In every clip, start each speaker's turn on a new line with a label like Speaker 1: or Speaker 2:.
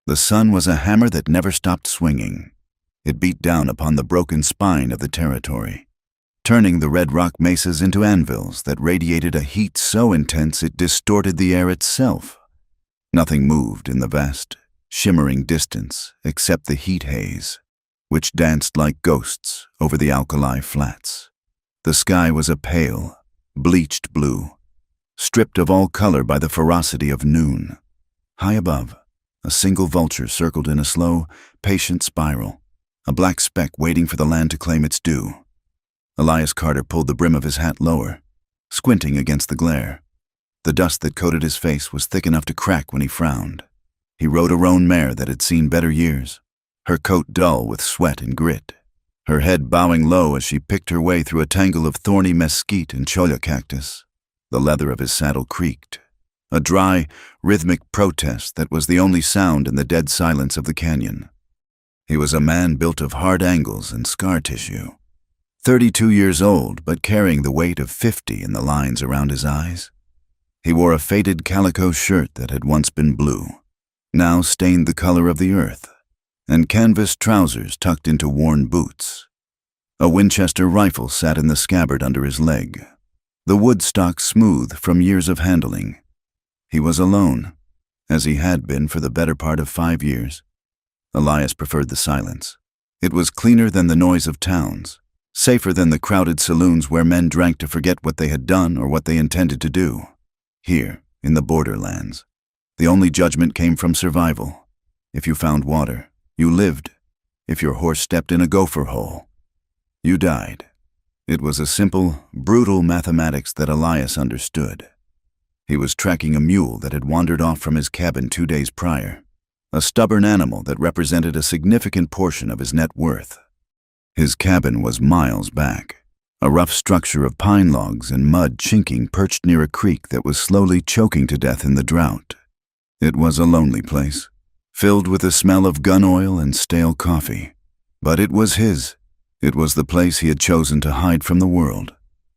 Speaker 1: The sun was a hammer that never stopped swinging. It beat down upon the broken spine of the territory, turning the red rock mesas into anvils that radiated a heat so intense it distorted the air itself. Nothing moved in the vast, shimmering distance except the heat haze, which danced like ghosts over the alkali flats. The sky was a pale, bleached blue, stripped of all color by the ferocity of noon. High above, a single vulture circled in a slow, patient spiral, a black speck waiting for the land to claim its due. Elias Carter pulled the brim of his hat lower, squinting against the glare. The dust that coated his face was thick enough to crack when he frowned. He rode a roan mare that had seen better years, her coat dull with sweat and grit, her head bowing low as she picked her way through a tangle of thorny mesquite and cholla cactus. The leather of his saddle creaked, a dry, rhythmic protest that was the only sound in the dead silence of the canyon. He was a man built of hard angles and scar tissue, 32 years old but carrying the weight of 50 in the lines around his eyes. He wore a faded calico shirt that had once been blue, now stained the color of the earth, and canvas trousers tucked into worn boots. A Winchester rifle sat in the scabbard under his leg, the wood stock smooth from years of handling. He was alone, as he had been for the better part of 5 years. Elias preferred the silence. It was cleaner than the noise of towns, safer than the crowded saloons where men drank to forget what they had done or what they intended to do. Here, in the borderlands, the only judgment came from survival. If you found water, you lived. If your horse stepped in a gopher hole, you died. It was a simple, brutal mathematics that Elias understood. He was tracking a mule that had wandered off from his cabin 2 days prior, a stubborn animal that represented a significant portion of his net worth. His cabin was miles back, a rough structure of pine logs and mud chinking perched near a creek that was slowly choking to death in the drought. It was a lonely place, filled with the smell of gun oil and stale coffee. But it was his. It was the place he had chosen to hide from the world,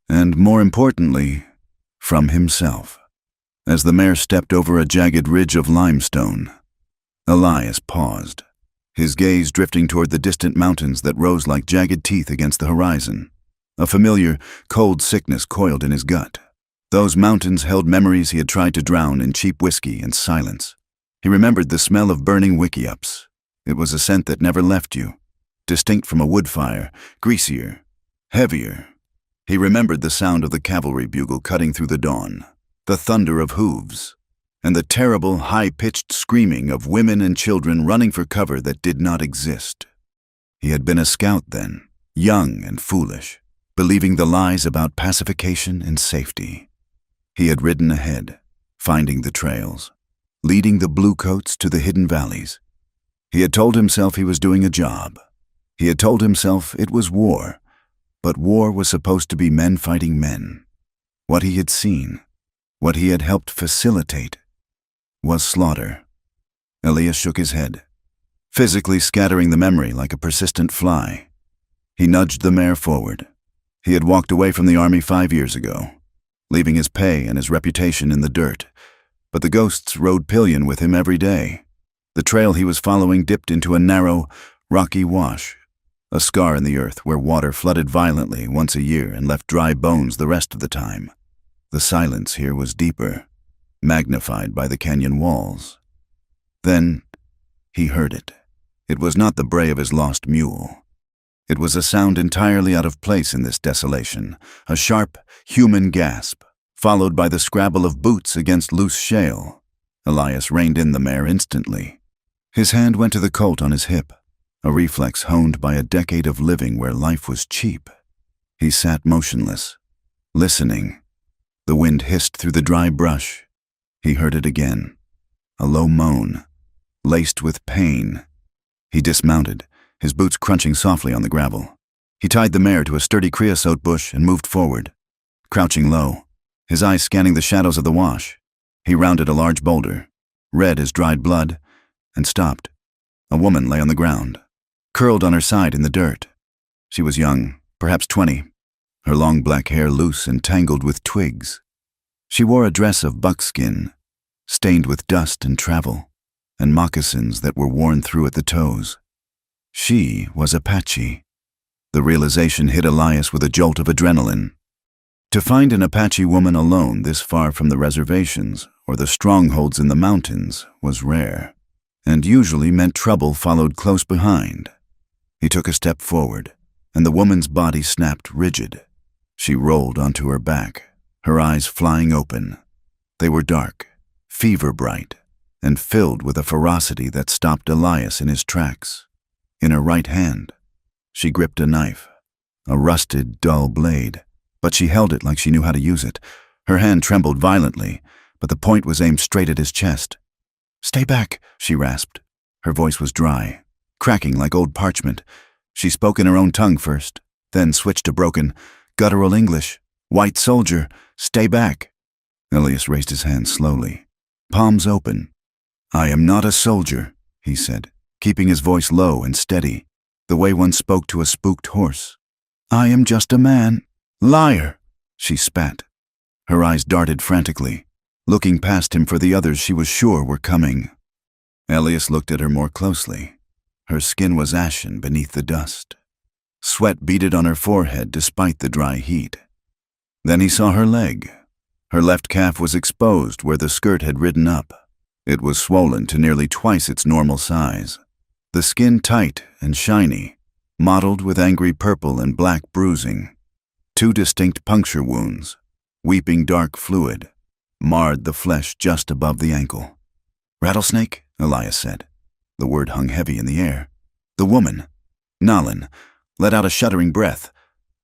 Speaker 1: and more importantly, from himself. As the mare stepped over a jagged ridge of limestone, Elias paused, his gaze drifting toward the distant mountains that rose like jagged teeth against the horizon. A familiar, cold sickness coiled in his gut. Those mountains held memories he had tried to drown in cheap whiskey and silence. He remembered the smell of burning wickiups. It was a scent that never left you, distinct from a wood fire, greasier, heavier. He remembered the sound of the cavalry bugle cutting through the dawn, the thunder of hooves, and the terrible, high-pitched screaming of women and children running for cover that did not exist. He had been a scout then, young and foolish, believing the lies about pacification and safety. He had ridden ahead, finding the trails, leading the bluecoats to the hidden valleys. He had told himself he was doing a job. He had told himself it was war, but war was supposed to be men fighting men. What he had seen, what he had helped facilitate, was slaughter. Elias shook his head, physically scattering the memory like a persistent fly. He nudged the mare forward. He had walked away from the army 5 years ago, leaving his pay and his reputation in the dirt, but the ghosts rode pillion with him every day. The trail he was following dipped into a narrow, rocky wash, a scar in the earth where water flooded violently once a year and left dry bones the rest of the time. The silence here was deeper, magnified by the canyon walls. Then he heard it. It was not the bray of his lost mule. It was a sound entirely out of place in this desolation, a sharp, human gasp, followed by the scrabble of boots against loose shale. Elias reined in the mare instantly. His hand went to the colt on his hip, a reflex honed by a decade of living where life was cheap. He sat motionless, listening. The wind hissed through the dry brush. He heard it again, a low moan, laced with pain. He dismounted, his boots crunching softly on the gravel. He tied the mare to a sturdy creosote bush and moved forward, crouching low, his eyes scanning the shadows of the wash. He rounded a large boulder, red as dried blood, and stopped. A woman lay on the ground, curled on her side in the dirt. She was young, perhaps 20, her long black hair loose and tangled with twigs. She wore a dress of buckskin, stained with dust and travel, and moccasins that were worn through at the toes. She was Apache. The realization hit Elias with a jolt of adrenaline. To find an Apache woman alone this far from the reservations or the strongholds in the mountains was rare, and usually meant trouble followed close behind. He took a step forward, and the woman's body snapped rigid. She rolled onto her back, her eyes flying open. They were dark, fever-bright, and filled with a ferocity that stopped Elias in his tracks. In her right hand, she gripped a knife, a rusted, dull blade, but she held it like she knew how to use it. Her hand trembled violently, but the point was aimed straight at his chest. "Stay back," she rasped. Her voice was dry, cracking like old parchment. She spoke in her own tongue first, then switched to broken, guttural English. "White soldier, stay back." Elias raised his hand slowly, palms open. "I am not a soldier," he said, keeping his voice low and steady, the way one spoke to a spooked horse. "I am just a man." "Liar!" she spat. Her eyes darted frantically, looking past him for the others she was sure were coming. Elias looked at her more closely. Her skin was ashen beneath the dust. Sweat beaded on her forehead despite the dry heat. Then he saw her leg. Her left calf was exposed where the skirt had ridden up. It was swollen to nearly twice its normal size. The skin tight and shiny, mottled with angry purple and black bruising. 2 distinct puncture wounds, weeping dark fluid, marred the flesh just above the ankle. "Rattlesnake?" Elias said. The word hung heavy in the air. The woman, Nalin, let out a shuddering breath.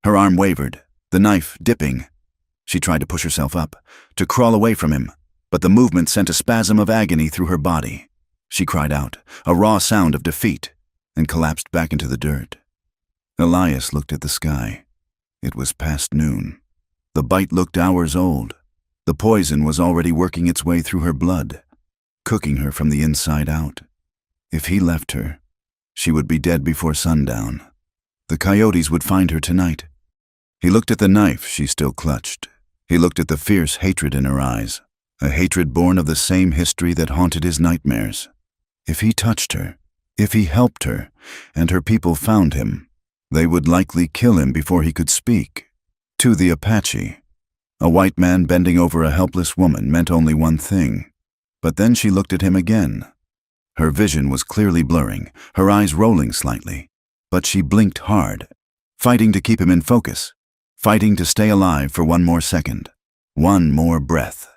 Speaker 1: Her arm wavered, the knife dipping. She tried to push herself up, to crawl away from him, but the movement sent a spasm of agony through her body. She cried out, a raw sound of defeat, and collapsed back into the dirt. Elias looked at the sky. It was past noon. The bite looked hours old. The poison was already working its way through her blood, cooking her from the inside out. If he left her, she would be dead before sundown. The coyotes would find her tonight. He looked at the knife she still clutched. He looked at the fierce hatred in her eyes, a hatred born of the same history that haunted his nightmares. If he touched her, if he helped her, and her people found him, they would likely kill him before he could speak. To the Apache, a white man bending over a helpless woman meant only one thing. But then she looked at him again. Her vision was clearly blurring, her eyes rolling slightly, but she blinked hard, fighting to keep him in focus, fighting to stay alive for one more second, one more breath.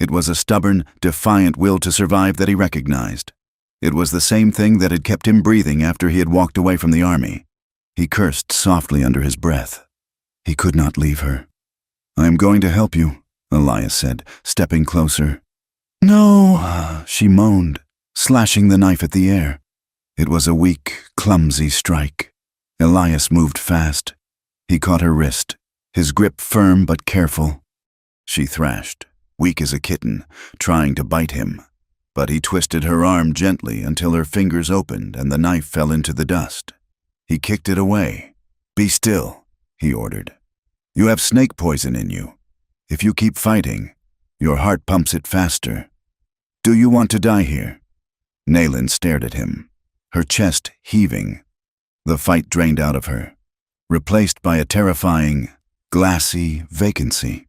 Speaker 1: It was a stubborn, defiant will to survive that he recognized. It was the same thing that had kept him breathing after he had walked away from the army. He cursed softly under his breath. He could not leave her. "I am going to help you," Elias said, stepping closer. "No," she moaned, slashing the knife at the air. It was a weak, clumsy strike. Elias moved fast. He caught her wrist, his grip firm but careful. She thrashed, weak as a kitten, trying to bite him. But he twisted her arm gently until her fingers opened and the knife fell into the dust. He kicked it away. "Be still," he ordered. "You have snake poison in you. If you keep fighting, your heart pumps it faster. Do you want to die here?" Nalin stared at him, her chest heaving. The fight drained out of her, replaced by a terrifying, glassy vacancy.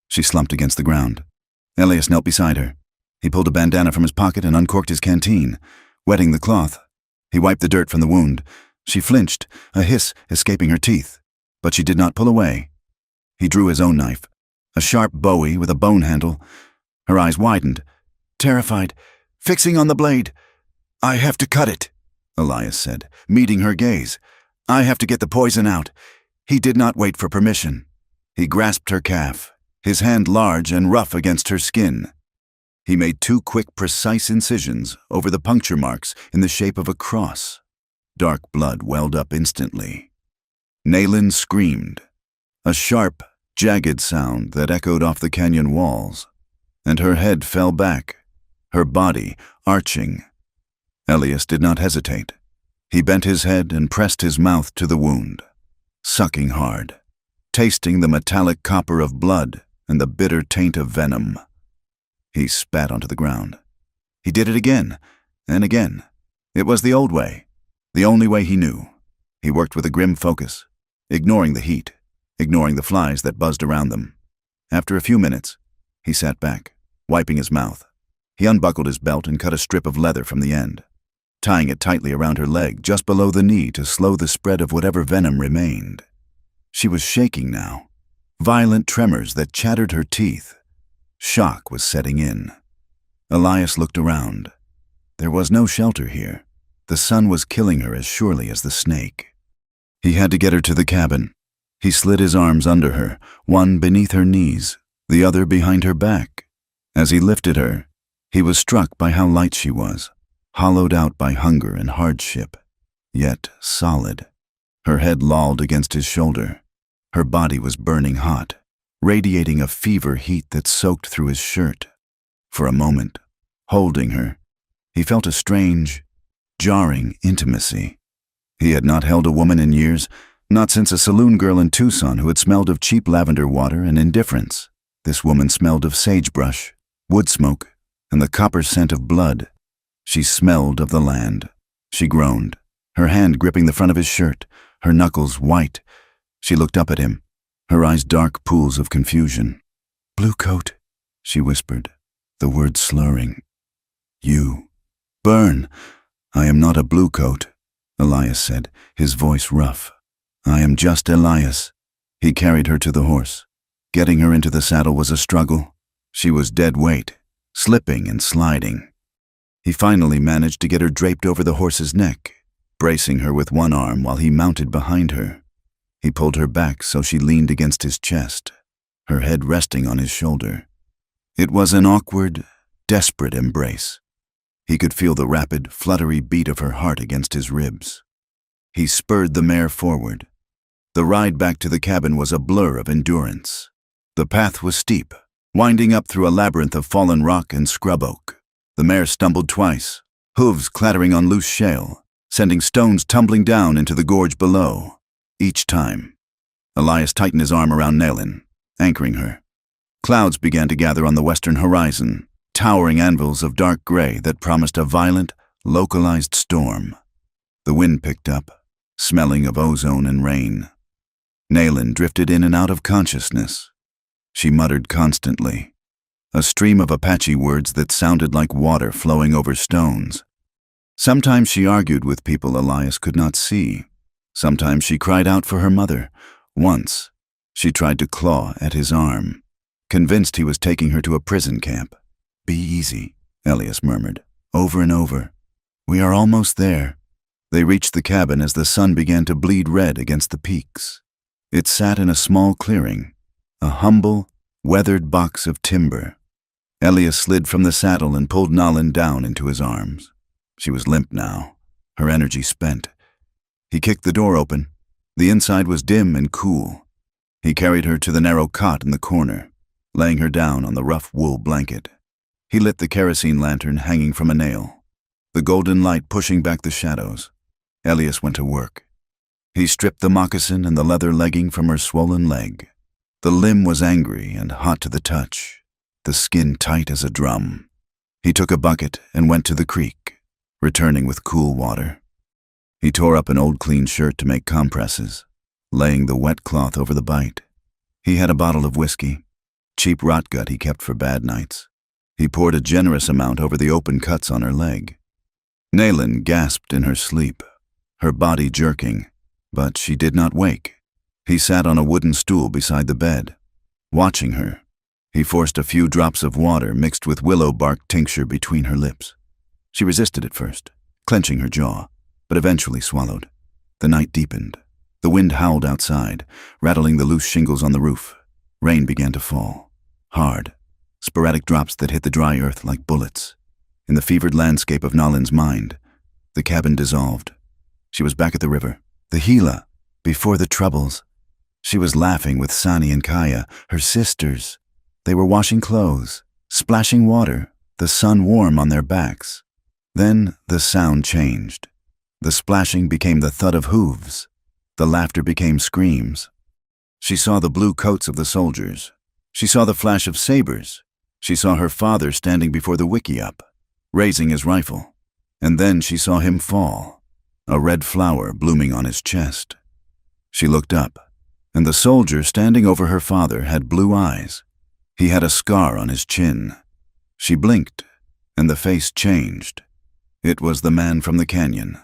Speaker 1: She slumped against the ground. Elias knelt beside her. He pulled a bandana from his pocket and uncorked his canteen, wetting the cloth. He wiped the dirt from the wound. She flinched, a hiss escaping her teeth, but she did not pull away. He drew his own knife, a sharp bowie with a bone handle. Her eyes widened, terrified, fixing on the blade. "I have to cut it," Elias said, meeting her gaze. "I have to get the poison out." He did not wait for permission. He grasped her calf, his hand large and rough against her skin. He made 2 quick, precise incisions over the puncture marks in the shape of a cross. Dark blood welled up instantly. Nalin screamed, a sharp, jagged sound that echoed off the canyon walls, and her head fell back, her body arching. Elias did not hesitate. He bent his head and pressed his mouth to the wound, sucking hard, tasting the metallic copper of blood and the bitter taint of venom. He spat onto the ground. He did it again, And again, it was the old way, the only way he knew. He worked with a grim focus, ignoring the heat, ignoring the flies that buzzed around them. After a few minutes, he sat back, wiping his mouth. He unbuckled his belt and cut a strip of leather from the end, tying it tightly around her leg just below the knee to slow the spread of whatever venom remained. She was shaking now, violent tremors that chattered her teeth. Shock was setting in. Elias looked around. There was no shelter here. The sun was killing her as surely as the snake. He had to get her to the cabin. He slid his arms under her, one beneath her knees, the other behind her back. As he lifted her, he was struck by how light she was, hollowed out by hunger and hardship, yet solid. Her head lolled against his shoulder. Her body was burning hot, radiating a fever heat that soaked through his shirt. For a moment, holding her, he felt a strange, jarring intimacy. He had not held a woman in years, not since a saloon girl in Tucson who had smelled of cheap lavender water and indifference. This woman smelled of sagebrush, wood smoke, and the copper scent of blood. She smelled of the land. She groaned, her hand gripping the front of his shirt, her knuckles white. She looked up at him, her eyes dark pools of confusion. "Blue coat," she whispered, the words slurring. "You. Burn. I am not a blue coat," Elias said, his voice rough. "I am just Elias." He carried her to the horse. Getting her into the saddle was a struggle. She was dead weight, slipping and sliding. He finally managed to get her draped over the horse's neck, bracing her with one arm while he mounted behind her. He pulled her back so she leaned against his chest, her head resting on his shoulder. It was an awkward, desperate embrace. He could feel the rapid, fluttery beat of her heart against his ribs. He spurred the mare forward. The ride back to the cabin was a blur of endurance. The path was steep, winding up through a labyrinth of fallen rock and scrub oak. The mare stumbled twice, hooves clattering on loose shale, sending stones tumbling down into the gorge below. Each time, Elias tightened his arm around Nayland, anchoring her. Clouds began to gather on the western horizon, towering anvils of dark gray that promised a violent, localized storm. The wind picked up, smelling of ozone and rain. Nayland drifted in and out of consciousness. She muttered constantly, a stream of Apache words that sounded like water flowing over stones. Sometimes she argued with people Elias could not see. Sometimes she cried out for her mother. Once, she tried to claw at his arm, convinced he was taking her to a prison camp. "Be easy," Elias murmured, over and over. "We are almost there." They reached the cabin as the sun began to bleed red against the peaks. It sat in a small clearing, a humble, weathered box of timber. Elias slid from the saddle and pulled Nayland down into his arms. She was limp now, her energy spent. He kicked the door open. The inside was dim and cool. He carried her to the narrow cot in the corner, laying her down on the rough wool blanket. He lit the kerosene lantern hanging from a nail, the golden light pushing back the shadows. Elias went to work. He stripped the moccasin and the leather legging from her swollen leg. The limb was angry and hot to the touch, the skin tight as a drum. He took a bucket and went to the creek, returning with cool water. He tore up an old clean shirt to make compresses, laying the wet cloth over the bite. He had a bottle of whiskey, cheap rot gut he kept for bad nights. He poured a generous amount over the open cuts on her leg. Nayland gasped in her sleep, her body jerking, but she did not wake. He sat on a wooden stool beside the bed, watching her. He forced a few drops of water mixed with willow bark tincture between her lips. She resisted at first, clenching her jaw, but eventually swallowed. The night deepened. The wind howled outside, rattling the loose shingles on the roof. Rain began to fall, hard, sporadic drops that hit the dry earth like bullets. In the fevered landscape of Nayland's mind, the cabin dissolved. She was back at the river, the Gila, before the troubles. She was laughing with Sani and Kaya, her sisters. They were washing clothes, splashing water, the sun warm on their backs. Then the sound changed. The splashing became the thud of hooves. The laughter became screams. She saw the blue coats of the soldiers. She saw the flash of sabers. She saw her father standing before the wickiup, raising his rifle. And then she saw him fall, a red flower blooming on his chest. She looked up, and the soldier standing over her father had blue eyes. He had a scar on his chin. She blinked, and the face changed. It was the man from the canyon,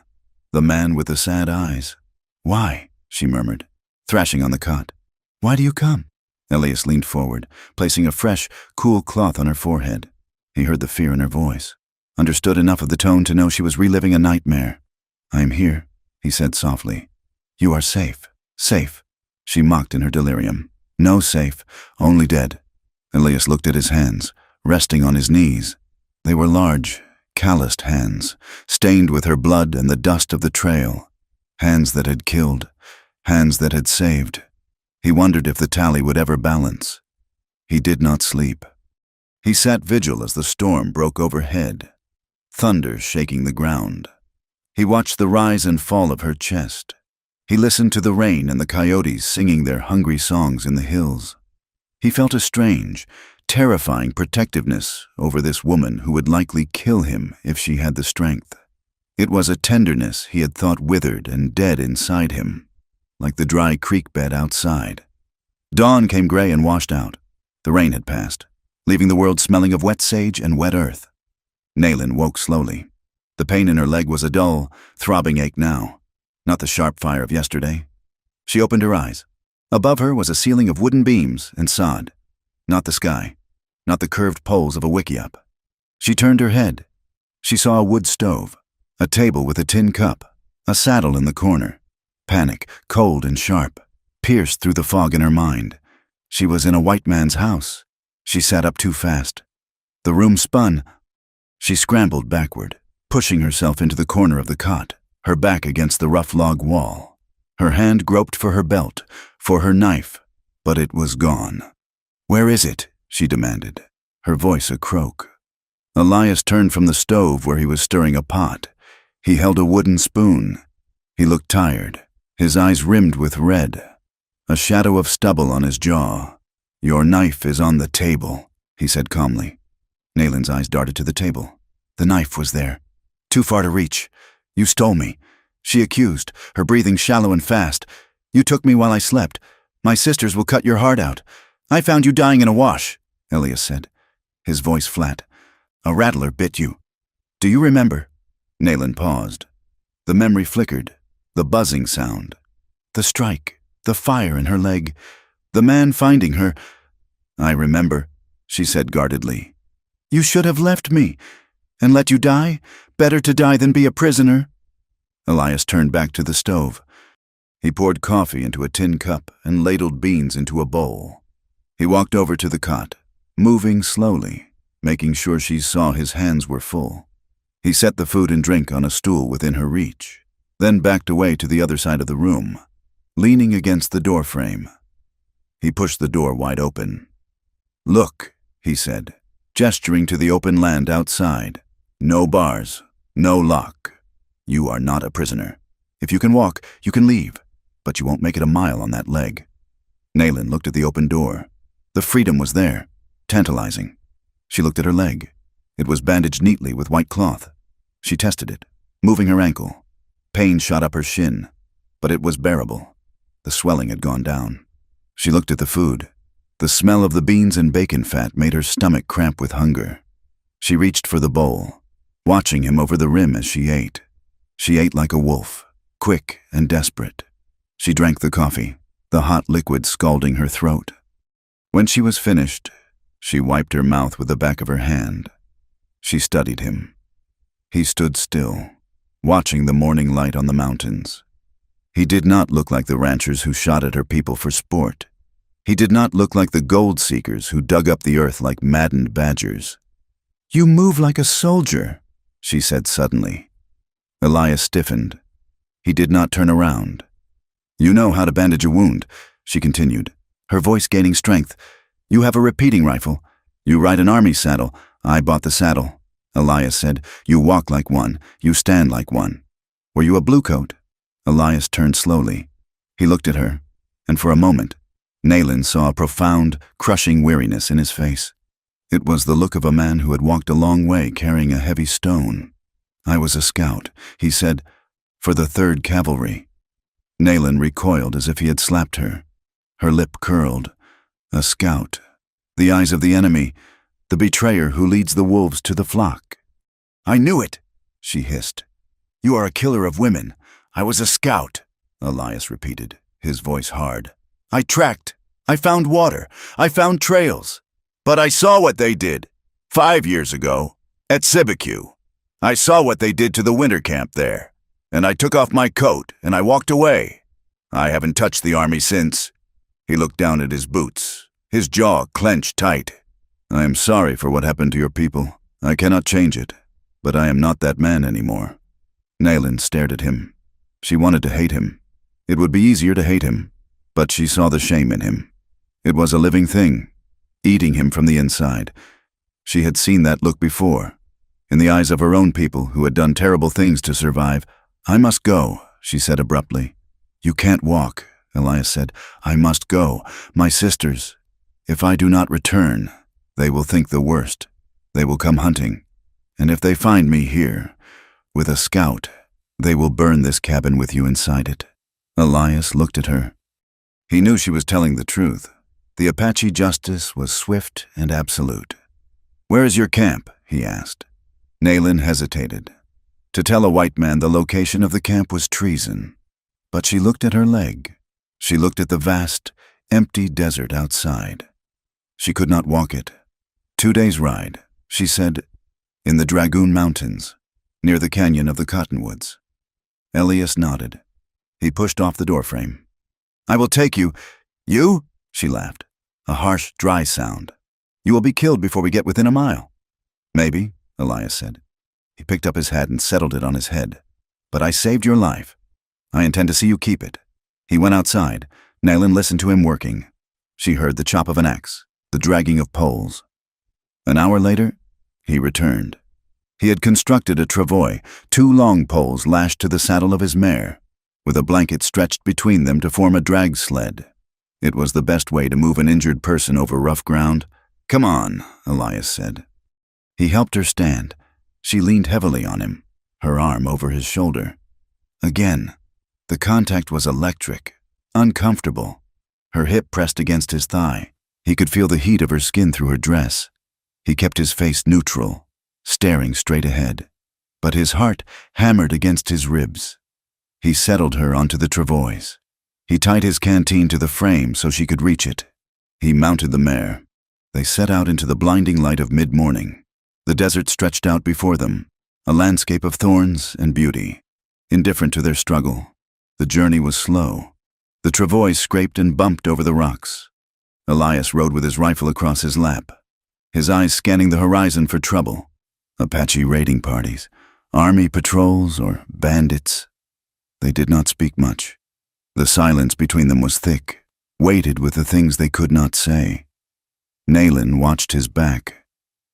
Speaker 1: the man with the sad eyes. "Why?" she murmured, thrashing on the cot. "Why do you come?" Elias leaned forward, placing a fresh, cool cloth on her forehead. He heard the fear in her voice, understood enough of the tone to know she was reliving a nightmare. "I am here," he said softly. "You are safe, safe," she mocked in her delirium. "No safe, only dead." Elias looked at his hands, resting on his knees. They were large, calloused hands, stained with her blood and the dust of the trail. Hands that had killed, hands that had saved. He wondered if the tally would ever balance. He did not sleep. He sat vigil as the storm broke overhead, thunder shaking the ground. He watched the rise and fall of her chest. He listened to the rain and the coyotes singing their hungry songs in the hills. He felt a strange, terrifying protectiveness over this woman who would likely kill him if she had the strength. It was a tenderness he had thought withered and dead inside him, like the dry creek bed outside. Dawn came gray and washed out. The rain had passed, leaving the world smelling of wet sage and wet earth. Naylin woke slowly. The pain in her leg was a dull, throbbing ache now, not the sharp fire of yesterday. She opened her eyes. Above her was a ceiling of wooden beams and sod, not the sky, not the curved poles of a wickiup. She turned her head. She saw a wood stove, a table with a tin cup, a saddle in the corner. Panic, cold and sharp, pierced through the fog in her mind. She was in a white man's house. She sat up too fast. The room spun. She scrambled backward, pushing herself into the corner of the cot, her back against the rough log wall. Her hand groped for her belt, for her knife, but it was gone. "Where is it?" she demanded, her voice a croak. Elias turned from the stove where he was stirring a pot. He held a wooden spoon. He looked tired, his eyes rimmed with red, a shadow of stubble on his jaw. "Your knife is on the table," he said calmly. Naylin's eyes darted to the table. The knife was there, too far to reach. "You stole me," she accused, her breathing shallow and fast. "You took me while I slept. My sisters will cut your heart out. I found you dying in a wash," Elias said, his voice flat. "A rattler bit you. Do you remember?" Naylin paused. The memory flickered, the buzzing sound, the strike, the fire in her leg, the man finding her. "I remember," she said guardedly. "You should have left me and let you die. Better to die than be a prisoner." Elias turned back to the stove. He poured coffee into a tin cup and ladled beans into a bowl. He walked over to the cot, moving slowly, making sure she saw his hands were full. He set the food and drink on a stool within her reach, then backed away to the other side of the room, leaning against the doorframe. He pushed the door wide open. "Look," he said, gesturing to the open land outside. "No bars, no lock. You are not a prisoner. If you can walk, you can leave, but you won't make it a mile on that leg." Naylin looked at the open door. The freedom was there, tantalizing. She looked at her leg. It was bandaged neatly with white cloth. She tested it, moving her ankle. Pain shot up her shin, but it was bearable. The swelling had gone down. She looked at the food. The smell of the beans and bacon fat made her stomach cramp with hunger. She reached for the bowl, watching him over the rim as she ate. She ate like a wolf, quick and desperate. She drank the coffee, the hot liquid scalding her throat. When she was finished, she wiped her mouth with the back of her hand. She studied him. He stood still, watching the morning light on the mountains. He did not look like the ranchers who shot at her people for sport. He did not look like the gold seekers who dug up the earth like maddened badgers. "You move like a soldier," she said suddenly. Elias stiffened. He did not turn around. "You know how to bandage a wound," she continued, her voice gaining strength. "You have a repeating rifle. You ride an army saddle. I bought the saddle." Elias said, "You walk like one. You stand like one. Were you a bluecoat?" Elias turned slowly. He looked at her, and for a moment, Naylin saw a profound, crushing weariness in his face. It was the look of a man who had walked a long way carrying a heavy stone. I was a scout, he said, for the 3rd Cavalry. Nayland recoiled as if he had slapped her. Her lip curled. A scout. The eyes of the enemy. The betrayer who leads the wolves to the flock. I knew it, she hissed. You are a killer of women. I was a scout, Elias repeated, his voice hard. I tracked. I found water. I found trails. But I saw what they did 5 years ago at Sibicu. I saw what they did to the winter camp there, and I took off my coat and I walked away. I haven't touched the army since. He looked down at his boots, his jaw clenched tight. I am sorry for what happened to your people. I cannot change it, but I am not that man anymore. Nayland stared at him. She wanted to hate him. It would be easier to hate him, but she saw the shame in him. It was a living thing, eating him from the inside. She had seen that look before, in the eyes of her own people who had done terrible things to survive. I must go, she said abruptly. You can't walk, Elias said. I must go. My sisters. If I do not return, they will think the worst. They will come hunting. And if they find me here, with a scout, they will burn this cabin with you inside it. Elias looked at her. He knew she was telling the truth. The Apache justice was swift and absolute. Where is your camp? He asked. Nayland hesitated. To tell a white man the location of the camp was treason. But she looked at her leg. She looked at the vast, empty desert outside. She could not walk it. 2 days' ride, she said, in the Dragoon Mountains, near the canyon of the Cottonwoods. Elias nodded. He pushed off the doorframe. I will take you. You? She laughed. A harsh, dry sound. You will be killed before we get within a mile. Maybe, Elias said. He picked up his hat and settled it on his head. But I saved your life. I intend to see you keep it. He went outside. Nayland listened to him working. She heard the chop of an axe, the dragging of poles. An hour later, he returned. He had constructed a travois, 2 long poles lashed to the saddle of his mare, with a blanket stretched between them to form a drag sled. It was the best way to move an injured person over rough ground. Come on, Elias said. He helped her stand. She leaned heavily on him, her arm over his shoulder. Again, the contact was electric, uncomfortable. Her hip pressed against his thigh. He could feel the heat of her skin through her dress. He kept his face neutral, staring straight ahead. But his heart hammered against his ribs. He settled her onto the travois. He tied his canteen to the frame so she could reach it. He mounted the mare. They set out into the blinding light of mid-morning. The desert stretched out before them, a landscape of thorns and beauty. Indifferent to their struggle, the journey was slow. The travois scraped and bumped over the rocks. Elias rode with his rifle across his lap, his eyes scanning the horizon for trouble. Apache raiding parties, army patrols, or bandits. They did not speak much. The silence between them was thick, weighted with the things they could not say. Nayland watched his back.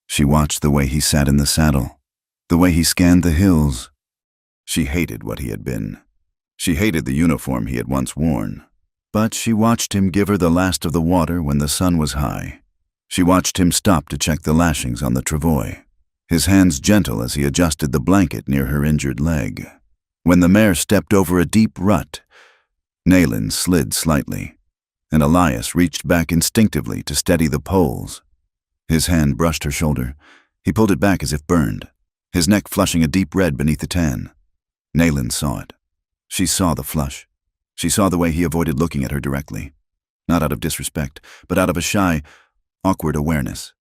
Speaker 1: She watched the way he sat in the saddle, the way he scanned the hills. She hated what he had been. She hated the uniform he had once worn. But she watched him give her the last of the water when the sun was high. She watched him stop to check the lashings on the travois, his hands gentle as he adjusted the blanket near her injured leg. When the mare stepped over a deep rut, Nayland slid slightly, and Elias reached back instinctively to steady the poles. His hand brushed her shoulder. He pulled it back as if burned, his neck flushing a deep red beneath the tan. Nayland saw it. She saw the flush. She saw the way he avoided looking at her directly. Not out of disrespect, but out of a shy, awkward awareness.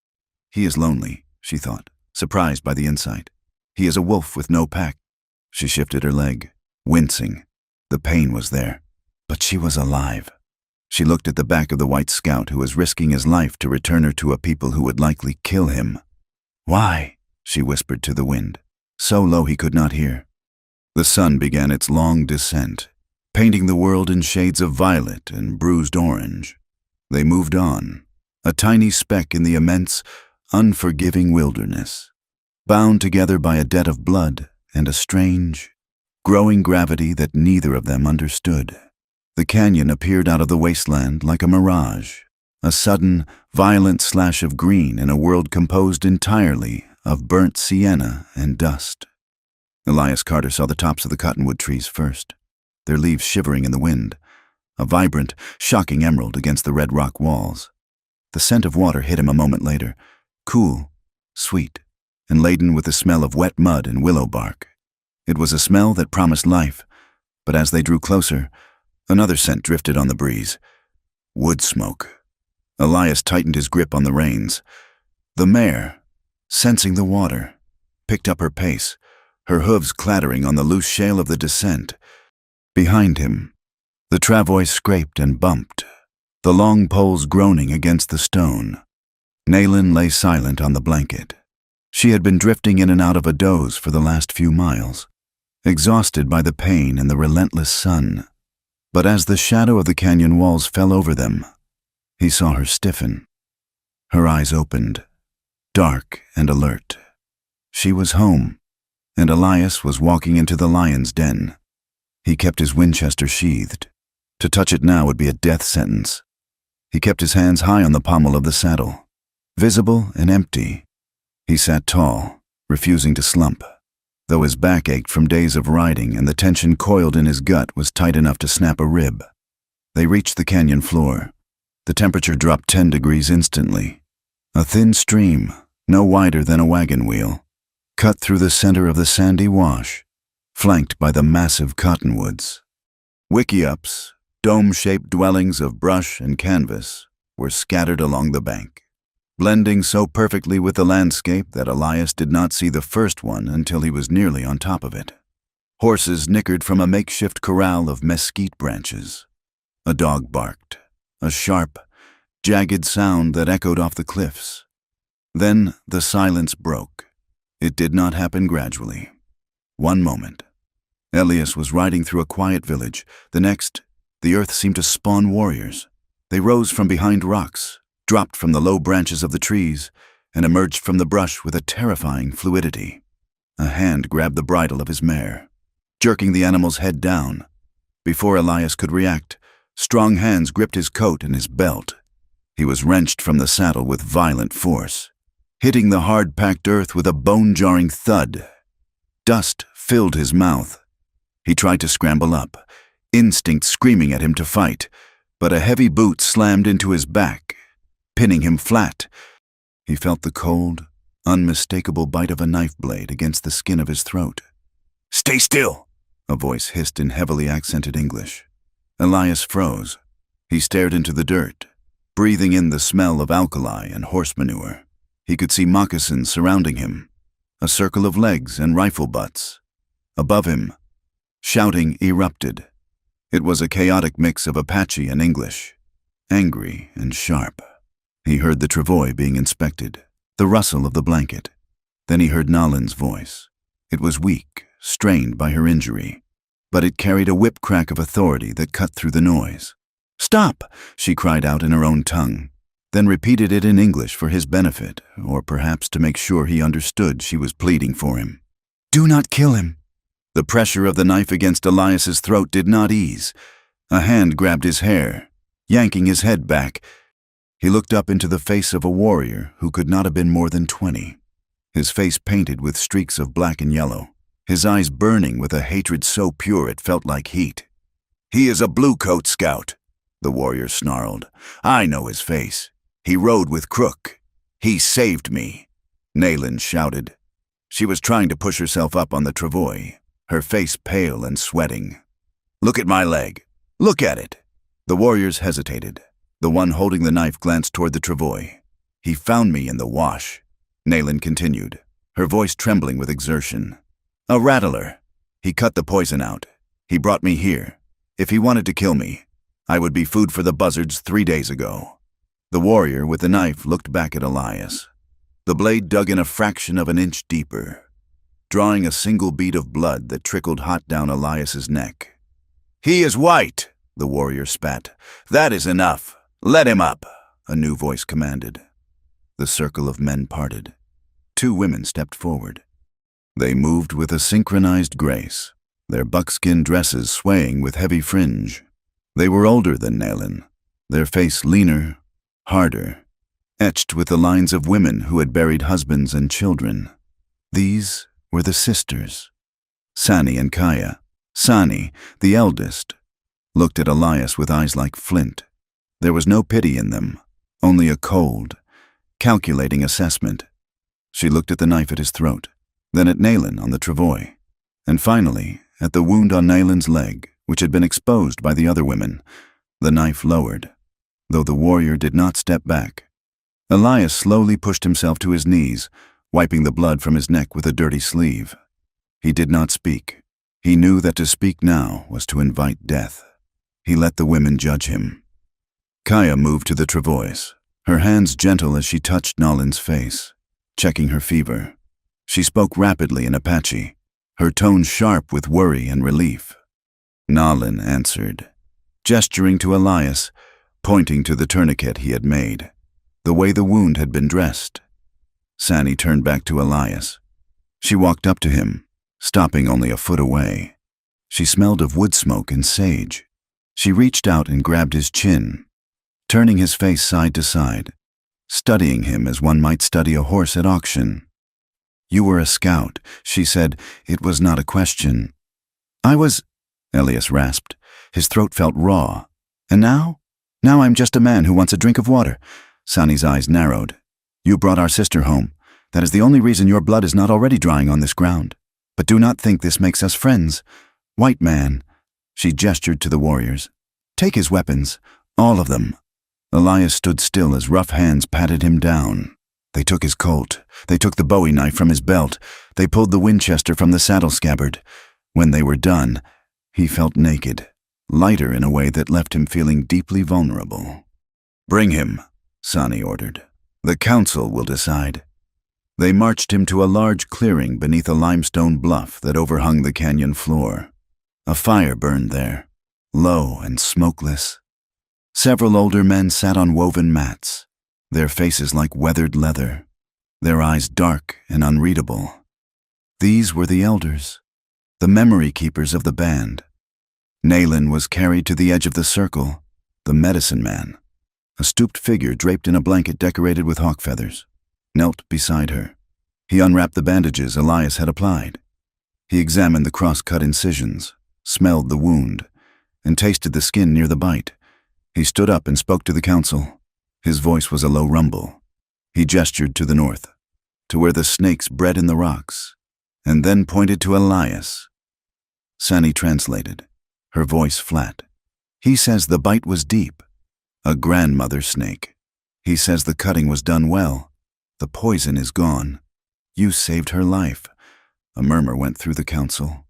Speaker 1: He is lonely, she thought, surprised by the insight. He is a wolf with no pack. She shifted her leg, wincing. The pain was there, but she was alive. She looked at the back of the white scout who was risking his life to return her to a people who would likely kill him. Why? She whispered to the wind, so low he could not hear. The sun began its long descent, painting the world in shades of violet and bruised orange. They moved on, a tiny speck in the immense, unforgiving wilderness, bound together by a debt of blood and a strange, growing gravity that neither of them understood. The canyon appeared out of the wasteland like a mirage, a sudden, violent slash of green in a world composed entirely of burnt sienna and dust. Elias Carter saw the tops of the cottonwood trees first, their leaves shivering in the wind, a vibrant, shocking emerald against the red rock walls. The scent of water hit him a moment later, cool, sweet, and laden with the smell of wet mud and willow bark. It was a smell that promised life, but as they drew closer, another scent drifted on the breeze. Wood smoke. Elias tightened his grip on the reins. The mare, sensing the water, picked up her pace, her hooves clattering on the loose shale of the descent. Behind him, the travois scraped and bumped, the long poles groaning against the stone. Naylin lay silent on the blanket. She had been drifting in and out of a doze for the last few miles, exhausted by the pain and the relentless sun. But as the shadow of the canyon walls fell over them, he saw her stiffen. Her eyes opened, dark and alert. She was home, and Elias was walking into the lion's den. He kept his Winchester sheathed. To touch it now would be a death sentence. He kept his hands high on the pommel of the saddle, visible and empty. He sat tall, refusing to slump, though his back ached from days of riding and the tension coiled in his gut was tight enough to snap a rib. They reached the canyon floor. The temperature dropped 10 degrees instantly. A thin stream, no wider than a wagon wheel, cut through the center of the sandy wash, flanked by the massive cottonwoods. Wickiups, dome-shaped dwellings of brush and canvas, were scattered along the bank, blending so perfectly with the landscape that Elias did not see the first one until he was nearly on top of it. Horses nickered from a makeshift corral of mesquite branches. A dog barked, a sharp, jagged sound that echoed off the cliffs. Then the silence broke. It did not happen gradually. One moment, Elias was riding through a quiet village. The next, the earth seemed to spawn warriors. They rose from behind rocks, dropped from the low branches of the trees, and emerged from the brush with a terrifying fluidity. A hand grabbed the bridle of his mare, jerking the animal's head down. Before Elias could react, strong hands gripped his coat and his belt. He was wrenched from the saddle with violent force, hitting the hard-packed earth with a bone-jarring thud. Dust filled his mouth. He tried to scramble up, instinct screaming at him to fight, but a heavy boot slammed into his back, pinning him flat. He felt the cold, unmistakable bite of a knife blade against the skin of his throat. "Stay still," a voice hissed in heavily accented English. Elias froze. He stared into the dirt, breathing in the smell of alkali and horse manure. He could see moccasins surrounding him, a circle of legs and rifle butts. Above him, shouting erupted. It was a chaotic mix of Apache and English, angry and sharp. He heard the travois being inspected, the rustle of the blanket. Then he heard Nalin's voice. It was weak, strained by her injury, but it carried a whip-crack of authority that cut through the noise. "Stop!" she cried out in her own tongue, then repeated it in English for his benefit, or perhaps to make sure he understood she was pleading for him. "Do not kill him." The pressure of the knife against Elias's throat did not ease. A hand grabbed his hair, yanking his head back. He looked up into the face of a warrior who could not have been more than 20, his face painted with streaks of black and yellow, his eyes burning with a hatred so pure it felt like heat. "He is a bluecoat scout," the warrior snarled. "I know his face. He rode with Crook. He saved me," Naylin shouted. She was trying to push herself up on the travois, her face pale and sweating. "Look at my leg. Look at it." The warriors hesitated. The one holding the knife glanced toward the travois. "He found me in the wash," Naylin continued, her voice trembling with exertion. "A rattler. He cut the poison out. He brought me here. If he wanted to kill me, I would be food for the buzzards 3 days ago." The warrior with the knife looked back at Elias. The blade dug in a fraction of an inch deeper, drawing a single bead of blood that trickled hot down Elias's neck. "He is white," the warrior spat. "That is enough. Let him up," a new voice commanded. The circle of men parted. 2 women stepped forward. They moved with a synchronized grace, their buckskin dresses swaying with heavy fringe. They were older than Naylin, their face leaner, harder, etched with the lines of women who had buried husbands and children. These were the sisters. Sani and Kaya. Sani, the eldest, looked at Elias with eyes like flint. There was no pity in them, only a cold, calculating assessment. She looked at the knife at his throat, then at Nayland on the travois, and finally at the wound on Nayland's leg, which had been exposed by the other women. The knife lowered, though the warrior did not step back. Elias slowly pushed himself to his knees, wiping the blood from his neck with a dirty sleeve. He did not speak. He knew that to speak now was to invite death. He let the women judge him. Kaya moved to the travois, her hands gentle as she touched Nayland's face, checking her fever. She spoke rapidly in Apache, her tone sharp with worry and relief. Nayland answered, gesturing to Elias, pointing to the tourniquet he had made, the way the wound had been dressed. Sani turned back to Elias. She walked up to him, stopping only a foot away. She smelled of wood smoke and sage. She reached out and grabbed his chin, turning his face side to side, studying him as one might study a horse at auction. "You were a scout," she said. "It was not a question." "I was," Elias rasped. His throat felt raw. "And now? Now I'm just a man who wants a drink of water." Sani's eyes narrowed. "You brought our sister home. That is the only reason your blood is not already drying on this ground. But do not think this makes us friends. White man," she gestured to the warriors, "take his weapons, all of them." Elias stood still as rough hands patted him down. They took his Colt. They took the Bowie knife from his belt. They pulled the Winchester from the saddle scabbard. When they were done, he felt naked, lighter in a way that left him feeling deeply vulnerable. "Bring him," Sani ordered. "The council will decide." They marched him to a large clearing beneath a limestone bluff that overhung the canyon floor. A fire burned there, low and smokeless. Several older men sat on woven mats, their faces like weathered leather, their eyes dark and unreadable. These were the elders, the memory keepers of the band. Nayland was carried to the edge of the circle, the medicine man, a stooped figure draped in a blanket decorated with hawk feathers, knelt beside her. He unwrapped the bandages Elias had applied. He examined the cross-cut incisions, smelled the wound, and tasted the skin near the bite. He stood up and spoke to the council. His voice was a low rumble. He gestured to the north, to where the snakes bred in the rocks, and then pointed to Elias. Sani translated, her voice flat. "He says the bite was deep, a grandmother snake. He says the cutting was done well. The poison is gone. You saved her life." A murmur went through the council.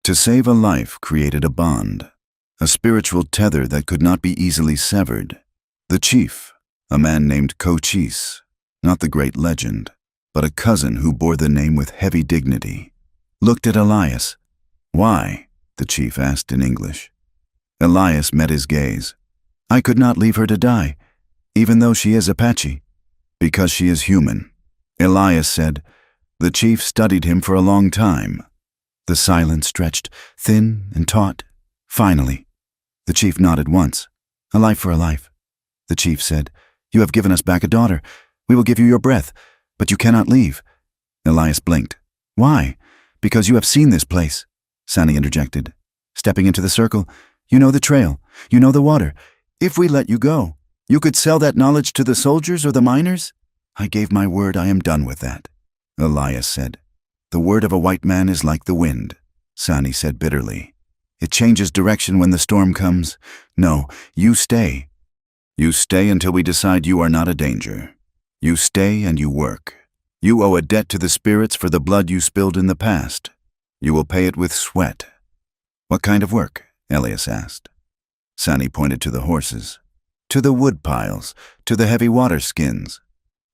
Speaker 1: To save a life created a bond, a spiritual tether that could not be easily severed. The chief, a man named Cochise, not the great legend, but a cousin who bore the name with heavy dignity, looked at Elias. "Why?" the chief asked in English. Elias met his gaze. "I could not leave her to die, even though she is Apache." "Because she is human," Elias said. The chief studied him for a long time. The silence stretched, thin and taut. Finally, the chief nodded once. "A life for a life." The chief said, "You have given us back a daughter. We will give you your breath, but you cannot leave." Elias blinked. "Why?" "Because you have seen this place," Sani interjected. "Stepping into the circle, you know the trail, you know the water. If we let you go, you could sell that knowledge to the soldiers or the miners." "I gave my word. I am done with that," Elias said. "The word of a white man is like the wind," Sani said bitterly. "It changes direction when the storm comes. No, you stay. You stay until we decide you are not a danger. You stay and you work. You owe a debt to the spirits for the blood you spilled in the past. You will pay it with sweat." "What kind of work?" Elias asked. Sani pointed to the horses, to the wood piles, to the heavy water skins.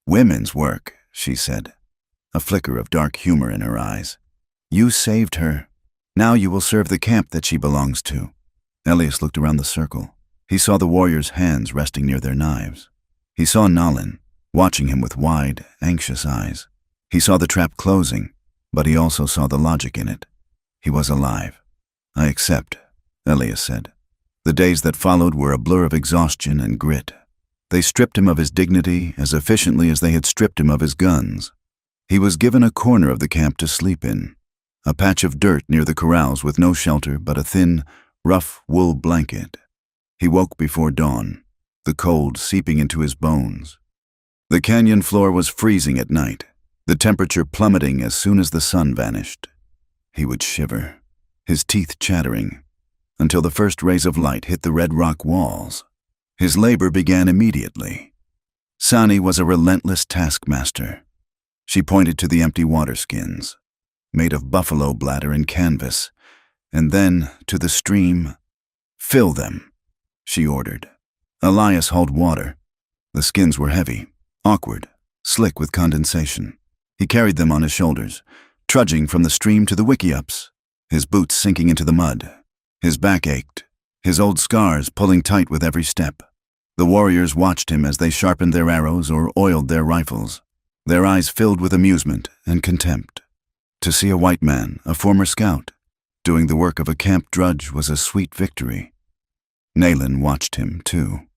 Speaker 1: "Women's work," she said, a flicker of dark humor in her eyes. "You saved her. Now you will serve the camp that she belongs to." Elias looked around the circle. He saw the warriors' hands resting near their knives. He saw Nayland, watching him with wide, anxious eyes. He saw the trap closing, but he also saw the logic in it. He was alive. "I accept," Elias said. The days that followed were a blur of exhaustion and grit. They stripped him of his dignity as efficiently as they had stripped him of his guns. He was given a corner of the camp to sleep in. a patch of dirt near the corrals with no shelter but a thin, rough wool blanket. He woke before dawn, the cold seeping into his bones. The canyon floor was freezing at night, the temperature plummeting as soon as the sun vanished. He would shiver, his teeth chattering, until the first rays of light hit the red rock walls. His labor began immediately. Sani was a relentless taskmaster. She pointed to the empty water skins, made of buffalo bladder and canvas, and then to the stream. "Fill them," she ordered. Elias hauled water. The skins were heavy, awkward, slick with condensation. He carried them on his shoulders, trudging from the stream to the wickiups, his boots sinking into the mud. His back ached, his old scars pulling tight with every step. The warriors watched him as they sharpened their arrows or oiled their rifles, their eyes filled with amusement and contempt. To see a white man, a former scout, doing the work of a camp drudge was a sweet victory. Naylin watched him, too.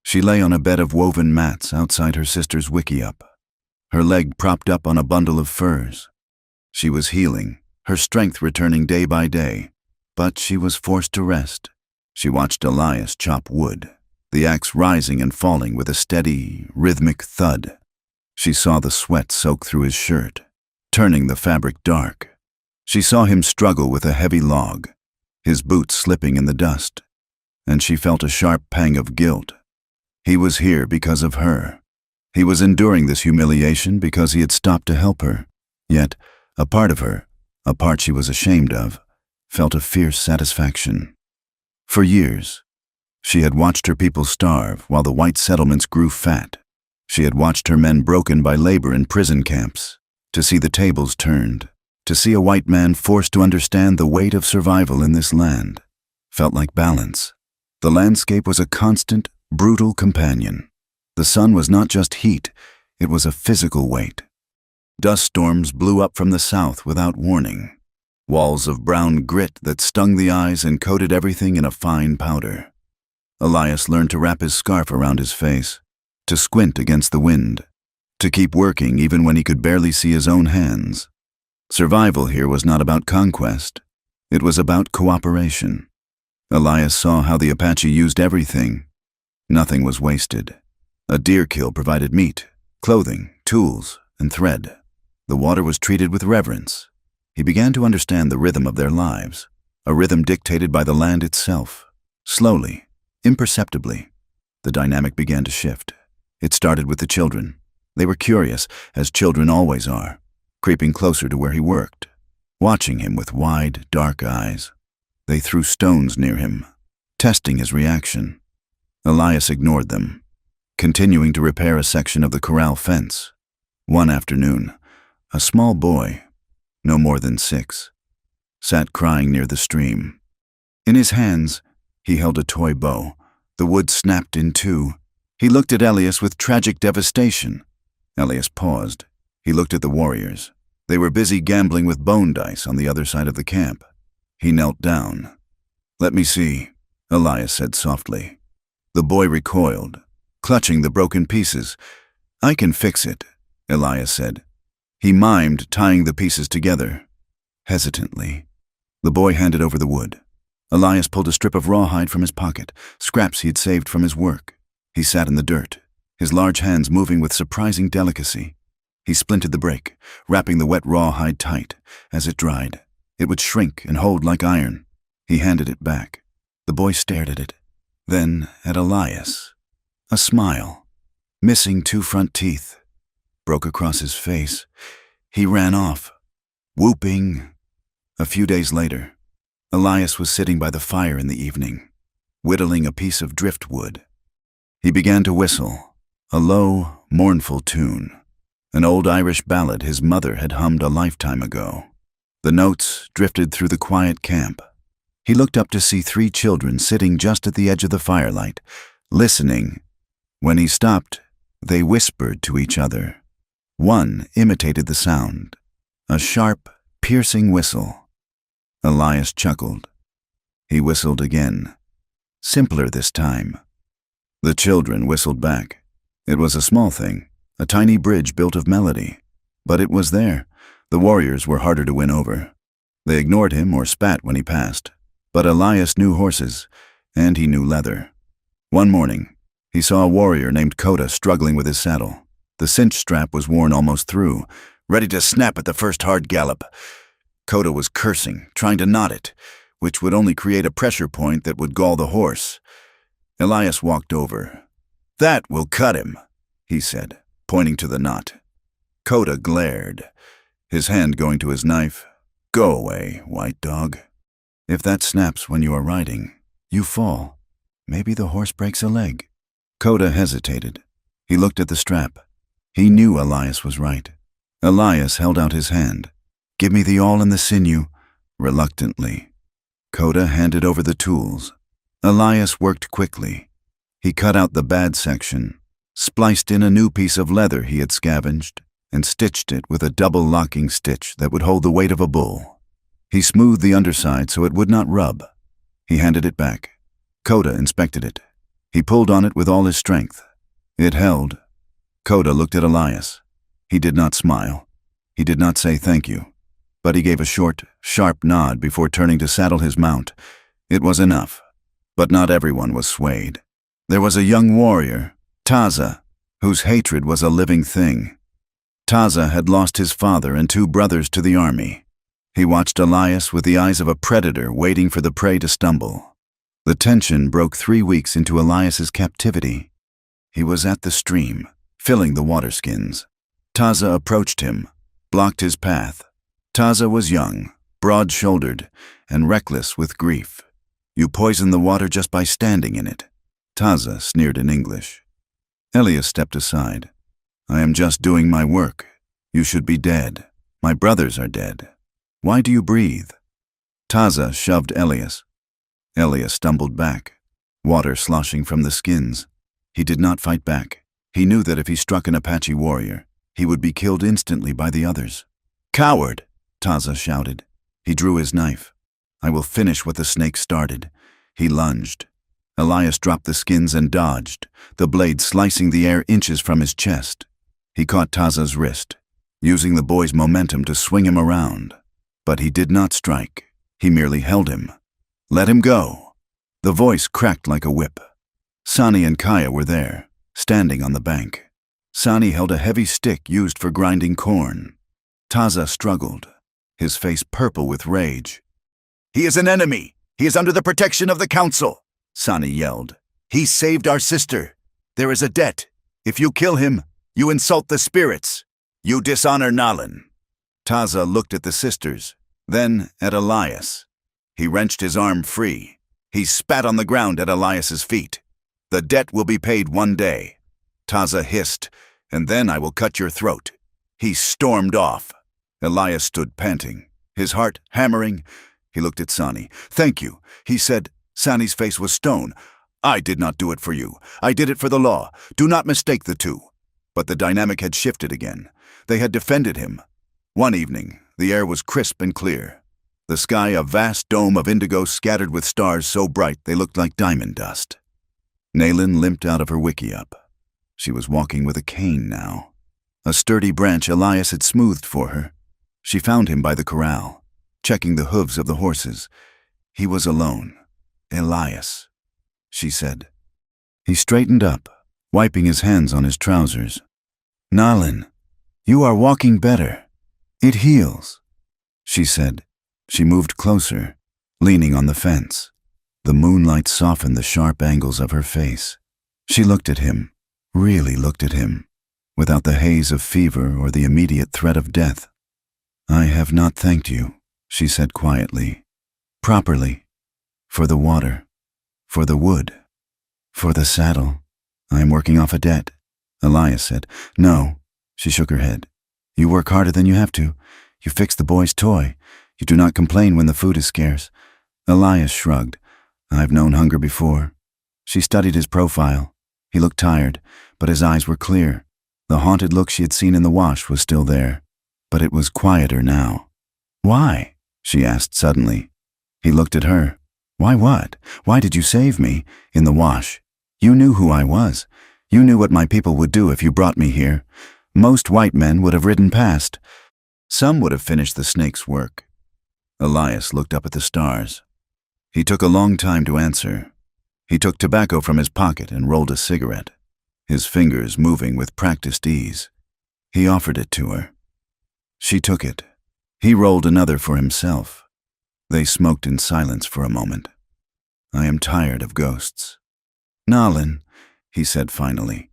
Speaker 1: She lay on a bed of woven mats outside her sister's wickiup, her leg propped up on a bundle of furs. She was healing, her strength returning day by day, but she was forced to rest. She watched Elias chop wood, the axe rising and falling with a steady, rhythmic thud. She saw the sweat soak through his shirt, turning the fabric dark. She saw him struggle with a heavy log, his boots slipping in the dust, and she felt a sharp pang of guilt. He was here because of her. He was enduring this humiliation because he had stopped to help her. Yet, a part of her, a part she was ashamed of, felt a fierce satisfaction. For years, she had watched her people starve while the white settlements grew fat. She had watched her men broken by labor in prison camps, to see the tables turned, to see a white man forced to understand the weight of survival in this land. Felt like balance. The landscape was a constant, brutal companion. The sun was not just heat, it was a physical weight. Dust storms blew up from the south without warning. Walls of brown grit that stung the eyes and coated everything in a fine powder. Elias learned to wrap his scarf around his face, to squint against the wind, to keep working even when he could barely see his own hands. Survival here was not about conquest. It was about cooperation. Elias saw how the Apache used everything. Nothing was wasted. A deer kill provided meat, clothing, tools, and thread. The water was treated with reverence. He began to understand the rhythm of their lives, a rhythm dictated by the land itself. Slowly, imperceptibly, the dynamic began to shift. It started with the children. They were curious, as children always are, creeping closer to where he worked, watching him with wide, dark eyes. They threw stones near him, testing his reaction. Elias ignored them, continuing to repair a section of the corral fence. One afternoon, a small boy, no more than 6, sat crying near the stream. In his hands, he held a toy bow. The wood snapped in two. He looked at Elias with tragic devastation. Elias paused. He looked at the warriors. They were busy gambling with bone dice on the other side of the camp. He knelt down. "Let me see," Elias said softly. The boy recoiled, clutching the broken pieces. "I can fix it," Elias said. He mimed tying the pieces together. Hesitantly, the boy handed over the wood. Elias pulled a strip of rawhide from his pocket, scraps he had saved from his work. He sat in the dirt, his large hands moving with surprising delicacy. He splinted the break, wrapping the wet rawhide tight. As it dried, it would shrink and hold like iron. He handed it back. The boy stared at it, then at Elias. A smile, missing 2 front teeth, broke across his face. He ran off, whooping. A few days later, Elias was sitting by the fire in the evening, whittling a piece of driftwood. He began to whistle, a low, mournful tune, an old Irish ballad his mother had hummed a lifetime ago. The notes drifted through the quiet camp. He looked up to see 3 children sitting just at the edge of the firelight, listening. When he stopped, they whispered to each other. One imitated the sound, a sharp, piercing whistle. Elias chuckled. He whistled again, simpler this time. The children whistled back. It was a small thing, a tiny bridge built of melody. But it was there. The warriors were harder to win over. They ignored him or spat when he passed. But Elias knew horses, and he knew leather. One morning, he saw a warrior named Koda struggling with his saddle. The cinch strap was worn almost through, ready to snap at the first hard gallop. Koda was cursing, trying to knot it, which would only create a pressure point that would gall the horse. Elias walked over. "That will cut him," he said, pointing to the knot. Koda glared, his hand going to his knife. "Go away, white dog. If that snaps when you are riding, you fall. Maybe the horse breaks a leg." Koda hesitated. He looked at the strap. He knew Elias was right. Elias held out his hand. "Give me the awl and the sinew," reluctantly. Koda handed over the tools. Elias worked quickly. He cut out the bad section, spliced in a new piece of leather he had scavenged, and stitched it with a double locking stitch that would hold the weight of a bull. He smoothed the underside so it would not rub. He handed it back. Koda inspected it. He pulled on it with all his strength. It held. Koda looked at Elias. He did not smile. He did not say thank you. But he gave a short, sharp nod before turning to saddle his mount. It was enough. But not everyone was swayed. There was a young warrior, Taza, whose hatred was a living thing. Taza had lost his father and 2 brothers to the army. He watched Elias with the eyes of a predator waiting for the prey to stumble. The tension broke 3 weeks into Elias's captivity. He was at the stream, filling the water skins. Taza approached him, blocked his path. Taza was young, broad-shouldered, and reckless with grief. "You poison the water just by standing in it," Taza sneered in English. Elias stepped aside. "I am just doing my work. You should be dead. My brothers are dead. Why do you breathe?" Taza shoved Elias. Elias stumbled back, water sloshing from the skins. He did not fight back. He knew that if he struck an Apache warrior, he would be killed instantly by the others. "Coward!" Taza shouted. He drew his knife. "I will finish what the snake started." He lunged. Elias dropped the skins and dodged, the blade slicing the air inches from his chest. He caught Taza's wrist, using the boy's momentum to swing him around. But he did not strike. He merely held him. "Let him go." The voice cracked like a whip. Sani and Kaya were there, standing on the bank. Sani held a heavy stick used for grinding corn. Taza struggled, his face purple with rage. "He is an enemy! He is under the protection of the council!" Sani yelled. "He saved our sister. There is a debt. If you kill him, you insult the spirits. You dishonor Nalan." Taza looked at the sisters, then at Elias. He wrenched his arm free. He spat on the ground at Elias's feet. "The debt will be paid one day," Taza hissed, "and then I will cut your throat." He stormed off. Elias stood panting, his heart hammering. He looked at Sani. "Thank you," he said. Sani's face was stone. "I did not do it for you. I did it for the law. Do not mistake the two." But the dynamic had shifted again. They had defended him. One evening, the air was crisp and clear. The sky a vast dome of indigo scattered with stars so bright they looked like diamond dust. Nalan limped out of her wickiup. She was walking with a cane now. A sturdy branch Elias had smoothed for her. She found him by the corral, checking the hooves of the horses. He was alone. "Elias," she said. He straightened up, wiping his hands on his trousers. "Nalan, you are walking better. It heals," she said. She moved closer, leaning on the fence. The moonlight softened the sharp angles of her face. She looked at him, really looked at him, without the haze of fever or the immediate threat of death. "I have not thanked you," she said quietly. "Properly. For the water. For the wood. For the saddle. I am working off a debt," Elias said. "No," she shook her head. "You work harder than you have to. You fix the boy's toy. You do not complain when the food is scarce." Elias shrugged. "I've known hunger before." She studied his profile. He looked tired, but his eyes were clear. The haunted look she had seen in the wash was still there, but it was quieter now. "Why?" she asked suddenly. He looked at her. "Why what? Why did you save me in the wash? You knew who I was. You knew what my people would do if you brought me here. Most white men would have ridden past. Some would have finished the snake's work. Elias looked up at the stars. He took a long time to answer. He took tobacco from his pocket and rolled a cigarette, his fingers moving with practiced ease. He offered it to her. She took it. He rolled another for himself. They smoked in silence for a moment. "I am tired of ghosts." "Nalin," he said finally.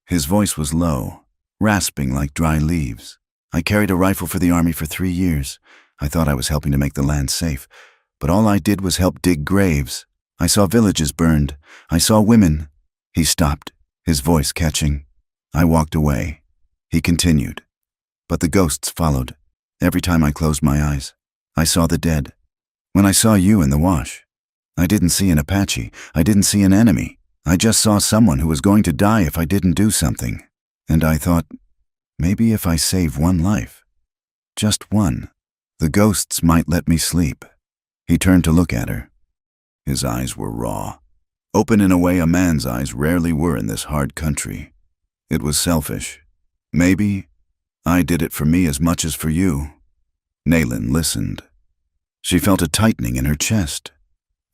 Speaker 1: His voice was low, rasping like dry leaves. "I carried a rifle for the army for 3 years. I thought I was helping to make the land safe, but all I did was help dig graves. I saw villages burned. I saw women." He stopped, his voice catching. "I walked away." He continued. "But the ghosts followed. Every time I closed my eyes, I saw the dead. When I saw you in the wash, I didn't see an Apache. I didn't see an enemy. I just saw someone who was going to die if I didn't do something. And I thought, maybe if I save one life, just one, the ghosts might let me sleep." He turned to look at her. His eyes were raw, open in a way a man's eyes rarely were in this hard country. It was selfish. "Maybe I did it for me as much as for you." Nalin listened. She felt a tightening in her chest,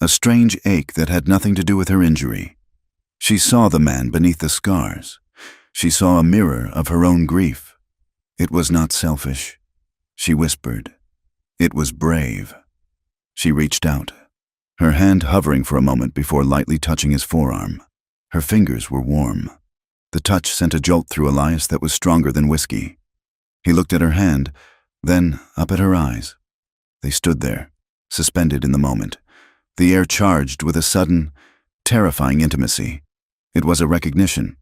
Speaker 1: a strange ache that had nothing to do with her injury. She saw the man beneath the scars. She saw a mirror of her own grief. It was not selfish. She whispered. It was brave. She reached out, her hand hovering for a moment before lightly touching his forearm. Her fingers were warm. The touch sent a jolt through Elias that was stronger than whiskey. He looked at her hand, then up at her eyes. They stood there, suspended in the moment, the air charged with a sudden, terrifying intimacy. It was a recognition.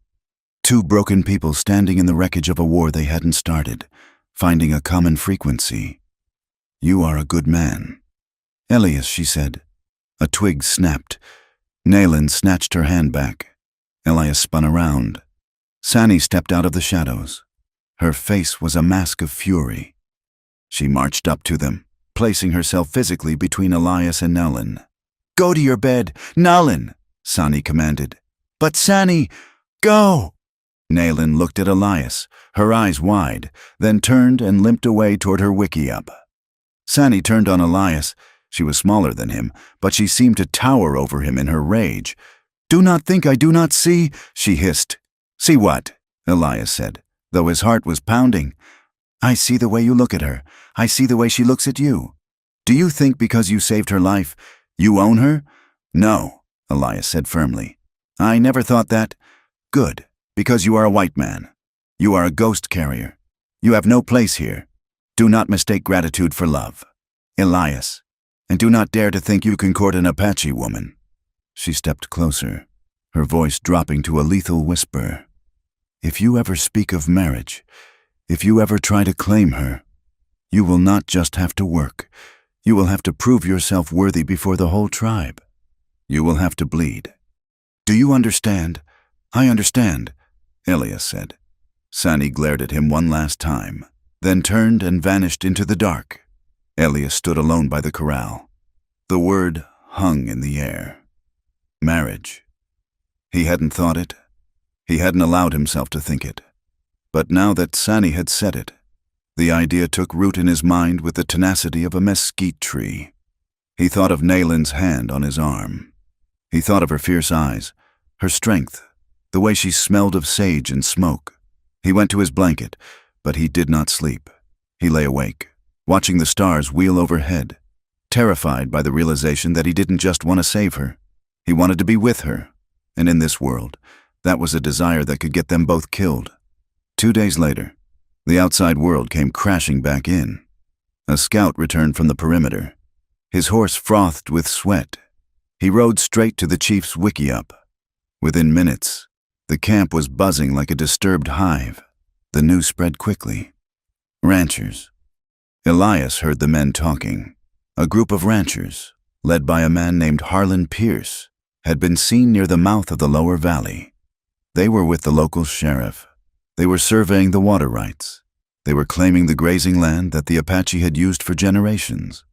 Speaker 1: Two broken people standing in the wreckage of a war they hadn't started, finding a common frequency. "You are a good man." "Elias," she said. A twig snapped. Nalin snatched her hand back. Elias spun around. Sani stepped out of the shadows. Her face was a mask of fury. She marched up to them, placing herself physically between Elias and Nalin. "Go to your bed, Nalin," Sani commanded. "But Sani, go!" Nalin looked at Elias, her eyes wide, then turned and limped away toward her wickiup. Sani turned on Elias. She was smaller than him, but she seemed to tower over him in her rage. "Do not think I do not see," she hissed. "See what?" Elias said, though his heart was pounding. "I see the way you look at her. I see the way she looks at you. Do you think because you saved her life, you own her?" "No," Elias said firmly. "I never thought that." "Good, because you are a white man. You are a ghost carrier. You have no place here. Do not mistake gratitude for love. Elias, and do not dare to think you can court an Apache woman." She stepped closer, her voice dropping to a lethal whisper. "If you ever speak of marriage, if you ever try to claim her, you will not just have to work. You will have to prove yourself worthy before the whole tribe. You will have to bleed. Do you understand?" "I understand," Elias said. Sani glared at him one last time, then turned and vanished into the dark. Elias stood alone by the corral. The word hung in the air. Marriage. He hadn't thought it. He hadn't allowed himself to think it. But now that Sani had said it, the idea took root in his mind with the tenacity of a mesquite tree. He thought of Nalin's hand on his arm. He thought of her fierce eyes, her strength, the way she smelled of sage and smoke. He went to his blanket, but he did not sleep. He lay awake, watching the stars wheel overhead, terrified by the realization that he didn't just want to save her. He wanted to be with her, and in this world, that was a desire that could get them both killed. 2 days later, the outside world came crashing back in. A scout returned from the perimeter. His horse frothed with sweat. He rode straight to the chief's wickiup. Within minutes, the camp was buzzing like a disturbed hive. The news spread quickly. Ranchers. Elias heard the men talking. A group of ranchers, led by a man named Harlan Pierce, had been seen near the mouth of the lower valley. They were with the local sheriff. They were surveying the water rights. They were claiming the grazing land that the Apache had used for generations.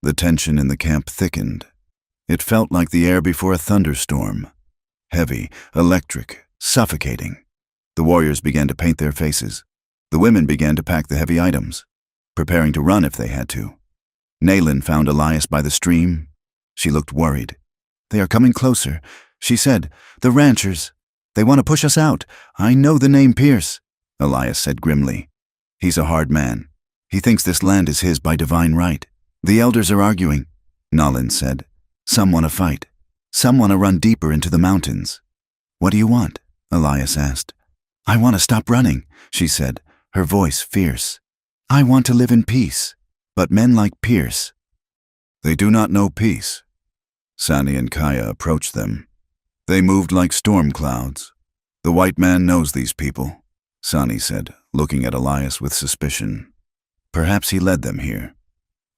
Speaker 1: The tension in the camp thickened. It felt like the air before a thunderstorm. Heavy, electric, suffocating. The warriors began to paint their faces. The women began to pack the heavy items, preparing to run if they had to. Nayland found Elias by the stream. She looked worried. "They are coming closer," she said. "The ranchers. They want to push us out. I know the name Pierce," Elias said grimly. "He's a hard man. He thinks this land is his by divine right. The elders are arguing," Nayland said. "Some want to fight. Some want to run deeper into the mountains." "What do you want?" Elias asked. "I want to stop running," she said, her voice fierce. "I want to live in peace. But men like Pierce—" "They do not know peace." Sani and Kaya approached them. They moved like storm clouds. "The white man knows these people," Sani said, looking at Elias with suspicion. "Perhaps he led them here."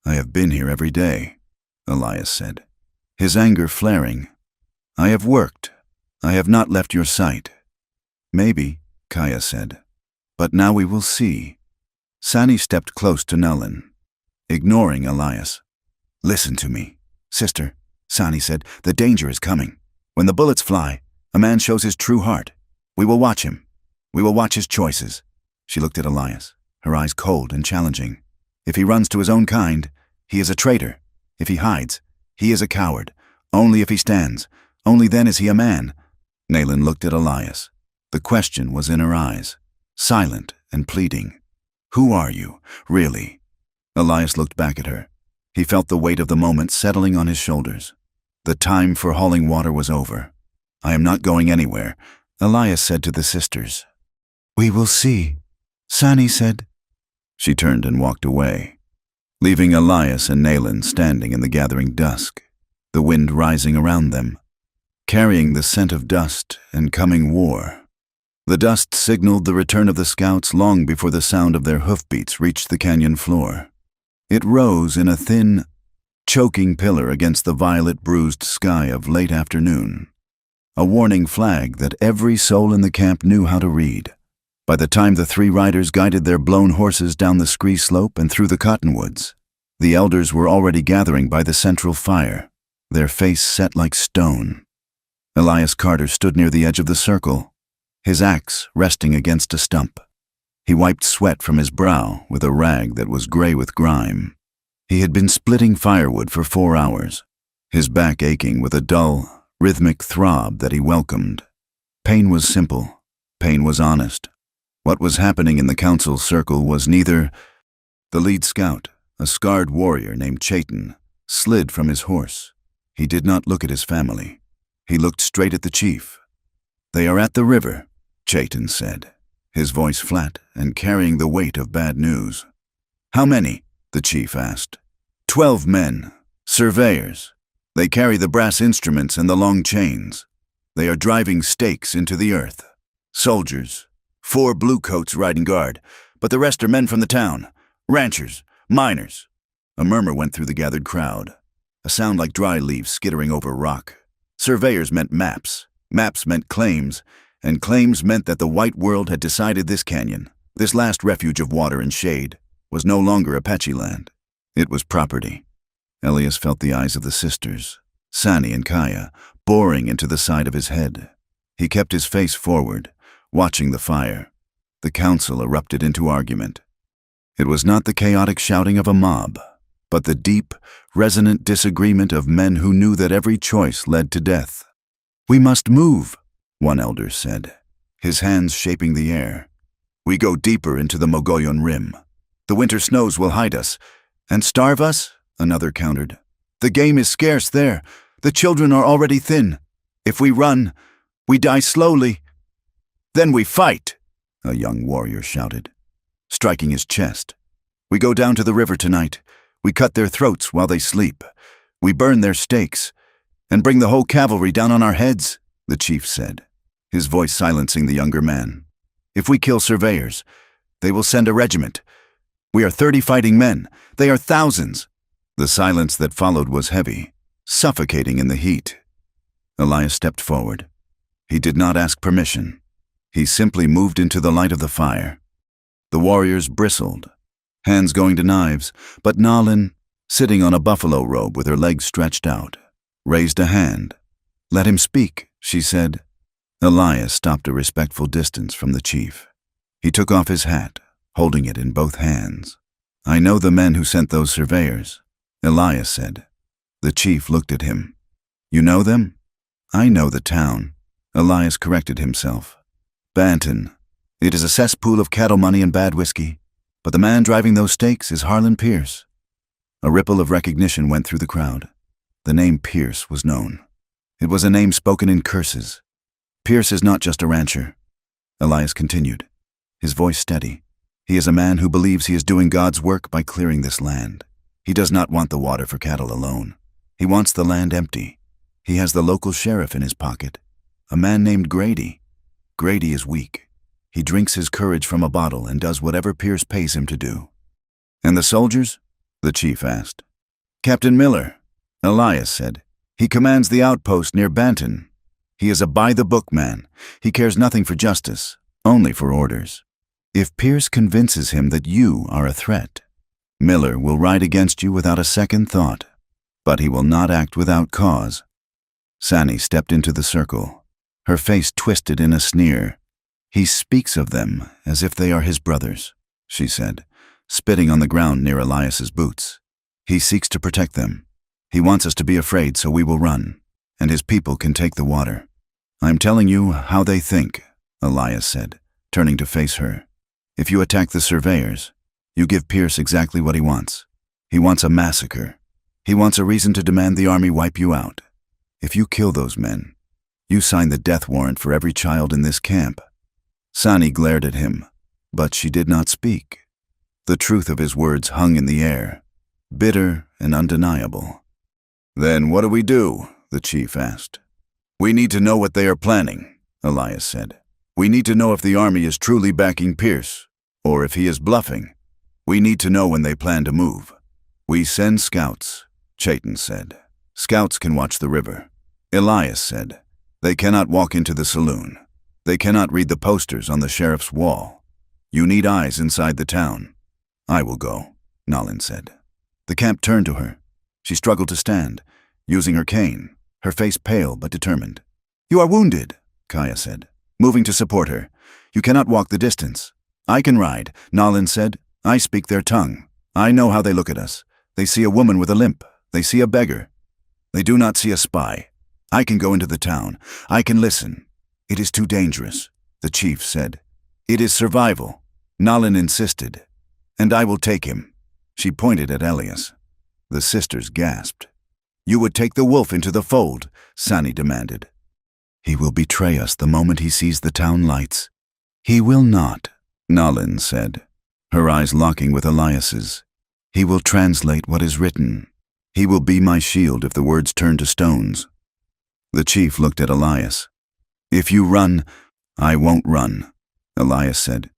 Speaker 1: "I have been here every day," Elias said, his anger flaring. "I have worked. I have not left your sight." "Maybe," Kaya said, "but now we will see." Sani stepped close to Nayland, ignoring Elias. "Listen to me, sister," Sani said. "The danger is coming. When the bullets fly, a man shows his true heart. We will watch him. We will watch his choices." She looked at Elias, her eyes cold and challenging. "If he runs to his own kind, he is a traitor. If he hides, he is a coward. Only if he stands, only then is he a man." Nayland looked at Elias. The question was in her eyes, silent and pleading. "Who are you, really?" Elias looked back at her. He felt the weight of the moment settling on his shoulders. The time for hauling water was over. "I am not going anywhere," Elias said to the sisters. "We will see," Sani said. She turned and walked away, leaving Elias and Nayland standing in the gathering dusk, the wind rising around them, carrying the scent of dust and coming war. The dust signaled the return of the scouts long before the sound of their hoofbeats reached the canyon floor. It rose in a thin, choking pillar against the violet-bruised sky of late afternoon, a warning flag that every soul in the camp knew how to read. By the time the three riders guided their blown horses down the scree slope and through the cottonwoods, the elders were already gathering by the central fire, their face set like stone. Elias Carter stood near the edge of the circle, his axe resting against a stump. He wiped sweat from his brow with a rag that was gray with grime. He had been splitting firewood for 4 hours, his back aching with a dull, rhythmic throb that he welcomed. Pain was simple. Pain was honest. What was happening in the council circle was neither. The lead scout, a scarred warrior named Chayton, slid from his horse. He did not look at his family. He looked straight at the chief. "They are at the river," Chayton said, his voice flat and carrying the weight of bad news. "How many?" the chief asked. 12 men, surveyors. They carry the brass instruments and the long chains. They are driving stakes into the earth. Soldiers, 4 bluecoats riding guard, but the rest are men from the town, ranchers, miners." A murmur went through the gathered crowd, a sound like dry leaves skittering over rock. Surveyors meant maps, maps meant claims, and claims meant that the white world had decided this canyon, this last refuge of water and shade, was no longer Apache land. It was property. Elias felt the eyes of the sisters, Sani and Kaya, boring into the side of his head. He kept his face forward, watching the fire. The council erupted into argument. It was not the chaotic shouting of a mob, but the deep, resonant disagreement of men who knew that every choice led to death. "We must move," one elder said, his hands shaping the air. "We go deeper into the Mogollon Rim. The winter snows will hide us. And starve us," another countered. "The game is scarce there. The children are already thin. If we run, we die slowly." "Then we fight," a young warrior shouted, striking his chest. "We go down to the river tonight. We cut their throats while they sleep. We burn their stakes, and bring the whole cavalry down on our heads," the chief said, his voice silencing the younger man. "If we kill surveyors, they will send a regiment. We are 30 fighting men. They are thousands." The silence that followed was heavy, suffocating in the heat. Elias stepped forward. He did not ask permission. He simply moved into the light of the fire. The warriors bristled, hands going to knives, but Nayland, sitting on a buffalo robe with her legs stretched out, raised a hand. "Let him speak," she said. Elias stopped a respectful distance from the chief. He took off his hat, holding it in both hands. "I know the men who sent those surveyors. Elias said. The chief looked at him. You know them? I know the town. Elias corrected himself. Banton. It is a cesspool of cattle money and bad whiskey, but the man driving those stakes is Harlan Pierce. A ripple of recognition went through the crowd. The name Pierce was known. It was a name spoken in curses. Pierce is not just a rancher. Elias continued, his voice steady. He is a man who believes he is doing God's work by clearing this land. He does not want the water for cattle alone. He wants the land empty. He has the local sheriff in his pocket, a man named Grady. Grady is weak. He drinks his courage from a bottle and does whatever Pierce pays him to do. And the soldiers? The chief asked. Captain Miller, Elias said. He commands the outpost near Banton. He is a by-the-book man. He cares nothing for justice, only for orders. If Pierce convinces him that you are a threat, Miller will ride against you without a second thought, but he will not act without cause. Sani stepped into the circle, her face twisted in a sneer. He speaks of them as if they are his brothers, she said, spitting on the ground near Elias's boots. He seeks to protect them. He wants us to be afraid so we will run, and his people can take the water. I'm telling you how they think, Elias said, turning to face her. If you attack the surveyors, you give Pierce exactly what he wants. He wants a massacre. He wants a reason to demand the army wipe you out. If you kill those men, you sign the death warrant for every child in this camp. Sani glared at him, but she did not speak. The truth of his words hung in the air, bitter and undeniable. Then what do we do? The chief asked. We need to know what they are planning, Elias said. We need to know if the army is truly backing Pierce, or if he is bluffing. We need to know when they plan to move. We send scouts, Chayton said. Scouts can watch the river. Elias said. They cannot walk into the saloon. They cannot read the posters on the sheriff's wall. You need eyes inside the town. I will go, Nalin said. The camp turned to her. She struggled to stand, using her cane, her face pale but determined. You are wounded, Kaya said, moving to support her. You cannot walk the distance. I can ride, Nalin said. I speak their tongue. I know how they look at us. They see a woman with a limp. They see a beggar. They do not see a spy. I can go into the town. I can listen. It is too dangerous, the chief said. It is survival, Nalin insisted. And I will take him. She pointed at Elias. The sisters gasped. You would take the wolf into the fold, Sani demanded. He will betray us the moment he sees the town lights. He will not, Nalin said, her eyes locking with Elias's. He will translate what is written. He will be my shield if the words turn to stones. The chief looked at Elias. If you run, I won't run, Elias said.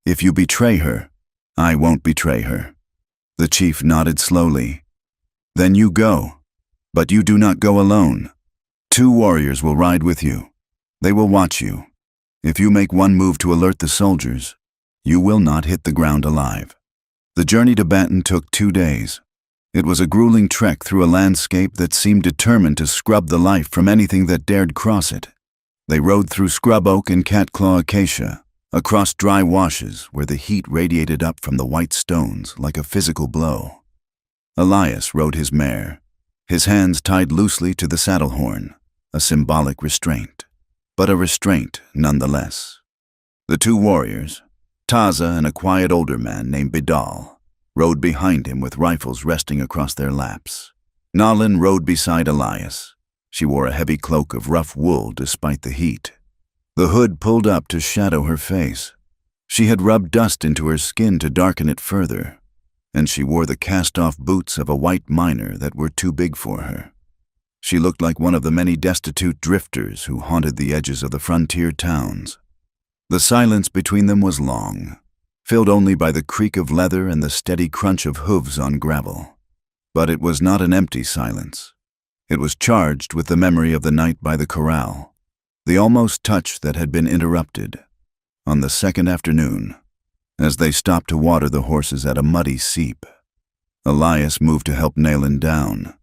Speaker 1: If you betray her, I won't betray her. The chief nodded slowly. Then you go, but you do not go alone. 2 warriors will ride with you. They will watch you. If you make one move to alert the soldiers, you will not hit the ground alive. The journey to Banton took 2 days. It was a grueling trek through a landscape that seemed determined to scrub the life from anything that dared cross it. They rode through scrub oak and catclaw acacia, across dry washes where the heat radiated up from the white stones like a physical blow. Elias rode his mare, his hands tied loosely to the saddle horn, a symbolic restraint, but a restraint nonetheless. The 2 warriors, Taza and a quiet older man named Bidal, rode behind him with rifles resting across their laps. Nalin rode beside Elias. She wore a heavy cloak of rough wool despite the heat. The hood pulled up to shadow her face. She had rubbed dust into her skin to darken it further, and she wore the cast-off boots of a white miner that were too big for her. She looked like one of the many destitute drifters who haunted the edges of the frontier towns. The silence between them was long, filled only by the creak of leather and the steady crunch of hooves on gravel. But it was not an empty silence. It was charged with the memory of the night by the corral, the almost touch that had been interrupted. On the second afternoon, as they stopped to water the horses at a muddy seep, Elias moved to help Nalin down.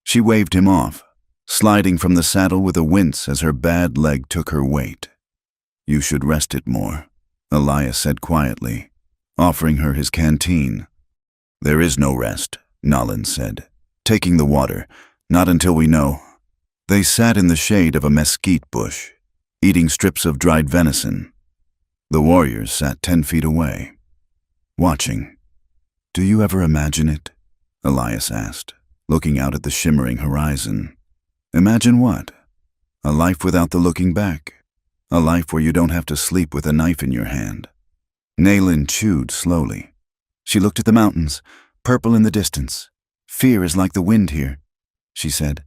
Speaker 1: She waved him off, sliding from the saddle with a wince as her bad leg took her weight. You should rest it more, Elias said quietly, offering her his canteen. There is no rest, Nalin said. Taking the water, not until we know. They sat in the shade of a mesquite bush, eating strips of dried venison. The warriors sat 10 feet away, watching. Do you ever imagine it? Elias asked, looking out at the shimmering horizon. Imagine what? A life without the looking back. A life where you don't have to sleep with a knife in your hand. Naylin chewed slowly. She looked at the mountains, purple in the distance. Fear is like the wind here, she said.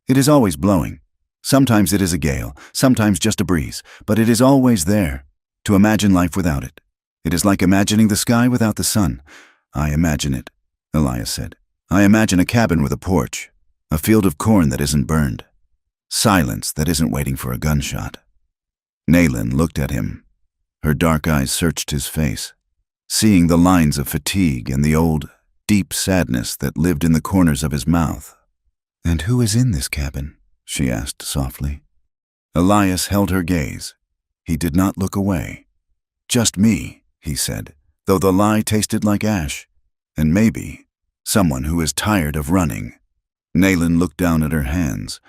Speaker 1: It is always blowing. Sometimes it is a gale, sometimes just a breeze, but it is always there. To imagine life without it. It is like imagining the sky without the sun. I imagine it, Elias said. I imagine a cabin with a porch, a field of corn that isn't burned, silence that isn't waiting for a gunshot. Naylin looked at him. Her dark eyes searched his face, seeing the lines of fatigue and the old, deep sadness that lived in the corners of his mouth. And who is in this cabin? She asked softly. Elias held her gaze. He did not look away. Just me, he said, though the lie tasted like ash. And maybe someone who is tired of running. Naylin looked down at her hands.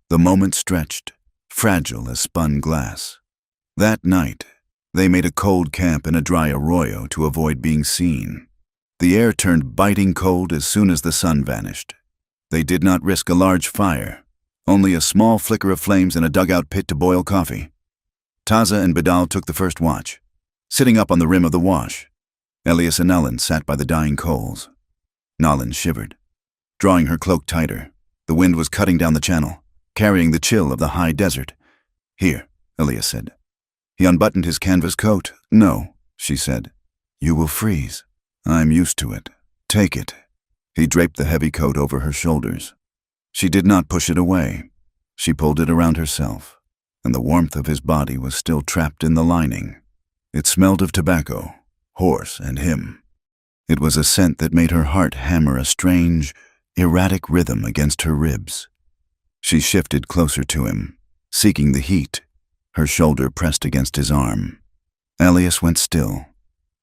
Speaker 1: The moment stretched, fragile as spun glass. That night, they made a cold camp in a dry arroyo to avoid being seen. The air turned biting cold as soon as the sun vanished. They did not risk a large fire, only a small flicker of flames in a dugout pit to boil coffee. Taza and Bedal took the first watch, sitting up on the rim of the wash. Elias and Nalin sat by the dying coals. Nalin shivered, drawing her cloak tighter. The wind was cutting down the channel, carrying the chill of the high desert. Here, Elias said. He unbuttoned his canvas coat. No, she said. You will freeze. I'm used to it. Take it. He draped the heavy coat over her shoulders. She did not push it away. She pulled it around herself, and the warmth of his body was still trapped in the lining. It smelled of tobacco, horse, and him. It was a scent that made her heart hammer a strange, erratic rhythm against her ribs. She shifted closer to him, seeking the heat, her shoulder pressed against his arm. Elias went still.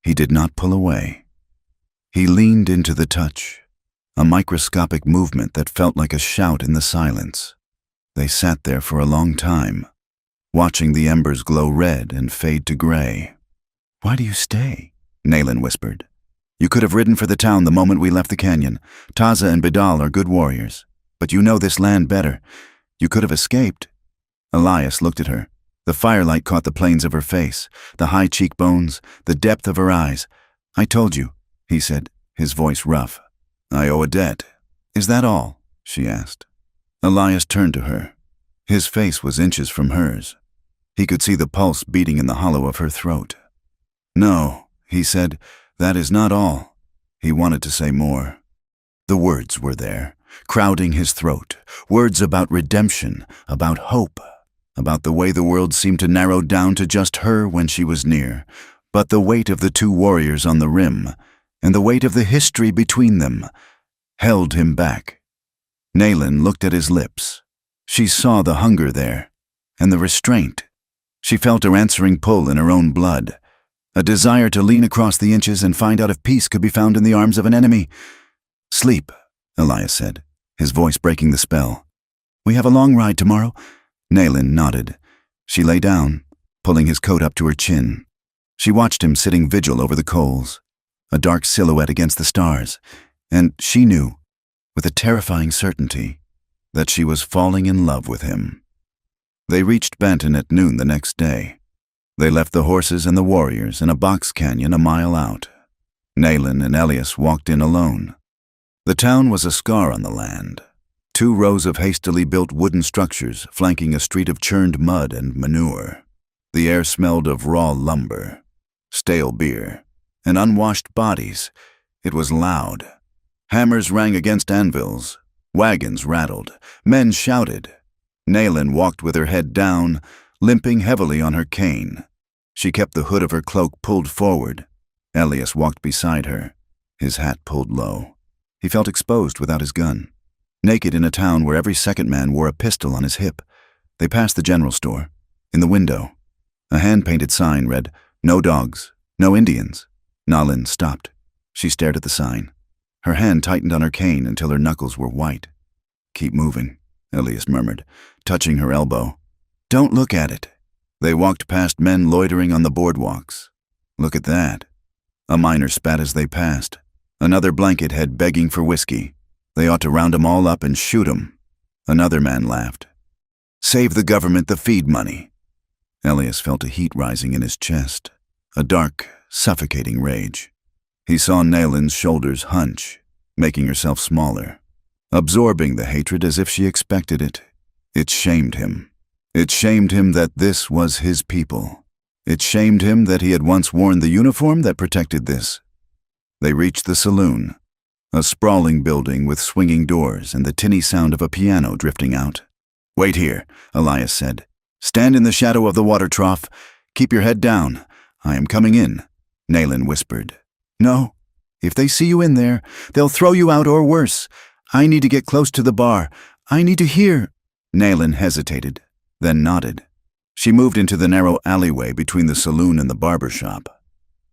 Speaker 1: He did not pull away. He leaned into the touch, a microscopic movement that felt like a shout in the silence. They sat there for a long time, watching the embers glow red and fade to gray. Why do you stay? Naylin whispered. You could have ridden for the town the moment we left the canyon. Taza and Bedal are good warriors, but you know this land better. You could have escaped. Elias looked at her. The firelight caught the planes of her face, the high cheekbones, the depth of her eyes. I told you, he said, his voice rough. I owe a debt. Is that all? She asked. Elias turned to her. His face was inches from hers. He could see the pulse beating in the hollow of her throat. No, he said, that is not all. He wanted to say more. The words were there, crowding his throat, words about redemption, about hope, about the way the world seemed to narrow down to just her when she was near, but the weight of the two warriors on the rim, and the weight of the history between them, held him back. Naylin looked at his lips. She saw the hunger there, and the restraint. She felt a answering pull in her own blood, a desire to lean across the inches and find out if peace could be found in the arms of an enemy. Sleep, Elias said, his voice breaking the spell. We have a long ride tomorrow. Naylin nodded. She lay down, pulling his coat up to her chin. She watched him sitting vigil over the coals, a dark silhouette against the stars, and she knew, with a terrifying certainty, that she was falling in love with him. They reached Benton at noon the next day. They left the horses and the warriors in a box canyon a mile out. Naylin and Elias walked in alone. The town was a scar on the land. 2 rows of hastily built wooden structures flanking a street of churned mud and manure. The air smelled of raw lumber, stale beer, and unwashed bodies. It was loud. Hammers rang against anvils. Wagons rattled. Men shouted. Naylin walked with her head down, limping heavily on her cane. She kept the hood of her cloak pulled forward. Elias walked beside her, his hat pulled low. He felt exposed without his gun, naked in a town where every second man wore a pistol on his hip. They passed the general store. In the window, a hand-painted sign read, "No dogs, no Indians." Naylin stopped. She stared at the sign. Her hand tightened on her cane until her knuckles were white. "Keep moving," Elias murmured, touching her elbow. "Don't look at it." They walked past men loitering on the boardwalks. "Look at that." A miner spat as they passed. Another blanket head begging for whiskey. They ought to round 'em all up and shoot 'em. Another man laughed. "Save the government the feed money." Elias felt a heat rising in his chest, a dark, suffocating rage. He saw Nayland's shoulders hunch, making herself smaller, absorbing the hatred as if she expected it. It shamed him. It shamed him that this was his people. It shamed him that he had once worn the uniform that protected this. They reached the saloon, a sprawling building with swinging doors and the tinny sound of a piano drifting out. "Wait here," Elias said. "Stand in the shadow of the water trough. Keep your head down. I am coming in," Nayland whispered. "No. If they see you in there, they'll throw you out or worse. I need to get close to the bar. I need to hear." Nayland hesitated, then nodded. She moved into the narrow alleyway between the saloon and the barber shop.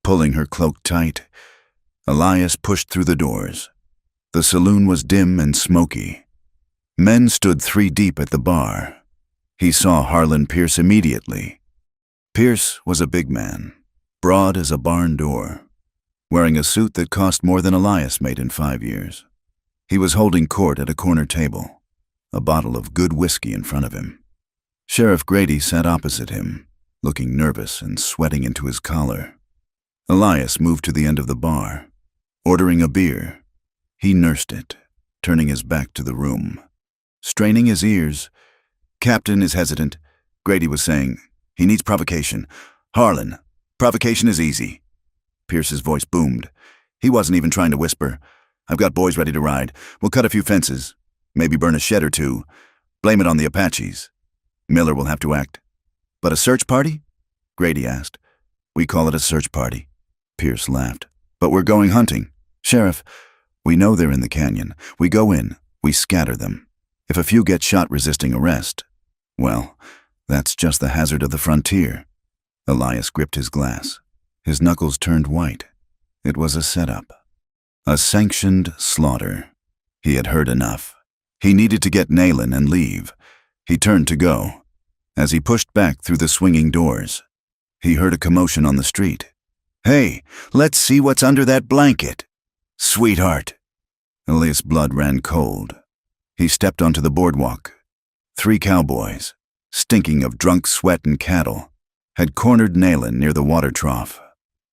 Speaker 1: Pulling her cloak tight, Elias pushed through the doors. The saloon was dim and smoky. Men stood 3 deep at the bar. He saw Harlan Pierce immediately. Pierce was a big man, broad as a barn door, wearing a suit that cost more than Elias made in 5 years. He was holding court at a corner table, a bottle of good whiskey in front of him. Sheriff Grady sat opposite him, looking nervous and sweating into his collar. Elias moved to the end of the bar, ordering a beer. He nursed it, turning his back to the room. Straining his ears, "Captain is hesitant," Grady was saying. "He needs provocation. Harlan, provocation is easy." Pierce's voice boomed. He wasn't even trying to whisper. "I've got boys ready to ride. We'll cut a few fences, maybe burn a shed or 2. Blame it on the Apaches. Miller will have to act." "But a search party?" Grady asked. "We call it a search party." Pierce laughed. "But we're going hunting. Sheriff, we know they're in the canyon. We go in, we scatter them. If a few get shot resisting arrest, well, that's just the hazard of the frontier." Elias gripped his glass. His knuckles turned white. It was a setup. A sanctioned slaughter. He had heard enough. He needed to get Nayland and leave. He turned to go. As he pushed back through the swinging doors, he heard a commotion on the street. "Hey, let's see what's under that blanket." "Sweetheart." Elias' blood ran cold. He stepped onto the boardwalk. 3 cowboys, stinking of drunk sweat and cattle, had cornered Nayland near the water trough.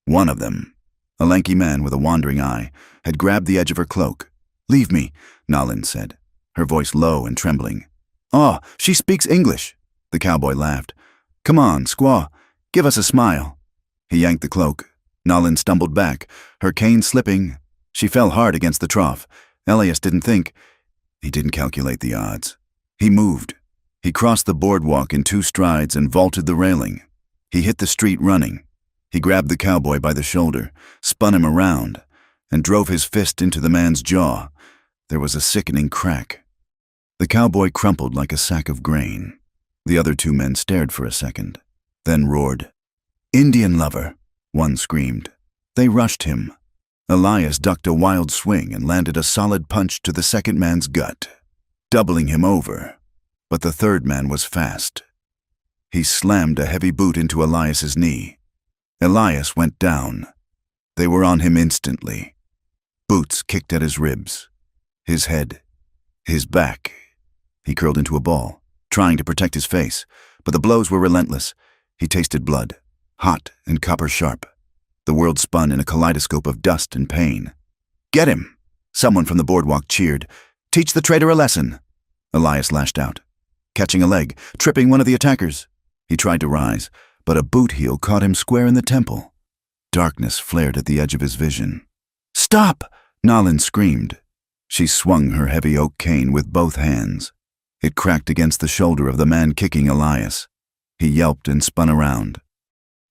Speaker 1: One of them, a lanky man with a wandering eye, had grabbed the edge of her cloak. "Leave me," Nayland said, her voice low and trembling. "Oh, she speaks English," the cowboy laughed. "Come on, squaw, give us a smile." He yanked the cloak. Nayland stumbled back, her cane slipping. She fell hard against the trough. Elias didn't think. He didn't calculate the odds. He moved. He crossed the boardwalk in 2 strides and vaulted the railing. He hit the street running. He grabbed the cowboy by the shoulder, spun him around, and drove his fist into the man's jaw. There was a sickening crack. The cowboy crumpled like a sack of grain. The other 2 men stared for a second, then roared. "Indian lover," one screamed. They rushed him. Elias ducked a wild swing and landed a solid punch to the second man's gut, doubling him over. But the third man was fast. He slammed a heavy boot into Elias's knee. Elias went down. They were on him instantly. Boots kicked at his ribs, his head, his back. He curled into a ball, trying to protect his face, but the blows were relentless. He tasted blood, hot and copper-sharp. The world spun in a kaleidoscope of dust and pain. "Get him!" Someone from the boardwalk cheered. "Teach the traitor a lesson!" Elias lashed out, catching a leg, tripping one of the attackers. He tried to rise, but a boot heel caught him square in the temple. Darkness flared at the edge of his vision. "Stop!" Nayland screamed. She swung her heavy oak cane with both hands. It cracked against the shoulder of the man kicking Elias. He yelped and spun around.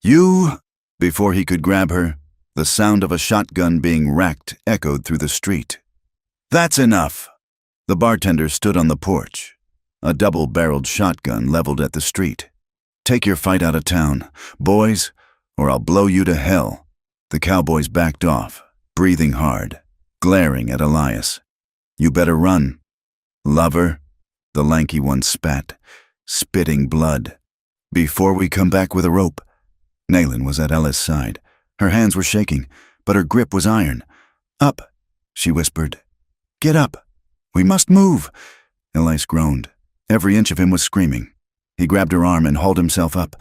Speaker 1: "You!" Before he could grab her, the sound of a shotgun being racked echoed through the street. "That's enough!" The bartender stood on the porch, a double-barreled shotgun leveled at the street. "Take your fight out of town, boys, or I'll blow you to hell." The cowboys backed off, breathing hard, glaring at Elias. "You better run." "Lover," the lanky one spat, spitting blood. "Before we come back with a rope." Naylin was at Ella's side. Her hands were shaking, but her grip was iron. "Up," she whispered. "Get up. We must move." Elias groaned. Every inch of him was screaming. He grabbed her arm and hauled himself up.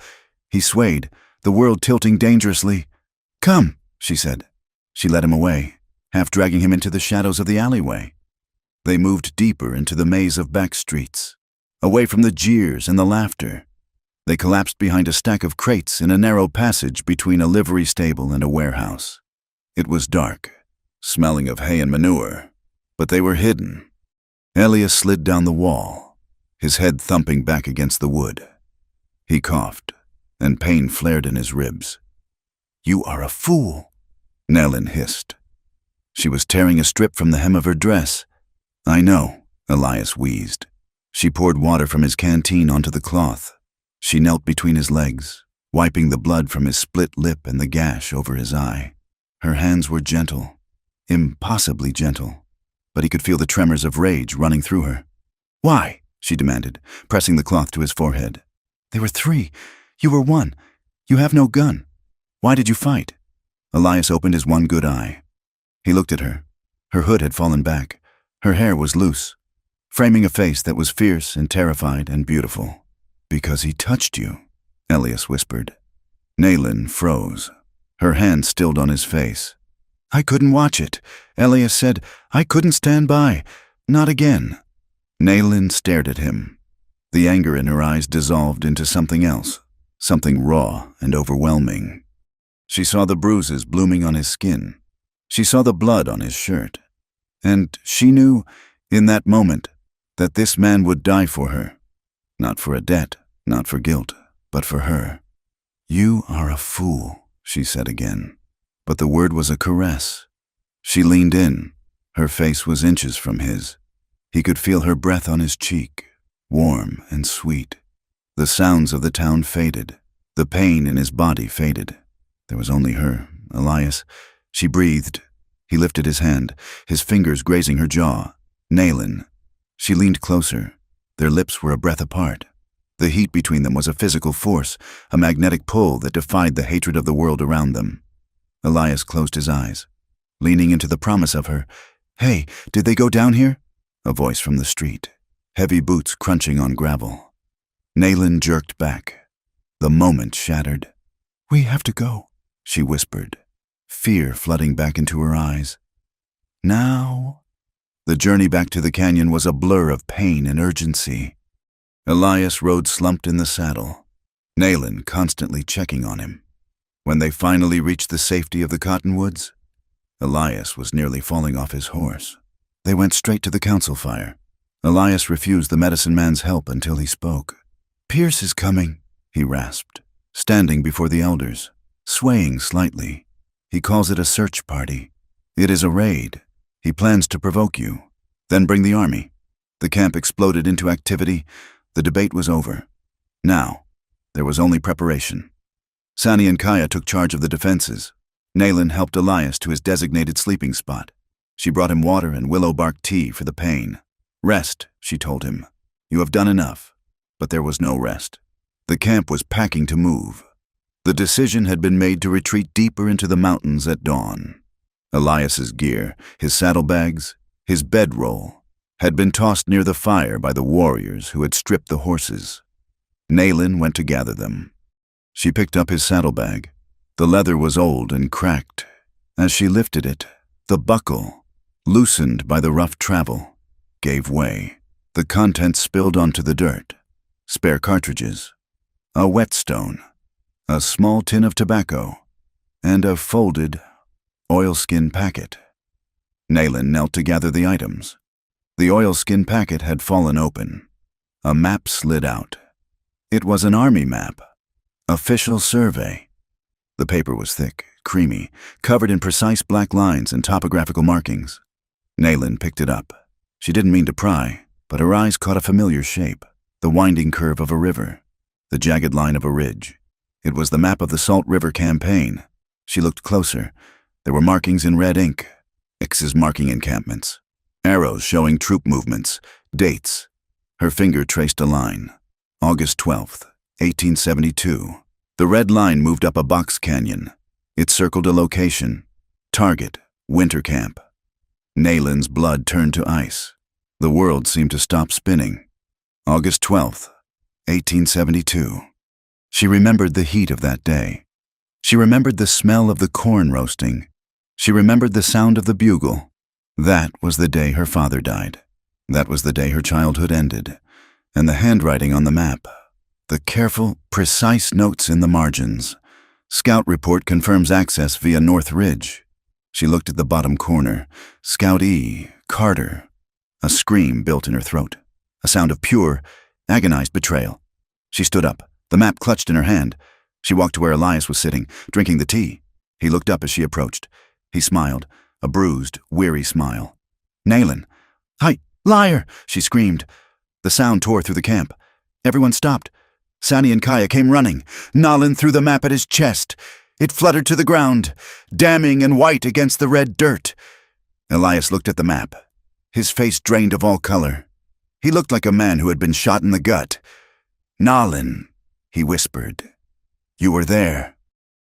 Speaker 1: He swayed, the world tilting dangerously. "Come," she said. She led him away, half dragging him into the shadows of the alleyway. They moved deeper into the maze of back streets, away from the jeers and the laughter. They collapsed behind a stack of crates in a narrow passage between a livery stable and a warehouse. It was dark, smelling of hay and manure, but they were hidden. Elias slid down the wall, his head thumping back against the wood. He coughed, and pain flared in his ribs. "You are a fool," Naylin hissed. She was tearing a strip from the hem of her dress. "I know," Elias wheezed. She poured water from his canteen onto the cloth. She knelt between his legs, wiping the blood from his split lip and the gash over his eye. Her hands were gentle, impossibly gentle, but he could feel the tremors of rage running through her. "Why?" she demanded, pressing the cloth to his forehead. "They were 3. You were 1. You have no gun. Why did you fight?" Elias opened his one good eye. He looked at her. Her hood had fallen back. Her hair was loose, framing a face that was fierce and terrified and beautiful. "Because he touched you," Elias whispered. Naylin froze. Her hand stilled on his face. "I couldn't watch it," Elias said. "I couldn't stand by. Not again." Naylin stared at him. The anger in her eyes dissolved into something else, something raw and overwhelming. She saw the bruises blooming on his skin. She saw the blood on his shirt. And she knew, in that moment, that this man would die for her. Not for a debt, not for guilt, but for her. "You are a fool," she said again. But the word was a caress. She leaned in. Her face was inches from his. He could feel her breath on his cheek, warm and sweet. The sounds of the town faded. The pain in his body faded. There was only her, Elias. She breathed. He lifted his hand, his fingers grazing her jaw. "Naylin." She leaned closer. Their lips were a breath apart. The heat between them was a physical force, a magnetic pull that defied the hatred of the world around them. Elias closed his eyes, leaning into the promise of her. "Hey, did they go down here?" A voice from the street, heavy boots crunching on gravel. Naylin jerked back. The moment shattered. "We have to go," she whispered, fear flooding back into her eyes. "Now?" The journey back to the canyon was a blur of pain and urgency. Elias rode slumped in the saddle, Naylin constantly checking on him. When they finally reached the safety of the cottonwoods, Elias was nearly falling off his horse. They went straight to the council fire. Elias refused the medicine man's help until he spoke. "Pierce is coming," he rasped, standing before the elders, swaying slightly. "He calls it a search party. It is a raid. He plans to provoke you, then bring the army." The camp exploded into activity. The debate was over. Now, there was only preparation. Sani and Kaya took charge of the defenses. Naylin helped Elias to his designated sleeping spot. She brought him water and willow bark tea for the pain. "Rest," she told him. "You have done enough." But there was no rest. The camp was packing to move. The decision had been made to retreat deeper into the mountains at dawn. Elias's gear, his saddlebags, his bedroll, had been tossed near the fire by the warriors who had stripped the horses. Naylin went to gather them. She picked up his saddlebag. The leather was old and cracked. As she lifted it, the buckle, loosened by the rough travel, gave way. The contents spilled onto the dirt. Spare cartridges, a whetstone, a small tin of tobacco, and a folded oilskin packet. Naylin knelt to gather the items. The oilskin packet had fallen open. A map slid out. It was an army map. Official survey. The paper was thick, creamy, covered in precise black lines and topographical markings. Naylin picked it up. She didn't mean to pry, but her eyes caught a familiar shape. The winding curve of a river, the jagged line of a ridge. It was the map of the Salt River Campaign. She looked closer. There were markings in red ink. X's marking encampments, arrows showing troop movements, dates. Her finger traced a line. August 12th, 1872. The red line moved up a box canyon. It circled a location. Target, winter camp. Nayland's blood turned to ice. The world seemed to stop spinning. August 12th, 1872. She remembered the heat of that day. She remembered the smell of the corn roasting. She remembered the sound of the bugle. That was the day her father died. That was the day her childhood ended. And the handwriting on the map. The careful, precise notes in the margins. Scout report confirms access via North Ridge. She looked at the bottom corner. Scout E. Carter. A scream built in her throat. A sound of pure, agonized betrayal. She stood up, the map clutched in her hand. She walked to where Elias was sitting, drinking the tea. He looked up as she approached. He smiled, a bruised, weary smile. "Nayland." "Hi, liar!" she screamed. The sound tore through the camp. Everyone stopped. Sani and Kaya came running. Nayland threw the map at his chest. It fluttered to the ground, damning and white against the red dirt. Elias looked at the map. His face drained of all color. He looked like a man who had been shot in the gut. "Nayland," he whispered. "You were there."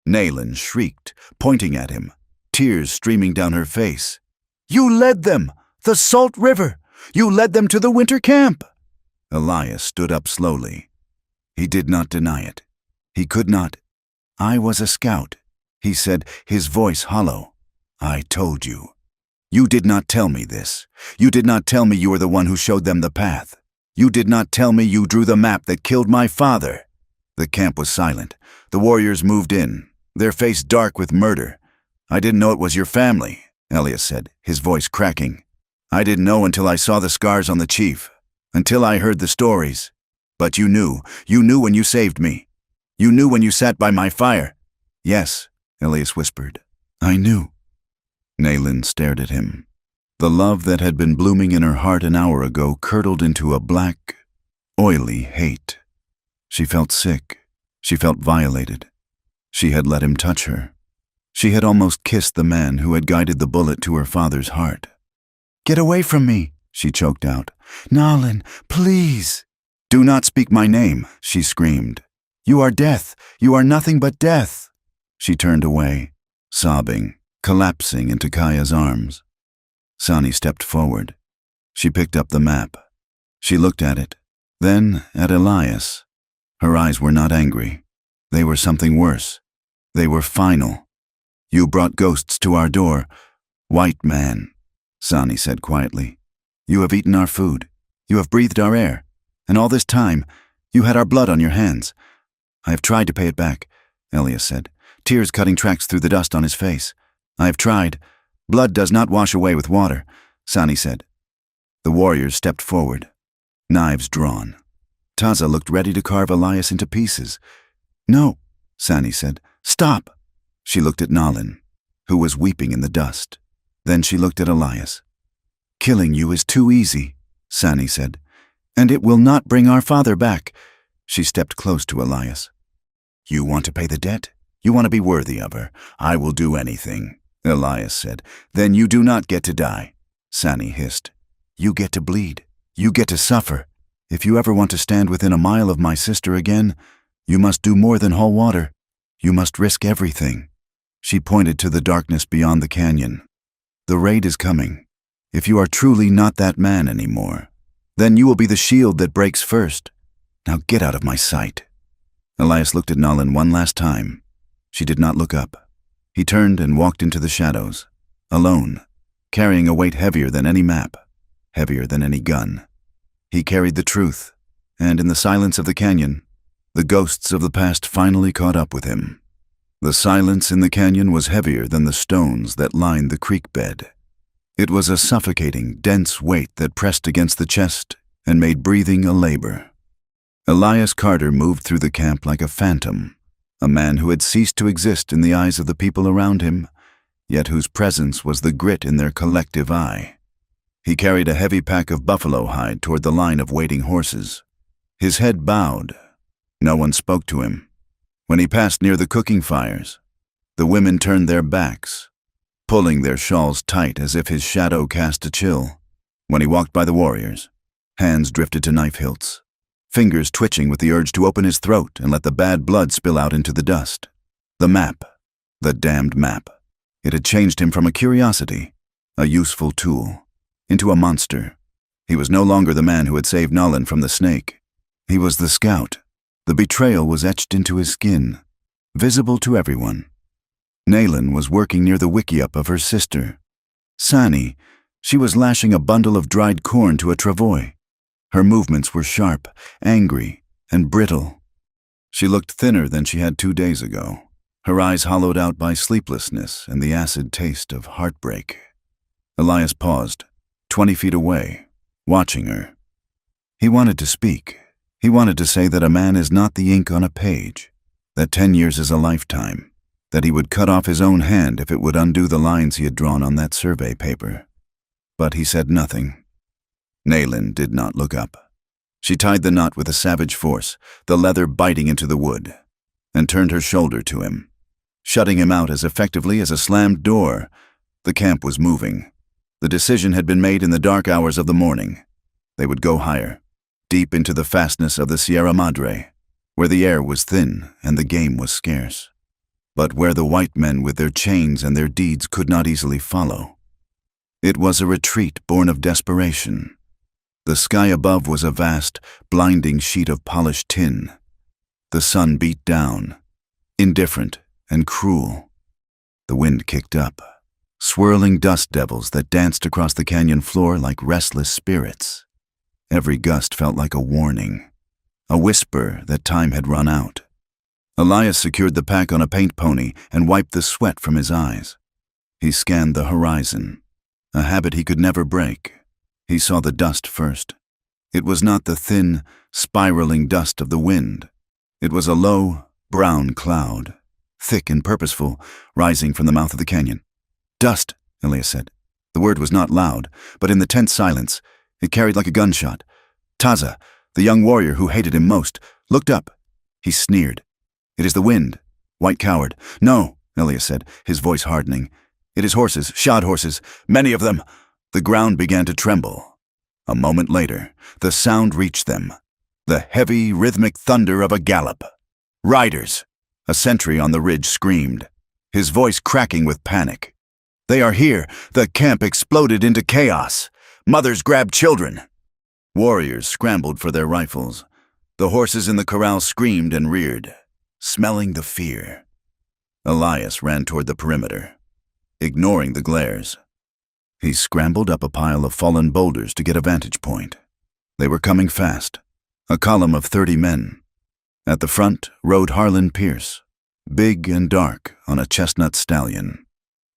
Speaker 1: Nayland shrieked, pointing at him, tears streaming down her face. "You led them! The Salt River! You led them to the winter camp!" Elias stood up slowly. He did not deny it. He could not. "I was a scout," he said, his voice hollow. "I told you. You did not tell me this. You did not tell me you were the one who showed them the path. You did not tell me you drew the map that killed my father." The camp was silent. The warriors moved in, their face dark with murder. "I didn't know it was your family," Elias said, his voice cracking. "I didn't know until I saw the scars on the chief, until I heard the stories. But you knew when you saved me. You knew when you sat by my fire." "Yes," Elias whispered. "I knew." Nayland stared at him. The love that had been blooming in her heart an hour ago curdled into a black, oily hate. She felt sick. She felt violated. She had let him touch her. She had almost kissed the man who had guided the bullet to her father's heart. "Get away from me," she choked out. "Nayland, please." "Do not speak my name," she screamed. "You are death. You are nothing but death." She turned away, sobbing, collapsing into Kaya's arms. Sani stepped forward. She picked up the map. She looked at it, then at Elias. Her eyes were not angry. They were something worse. They were final. "You brought ghosts to our door, white man," Sani said quietly. "You have eaten our food. You have breathed our air. And all this time, you had our blood on your hands." "I have tried to pay it back," Elias said, tears cutting tracks through the dust on his face. "I have tried. Blood does not wash away with water," Sani said. The warriors stepped forward, knives drawn. Taza looked ready to carve Elias into pieces. "No," Sani said. "Stop." She looked at Nayland, who was weeping in the dust. Then she looked at Elias. "Killing you is too easy," Sani said, "and it will not bring our father back." She stepped close to Elias. "You want to pay the debt? You want to be worthy of her? I will do anything," Elias said. "Then you do not get to die," Sani hissed. "You get to bleed. You get to suffer. If you ever want to stand within a mile of my sister again, you must do more than haul water. You must risk everything." She pointed to the darkness beyond the canyon. "The raid is coming. If you are truly not that man anymore, then you will be the shield that breaks first. Now get out of my sight." Elias looked at Nayland one last time. She did not look up. He turned and walked into the shadows, alone, carrying a weight heavier than any map, heavier than any gun. He carried the truth, and in the silence of the canyon, the ghosts of the past finally caught up with him. The silence in the canyon was heavier than the stones that lined the creek bed. It was a suffocating, dense weight that pressed against the chest and made breathing a labor. Elias Carter moved through the camp like a phantom, a man who had ceased to exist in the eyes of the people around him, yet whose presence was the grit in their collective eye. He carried a heavy pack of buffalo hide toward the line of waiting horses. His head bowed. No one spoke to him. When he passed near the cooking fires, the women turned their backs. pulling their shawls tight as if his shadow cast a chill. When he walked by the warriors, hands drifted to knife hilts, fingers twitching with the urge to open his throat and let the bad blood spill out into the dust. The map. The damned map. It had changed him from a curiosity, a useful tool, into a monster. He was no longer the man who had saved Nolan from the snake. He was the scout. The betrayal was etched into his skin, visible to everyone. Nalan was working near the wickiup of her sister. Sani, she was lashing a bundle of dried corn to a travois. Her movements were sharp, angry, and brittle. She looked thinner than she had 2 days ago, her eyes hollowed out by sleeplessness and the acid taste of heartbreak. Elias paused, 20 feet away, watching her. He wanted to speak. He wanted to say that a man is not the ink on a page, that 10 years is a lifetime, that he would cut off his own hand if it would undo the lines he had drawn on that survey paper. But he said nothing. Nalan did not look up. She tied the knot with a savage force, the leather biting into the wood, and turned her shoulder to him, shutting him out as effectively as a slammed door. The camp was moving. The decision had been made in the dark hours of the morning. They would go higher, deep into the fastness of the Sierra Madre, where the air was thin and the game was scarce, but where the white men with their chains and their deeds could not easily follow. It was a retreat born of desperation. The sky above was a vast, blinding sheet of polished tin. The sun beat down, indifferent and cruel. The wind kicked up, swirling dust devils that danced across the canyon floor like restless spirits. Every gust felt like a warning, a whisper that time had run out. Elias secured the pack on a paint pony and wiped the sweat from his eyes. He scanned the horizon, a habit he could never break. He saw the dust first. It was not the thin, spiraling dust of the wind. It was a low, brown cloud, thick and purposeful, rising from the mouth of the canyon. "Dust," Elias said. The word was not loud, but in the tense silence, it carried like a gunshot. Taza, the young warrior who hated him most, looked up. He sneered. "It is the wind, white coward." "No," Elias said, his voice hardening. "It is horses, shod horses, many of them." The ground began to tremble. A moment later, the sound reached them, the heavy, rhythmic thunder of a gallop. "Riders!" A sentry on the ridge screamed, his voice cracking with panic. "They are here!" The camp exploded into chaos. Mothers grabbed children. Warriors scrambled for their rifles. The horses in the corral screamed and reared, smelling the fear. Elias ran toward the perimeter, ignoring the glares. He scrambled up a pile of fallen boulders to get a vantage point. They were coming fast, a column of 30 men. At the front rode Harlan Pierce, big and dark on a chestnut stallion,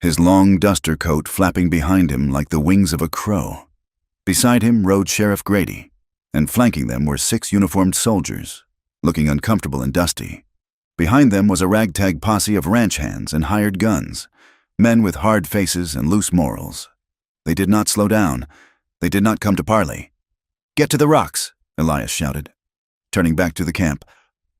Speaker 1: his long duster coat flapping behind him like the wings of a crow. Beside him rode Sheriff Grady, and flanking them were 6 uniformed soldiers, looking uncomfortable and dusty. Behind them was a ragtag posse of ranch hands and hired guns, men with hard faces and loose morals. They did not slow down. They did not come to parley. "Get to the rocks," Elias shouted, turning back to the camp.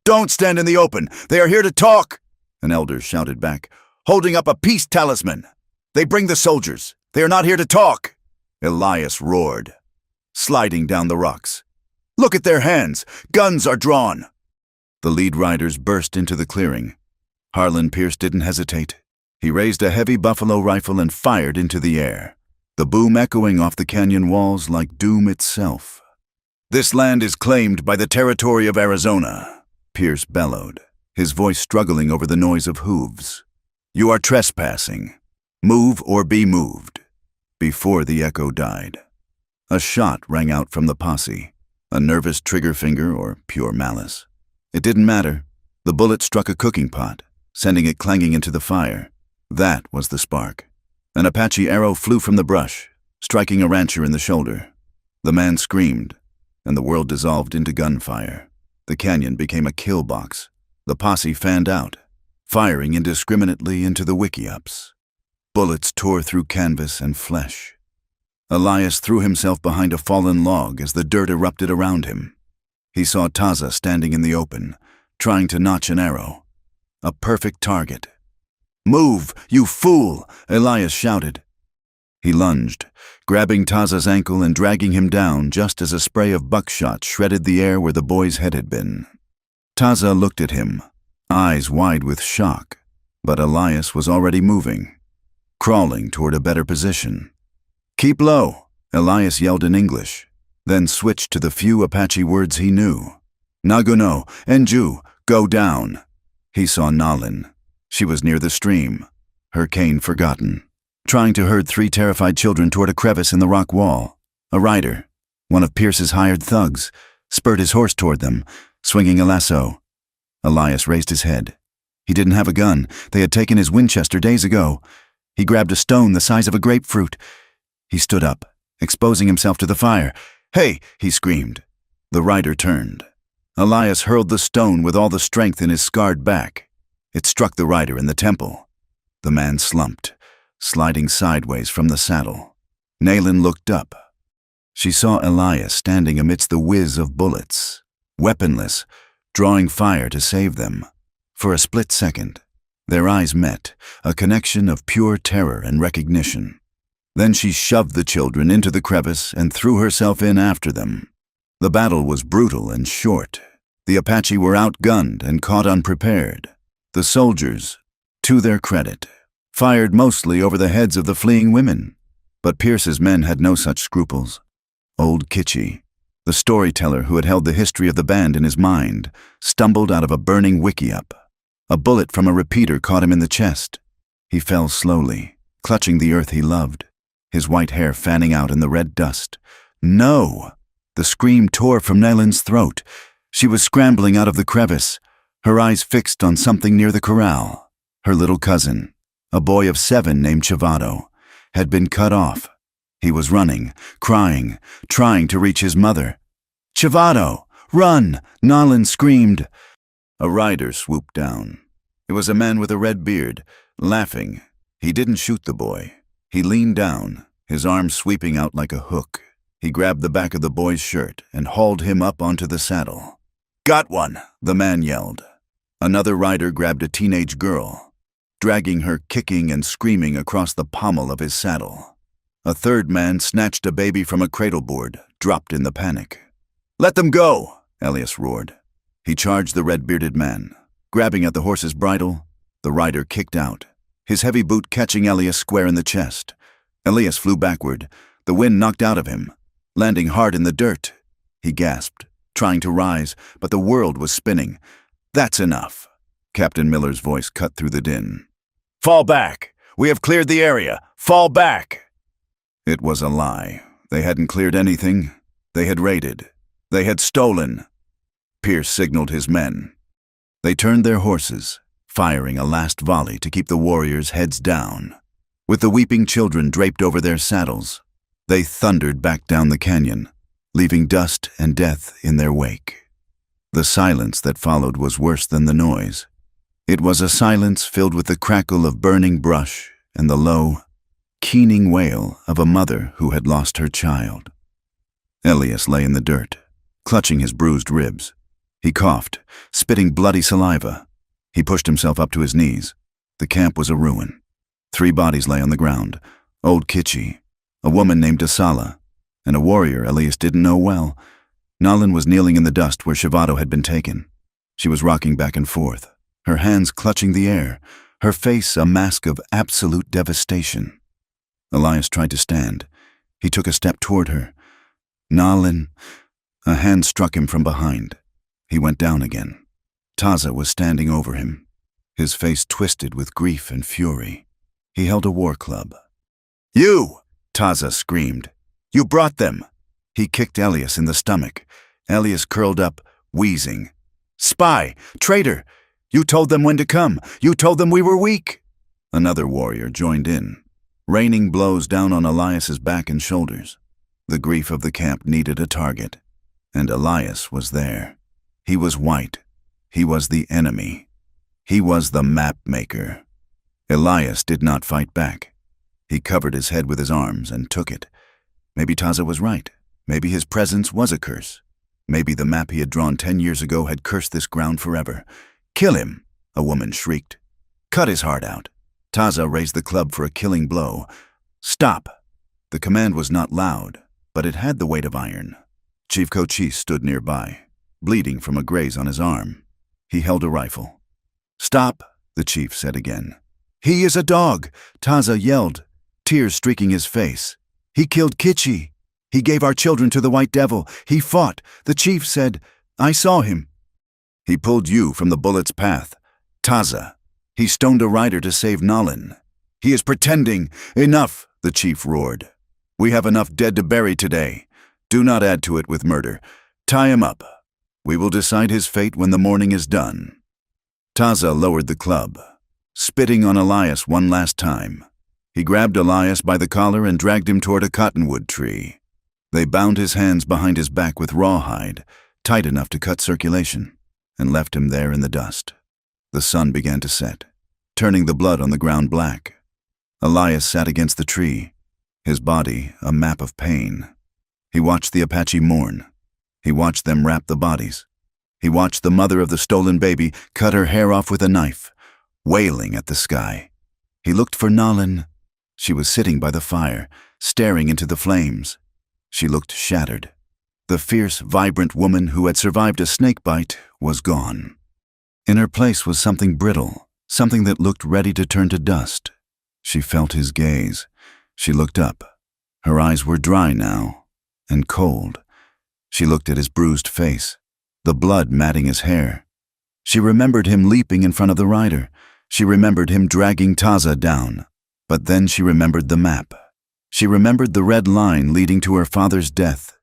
Speaker 1: "Don't stand in the open! They are here to talk!" An elder shouted back, holding up a peace talisman. "They bring the soldiers. They are not here to talk!" Elias roared, sliding down the rocks. "Look at their hands! Guns are drawn!" The lead riders burst into the clearing. Harlan Pierce didn't hesitate. He raised a heavy buffalo rifle and fired into the air, the boom echoing off the canyon walls like doom itself. "This land is claimed by the territory of Arizona," Pierce bellowed, his voice struggling over the noise of hooves. "You are trespassing. Move or be moved." Before the echo died, a shot rang out from the posse, a nervous trigger finger or pure malice. It didn't matter. The bullet struck a cooking pot, sending it clanging into the fire. That was the spark. An Apache arrow flew from the brush, striking a rancher in the shoulder. The man screamed, and the world dissolved into gunfire. The canyon became a kill box. The posse fanned out, firing indiscriminately into the wickiups. Bullets tore through canvas and flesh. Elias threw himself behind a fallen log as the dirt erupted around him. He saw Taza standing in the open, trying to notch an arrow. A perfect target. "Move, you fool!" Elias shouted. He lunged, grabbing Taza's ankle and dragging him down just as a spray of buckshot shredded the air where the boy's head had been. Taza looked at him, eyes wide with shock, but Elias was already moving, crawling toward a better position. "Keep low," Elias yelled in English, then switched to the few Apache words he knew. "Naguno, Enju, go down." He saw Nalin. She was near the stream, her cane forgotten, trying to herd 3 terrified children toward a crevice in the rock wall. A rider, one of Pierce's hired thugs, spurred his horse toward them, swinging a lasso. Elias raised his head. He didn't have a gun. They had taken his Winchester days ago. He grabbed a stone the size of a grapefruit. He stood up, exposing himself to the fire. "Hey!" he screamed. The rider turned. Elias hurled the stone with all the strength in his scarred back. It struck the rider in the temple. The man slumped, sliding sideways from the saddle. Nalin looked up. She saw Elias standing amidst the whiz of bullets, weaponless, drawing fire to save them. For a split second, their eyes met, a connection of pure terror and recognition. Then she shoved the children into the crevice and threw herself in after them. The battle was brutal and short. The Apache were outgunned and caught unprepared. The soldiers, to their credit, fired mostly over the heads of the fleeing women. But Pierce's men had no such scruples. Old Kitchi, the storyteller who had held the history of the band in his mind, stumbled out of a burning wickiup. A bullet from a repeater caught him in the chest. He fell slowly, clutching the earth he loved, his white hair fanning out in the red dust. "No!" The scream tore from Nalin's throat. She was scrambling out of the crevice, her eyes fixed on something near the corral. Her little cousin, a boy of 7 named Chivato, had been cut off. He was running, crying, trying to reach his mother. "Chivato, run!" Nalin screamed. A rider swooped down. It was a man with a red beard, laughing. He didn't shoot the boy. He leaned down, his arm sweeping out like a hook. He grabbed the back of the boy's shirt and hauled him up onto the saddle. "Got one!" the man yelled. Another rider grabbed a teenage girl, dragging her kicking and screaming across the pommel of his saddle. A third man snatched a baby from a cradleboard, dropped in the panic. "Let them go!" Elias roared. He charged the red-bearded man. Grabbing at the horse's bridle, the rider kicked out, his heavy boot catching Elias square in the chest. Elias flew backward, the wind knocked out of him, landing hard in the dirt. He gasped, trying to rise, but the world was spinning. "That's enough." Captain Miller's voice cut through the din. "Fall back! We have cleared the area! Fall back!" It was a lie. They hadn't cleared anything. They had raided. They had stolen. Pierce signaled his men. They turned their horses, firing a last volley to keep the warriors' heads down. With the weeping children draped over their saddles, they thundered back down the canyon, leaving dust and death in their wake. The silence that followed was worse than the noise. It was a silence filled with the crackle of burning brush and the low, keening wail of a mother who had lost her child. Elias lay in the dirt, clutching his bruised ribs. He coughed, spitting bloody saliva. He pushed himself up to his knees. The camp was a ruin. 3 bodies lay on the ground. Old Kitchi, a woman named Asala, and a warrior Elias didn't know well. Nalin was kneeling in the dust where Chivato had been taken. She was rocking back and forth, her hands clutching the air, her face a mask of absolute devastation. Elias tried to stand. He took a step toward her. "Nalin." A hand struck him from behind. He went down again. Taza was standing over him, his face twisted with grief and fury. He held a war club. "You!" Taza screamed. "You brought them!" He kicked Elias in the stomach. Elias curled up, wheezing. "Spy! Traitor! You told them when to come! You told them we were weak!" Another warrior joined in, raining blows down on Elias's back and shoulders. The grief of the camp needed a target, and Elias was there. He was white. He was the enemy. He was the map maker. Elias did not fight back. He covered his head with his arms and took it. Maybe Taza was right. Maybe his presence was a curse. Maybe the map he had drawn 10 years ago had cursed this ground forever. "Kill him!" a woman shrieked. "Cut his heart out. Taza raised the club for a killing blow. "Stop!" The command was not loud, but it had the weight of iron. Chief Cochise stood nearby, bleeding from a graze on his arm. He held a rifle. "Stop!" the chief said again. "He is a dog!" Taza yelled, tears streaking his face. "He killed Kitchi. He gave our children to the White Devil. He fought." The chief said, "I saw him." "He pulled you from the bullet's path. Taza. He stoned a rider to save Nalin. He is pretending." "Enough!" the chief roared. "We have enough dead to bury today. Do not add to it with murder. Tie him up. We will decide his fate when the mourning is done." Taza lowered the club, spitting on Elias one last time. He grabbed Elias by the collar and dragged him toward a cottonwood tree. They bound his hands behind his back with rawhide, tight enough to cut circulation, and left him there in the dust. The sun began to set, turning the blood on the ground black. Elias sat against the tree, his body a map of pain. He watched the Apache mourn. He watched them wrap the bodies. He watched the mother of the stolen baby cut her hair off with a knife, wailing at the sky. He looked for Nalin. She was sitting by the fire, staring into the flames. She looked shattered. The fierce, vibrant woman who had survived a snake bite was gone. In her place was something brittle, something that looked ready to turn to dust. She felt his gaze. She looked up. Her eyes were dry now, and cold. She looked at his bruised face, the blood matting his hair. She remembered him leaping in front of the rider. She remembered him dragging Taza down. But then she remembered the map. She remembered the red line leading to her father's death.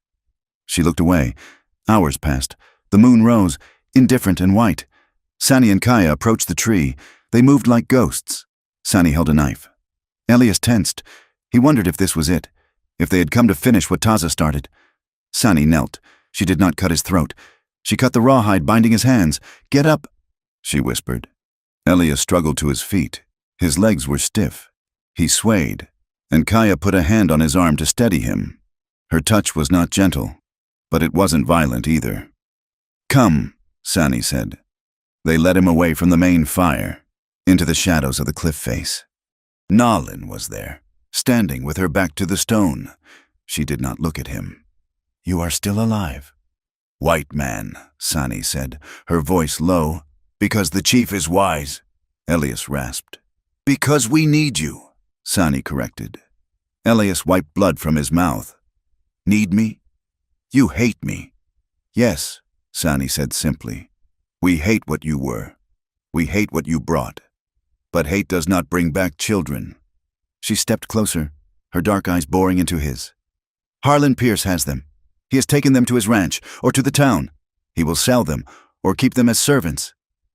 Speaker 1: She looked away. Hours passed. The moon rose, indifferent and white. Sani and Kaya approached the tree. They moved like ghosts. Sani held a knife. Elias tensed. He wondered if this was it, if they had come to finish what Taza started. Sani knelt. She did not cut his throat. She cut the rawhide binding his hands. "Get up," she whispered. Elias struggled to his feet. His legs were stiff. He swayed, and Kaya put a hand on his arm to steady him. Her touch was not gentle, but it wasn't violent either. "Come," Sani said. They led him away from the main fire, into the shadows of the cliff face. Nalin was there, standing with her back to the stone. She did not look at him. "You are still alive." "White man," Sani said, her voice low. "Because the chief is wise," Elias rasped. "Because we need you," Sani corrected. Elias wiped blood from his mouth. "Need me? You hate me." "Yes," Sani said simply. "We hate what you were. We hate what you brought. But hate does not bring back children." She stepped closer, her dark eyes boring into his. "Harlan Pierce has them. He has taken them to his ranch, or to the town. He will sell them, or keep them as servants.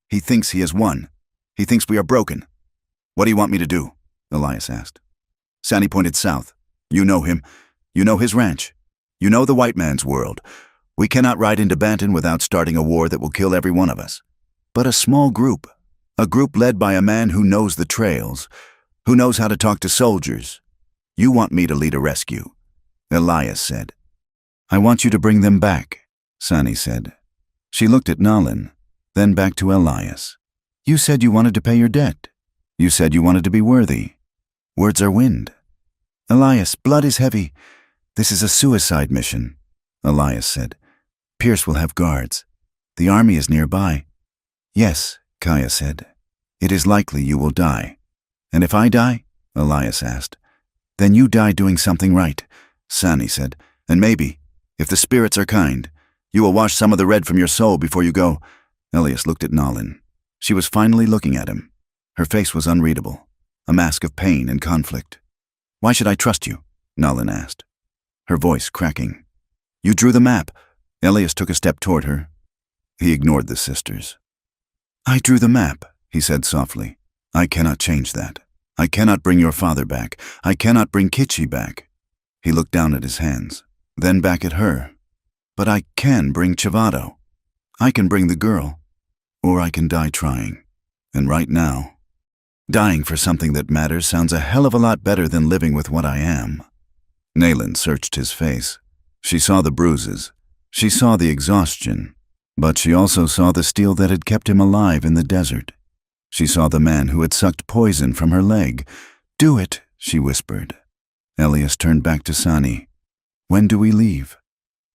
Speaker 1: He thinks he has won. He thinks we are broken." "What do you want me to do?" Elias asked. Sani pointed south. "You know him. You know his ranch. You know the white man's world. We cannot ride into Banton without starting a war that will kill every one of us. But a small group, a group led by a man who knows the trails, who knows how to talk to soldiers. You want me to lead a rescue," Elias said. "I want you to bring them back," Sani said. She looked at Nalin, then back to Elias. "You said you wanted to pay your debt. You said you wanted to be worthy. Words are wind." "Elias, blood is heavy. This is a suicide mission," Elias said. "Pierce will have guards. The army is nearby." "Yes," Kaya said. "It is likely you will die." "And if I die?" Elias asked. "Then you die doing something right," Sani said. "And maybe, if the spirits are kind, you will wash some of the red from your soul before you go." Elias looked at Nalin. She was finally looking at him. Her face was unreadable, a mask of pain and conflict. "Why should I trust you?" Nalin asked, her voice cracking. "You drew the map." Elias took a step toward her. He ignored the sisters. "I drew the map," he said softly. "I cannot change that. I cannot bring your father back. I cannot bring Kitchi back." He looked down at his hands, then back at her. "But I can bring Chivato. I can bring the girl. Or I can die trying. And right now, dying for something that matters sounds a hell of a lot better than living with what I am." Nalin searched his face. She saw the bruises. She saw the exhaustion. But she also saw the steel that had kept him alive in the desert. She saw the man who had sucked poison from her leg. "Do it," she whispered. Elias turned back to Sani. "When do we leave?"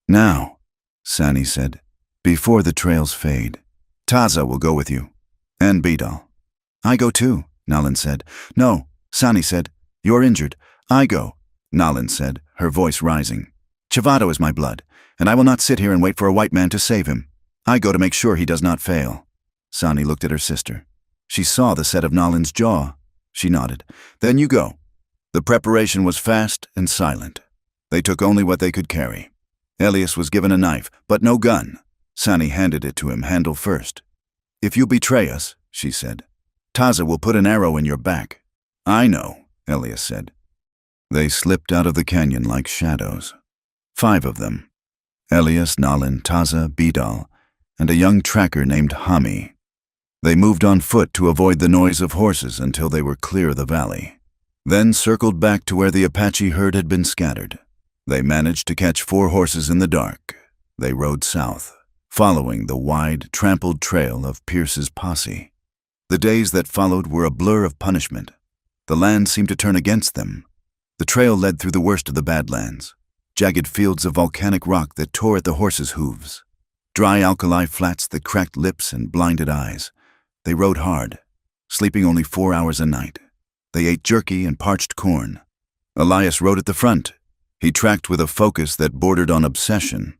Speaker 1: "Now," Sani said, "before the trails fade. Taza will go with you. And Bidal." "I go too," Nalan said. "No," Sani said. "You're injured." "I go," Nalan said, her voice rising. "Chivato is my blood, and I will not sit here and wait for a white man to save him. I go to make sure he does not fail." Sani looked at her sister. She saw the set of Nalan's jaw. She nodded. "Then you go." The preparation was fast and silent. They took only what they could carry. Elias was given a knife, but no gun. Sani handed it to him, handle first. "If you betray us," she said, "Taza will put an arrow in your back." "I know," Elias said. They slipped out of the canyon like shadows. 5 of them. Elias, Nalan, Taza, Bidal, and a young tracker named Hami. They moved on foot to avoid the noise of horses until they were clear of the valley, then circled back to where the Apache herd had been scattered. They managed to catch 4 horses in the dark. They rode south, following the wide, trampled trail of Pierce's posse. The days that followed were a blur of punishment. The land seemed to turn against them. The trail led through the worst of the Badlands, jagged fields of volcanic rock that tore at the horses' hooves, dry alkali flats that cracked lips and blinded eyes. They rode hard, sleeping only 4 hours a night. They ate jerky and parched corn. Elias rode at the front. He tracked with a focus that bordered on obsession.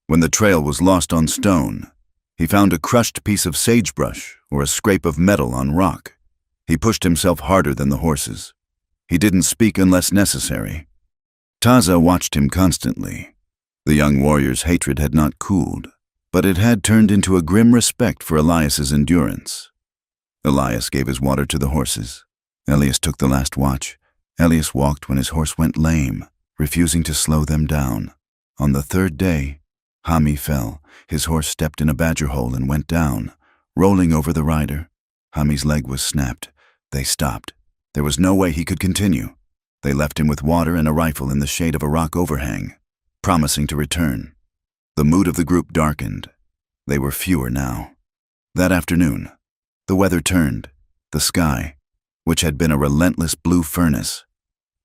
Speaker 1: When the trail was lost on stone, he found a crushed piece of sagebrush or a scrape of metal on rock. He pushed himself harder than the horses. He didn't speak unless necessary. Taza watched him constantly. The young warrior's hatred had not cooled, but it had turned into a grim respect for Elias's endurance. Elias gave his water to the horses. Elias took the last watch. Elias walked when his horse went lame, refusing to slow them down. On the 3rd day, Hami fell. His horse stepped in a badger hole and went down, rolling over the rider. Hami's leg was snapped. They stopped. There was no way he could continue. They left him with water and a rifle in the shade of a rock overhang, promising to return. The mood of the group darkened. They were fewer now. That afternoon, the weather turned. The sky, which had been a relentless blue furnace,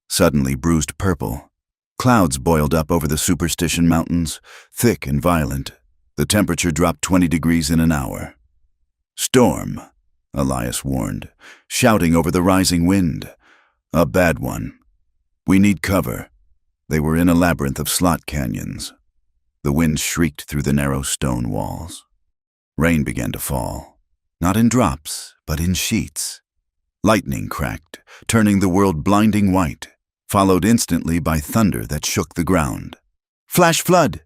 Speaker 1: suddenly bruised purple. Clouds boiled up over the Superstition Mountains, thick and violent. The temperature dropped 20 degrees in an hour. "Storm," Elias warned, shouting over the rising wind. "A bad one. We need cover." They were in a labyrinth of slot canyons. The wind shrieked through the narrow stone walls. Rain began to fall, not in drops, but in sheets. Lightning cracked, turning the world blinding white, followed instantly by thunder that shook the ground. "Flash flood!"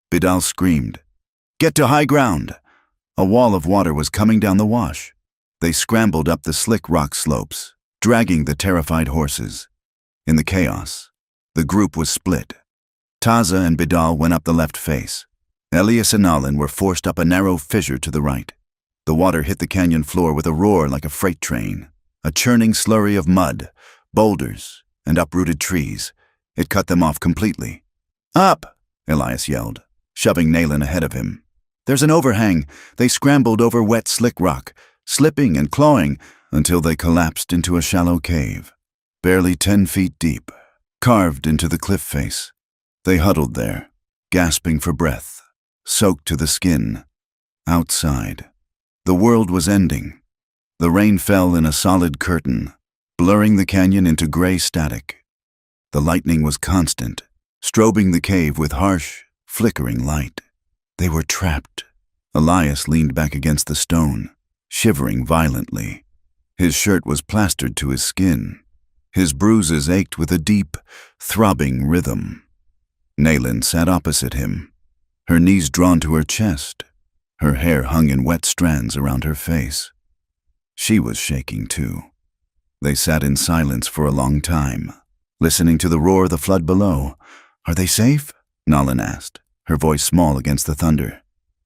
Speaker 1: Bidal screamed. "Get to high ground!" A wall of water was coming down the wash. They scrambled up the slick rock slopes, dragging the terrified horses. In the chaos, the group was split. Taza and Bidal went up the left face. Elias and Nalan were forced up a narrow fissure to the right. The water hit the canyon floor with a roar like a freight train, a churning slurry of mud, boulders, and uprooted trees. It cut them off completely. "Up!" Elias yelled, shoving Nalan ahead of him. "There's an overhang." They scrambled over wet, slick rock, slipping and clawing until they collapsed into a shallow cave, barely 10 feet deep, carved into the cliff face. They huddled there, gasping for breath, soaked to the skin. Outside, the world was ending. The rain fell in a solid curtain, blurring the canyon into gray static. The lightning was constant, strobing the cave with harsh, flickering light. They were trapped. Elias leaned back against the stone, shivering violently. His shirt was plastered to his skin. His bruises ached with a deep, throbbing rhythm. Nalan sat opposite him, her knees drawn to her chest. Her hair hung in wet strands around her face. She was shaking too. They sat in silence for a long time, listening to the roar of the flood below. "Are they safe?" Nalan asked, her voice small against the thunder.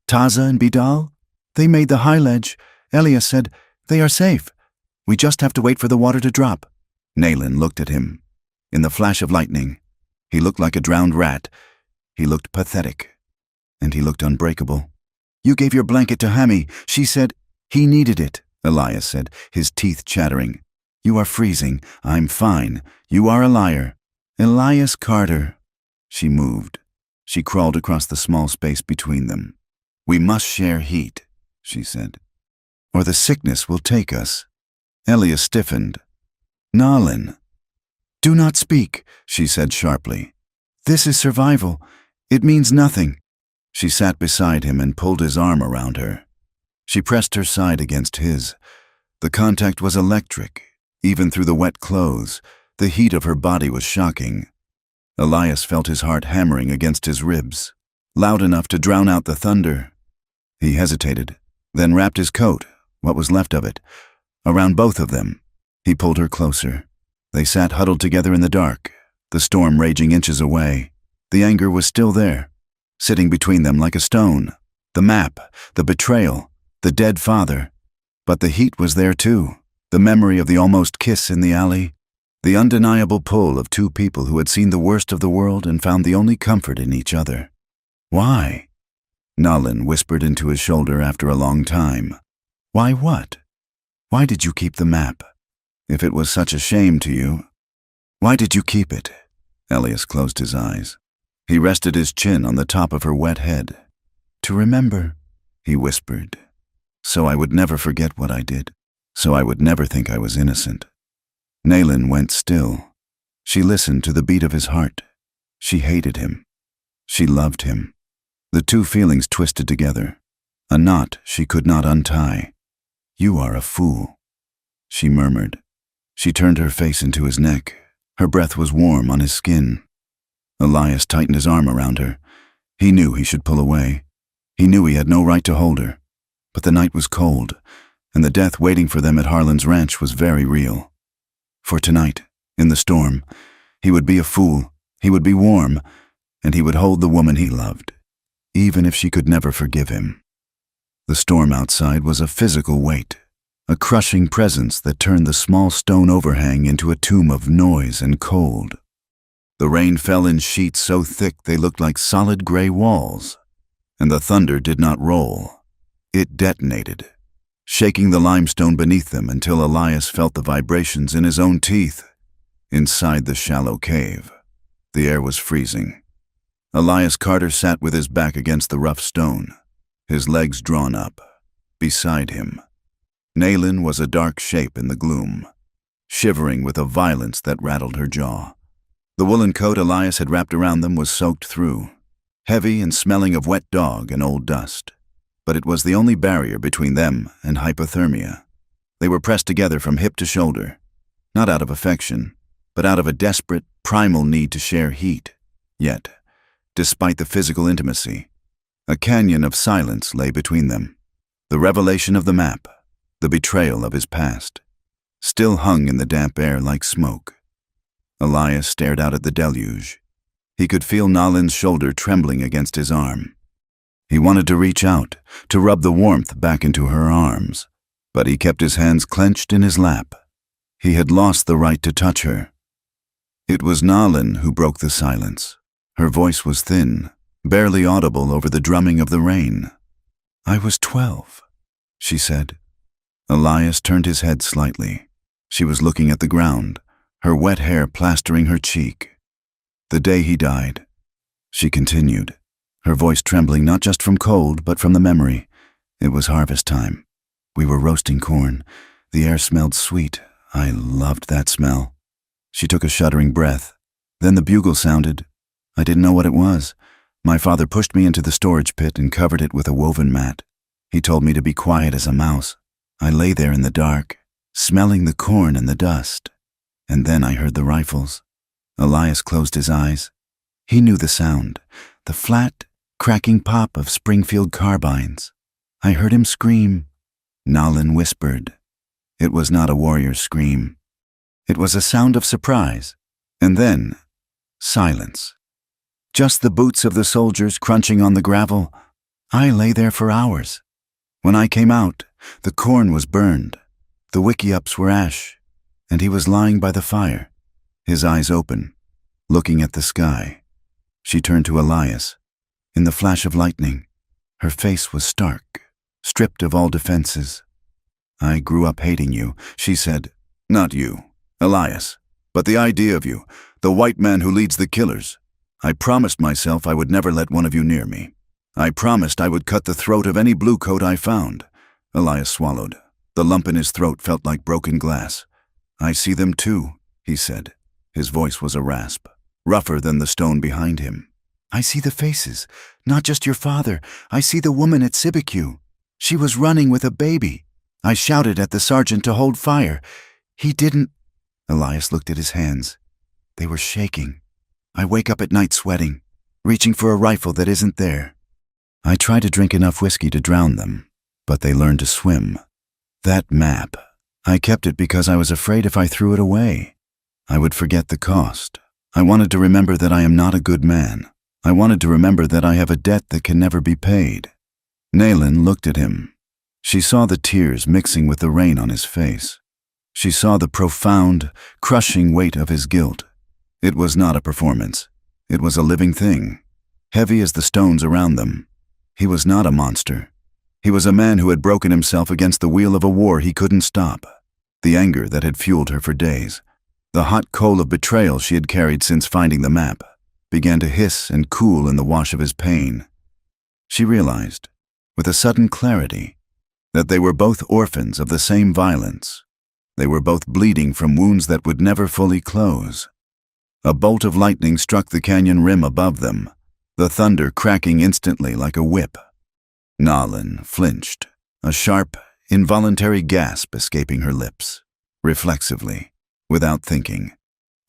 Speaker 1: "Taza and Bidal? They made the high ledge." Elias said, "They are safe. We just have to wait for the water to drop." Nalan looked at him. In the flash of lightning, he looked like a drowned rat. He looked pathetic, and he looked unbreakable. "You gave your blanket to Hami," she said. "He needed it," Elias said, his teeth chattering. "You are freezing. I'm fine. You are a liar." "Elias Carter." She moved. She crawled across the small space between them. "We must share heat," she said, "or the sickness will take us." Elias stiffened. "Nalin." "Do not speak," she said sharply. "This is survival. It means nothing." She sat beside him and pulled his arm around her. She pressed her side against his. The contact was electric. Even through the wet clothes, the heat of her body was shocking. Elias felt his heart hammering against his ribs, loud enough to drown out the thunder. He hesitated, then wrapped his coat, what was left of it, around both of them. He pulled her closer. They sat huddled together in the dark, the storm raging inches away. The anger was still there, sitting between them like a stone. The map, the betrayal, the dead father. But the heat was there too, the memory of the almost kiss in the alley, the undeniable pull of two people who had seen the worst of the world and found the only comfort in each other. "Why?" Nalin whispered into his shoulder after a long time. "Why what? Why did you keep the map? If it was such a shame to you, why did you keep it?" Elias closed his eyes. He rested his chin on the top of her wet head. "To remember," he whispered. "So I would never forget what I did. So I would never think I was innocent." Nalin went still. She listened to the beat of his heart. She hated him. She loved him. The two feelings twisted together, a knot she could not untie. "You are a fool," she murmured. She turned her face into his neck. Her breath was warm on his skin. Elias tightened his arm around her. He knew he should pull away. He knew he had no right to hold her. But the night was cold, and the death waiting for them at Harlan's ranch was very real. For tonight, in the storm, he would be a fool, he would be warm, and he would hold the woman he loved, even if she could never forgive him. The storm outside was a physical weight, a crushing presence that turned the small stone overhang into a tomb of noise and cold. The rain fell in sheets so thick they looked like solid gray walls, and the thunder did not roll. It detonated, shaking the limestone beneath them until Elias felt the vibrations in his own teeth. Inside the shallow cave, the air was freezing. Elias Carter sat with his back against the rough stone, his legs drawn up. Beside him, Nalin was a dark shape in the gloom, shivering with a violence that rattled her jaw. The woolen coat Elias had wrapped around them was soaked through, heavy and smelling of wet dog and old dust. But it was the only barrier between them and hypothermia. They were pressed together from hip to shoulder, not out of affection, but out of a desperate, primal need to share heat. Yet, despite the physical intimacy, a canyon of silence lay between them. The revelation of the map, the betrayal of his past, still hung in the damp air like smoke. Elias stared out at the deluge. He could feel Nalin's shoulder trembling against his arm. He wanted to reach out, to rub the warmth back into her arms, but he kept his hands clenched in his lap. He had lost the right to touch her. It was Nalin who broke the silence. Her voice was thin, barely audible over the drumming of the rain. "I was 12, she said. Elias turned his head slightly. She was looking at the ground, her wet hair plastering her cheek. "The day he died," she continued, her voice trembling not just from cold, but from the memory. "It was harvest time. We were roasting corn. The air smelled sweet. I loved that smell." She took a shuddering breath. Then the bugle sounded. I didn't know what it was. My father pushed me into the storage pit and covered it with a woven mat. He told me to be quiet as a mouse. I lay there in the dark, smelling the corn and the dust. And then I heard the rifles. Elias closed his eyes. He knew the sound, the flat, cracking pop of Springfield carbines. I heard him scream. Nalin whispered. It was not a warrior's scream. It was a sound of surprise. And then, silence. Just the boots of the soldiers crunching on the gravel. I lay there for hours. When I came out, the corn was burned. The wickiups were ash, and he was lying by the fire, his eyes open, looking at the sky. She turned to Elias. In the flash of lightning, her face was stark, stripped of all defenses. I grew up hating you, she said. Not you, Elias, but the idea of you, the white man who leads the killers. I promised myself I would never let one of you near me. I promised I would cut the throat of any bluecoat I found. Elias swallowed. The lump in his throat felt like broken glass. I see them too, he said. His voice was a rasp, rougher than the stone behind him. I see the faces, not just your father. I see the woman at Sibicu. She was running with a baby. I shouted at the sergeant to hold fire. He didn't. Elias looked at his hands. They were shaking. I wake up at night sweating, reaching for a rifle that isn't there. I try to drink enough whiskey to drown them, but they learn to swim. That map, I kept it because I was afraid if I threw it away, I would forget the cost. I wanted to remember that I am not a good man. I wanted to remember that I have a debt that can never be paid. Naylin looked at him. She saw the tears mixing with the rain on his face. She saw the profound, crushing weight of his guilt. It was not a performance. It was a living thing, heavy as the stones around them. He was not a monster. He was a man who had broken himself against the wheel of a war he couldn't stop. The anger that had fueled her for days, the hot coal of betrayal she had carried since finding the map, began to hiss and cool in the wash of his pain. She realized, with a sudden clarity, that they were both orphans of the same violence. They were both bleeding from wounds that would never fully close. A bolt of lightning struck the canyon rim above them, the thunder cracking instantly like a whip. Naylin flinched, a sharp, involuntary gasp escaping her lips. Reflexively, without thinking,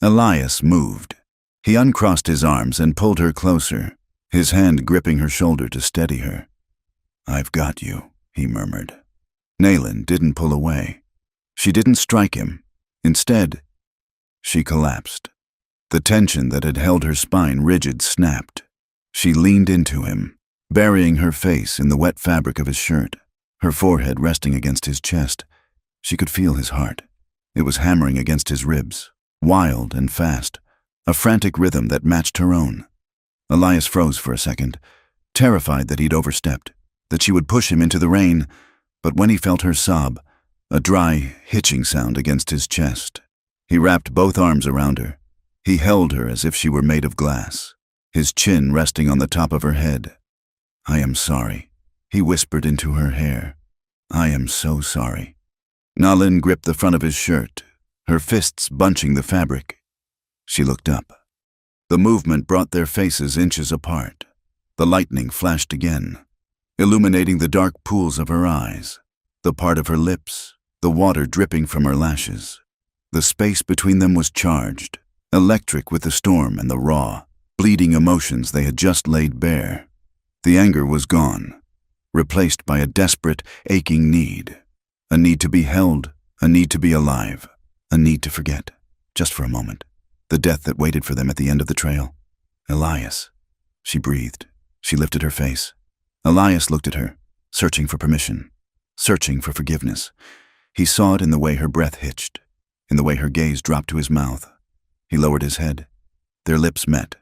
Speaker 1: Elias moved. He uncrossed his arms and pulled her closer, his hand gripping her shoulder to steady her. I've got you, he murmured. Naylin didn't pull away. She didn't strike him. Instead, she collapsed. The tension that had held her spine rigid snapped. She leaned into him, burying her face in the wet fabric of his shirt, her forehead resting against his chest. She could feel his heart. It was hammering against his ribs, wild and fast, a frantic rhythm that matched her own. Elias froze for a second, terrified that he'd overstepped, that she would push him into the rain, but when he felt her sob, a dry, hitching sound against his chest, he wrapped both arms around her. He held her as if she were made of glass, his chin resting on the top of her head. I am sorry, he whispered into her hair. I am so sorry. Naylin gripped the front of his shirt, her fists bunching the fabric. She looked up. The movement brought their faces inches apart. The lightning flashed again, illuminating the dark pools of her eyes, the part of her lips, the water dripping from her lashes. The space between them was charged, electric with the storm and the raw, bleeding emotions they had just laid bare. The anger was gone, replaced by a desperate, aching need. A need to be held, a need to be alive, a need to forget, just for a moment, the death that waited for them at the end of the trail. Elias, she breathed. She lifted her face. Elias looked at her, searching for permission, searching for forgiveness. He saw it in the way her breath hitched, in the way her gaze dropped to his mouth. He lowered his head. Their lips met.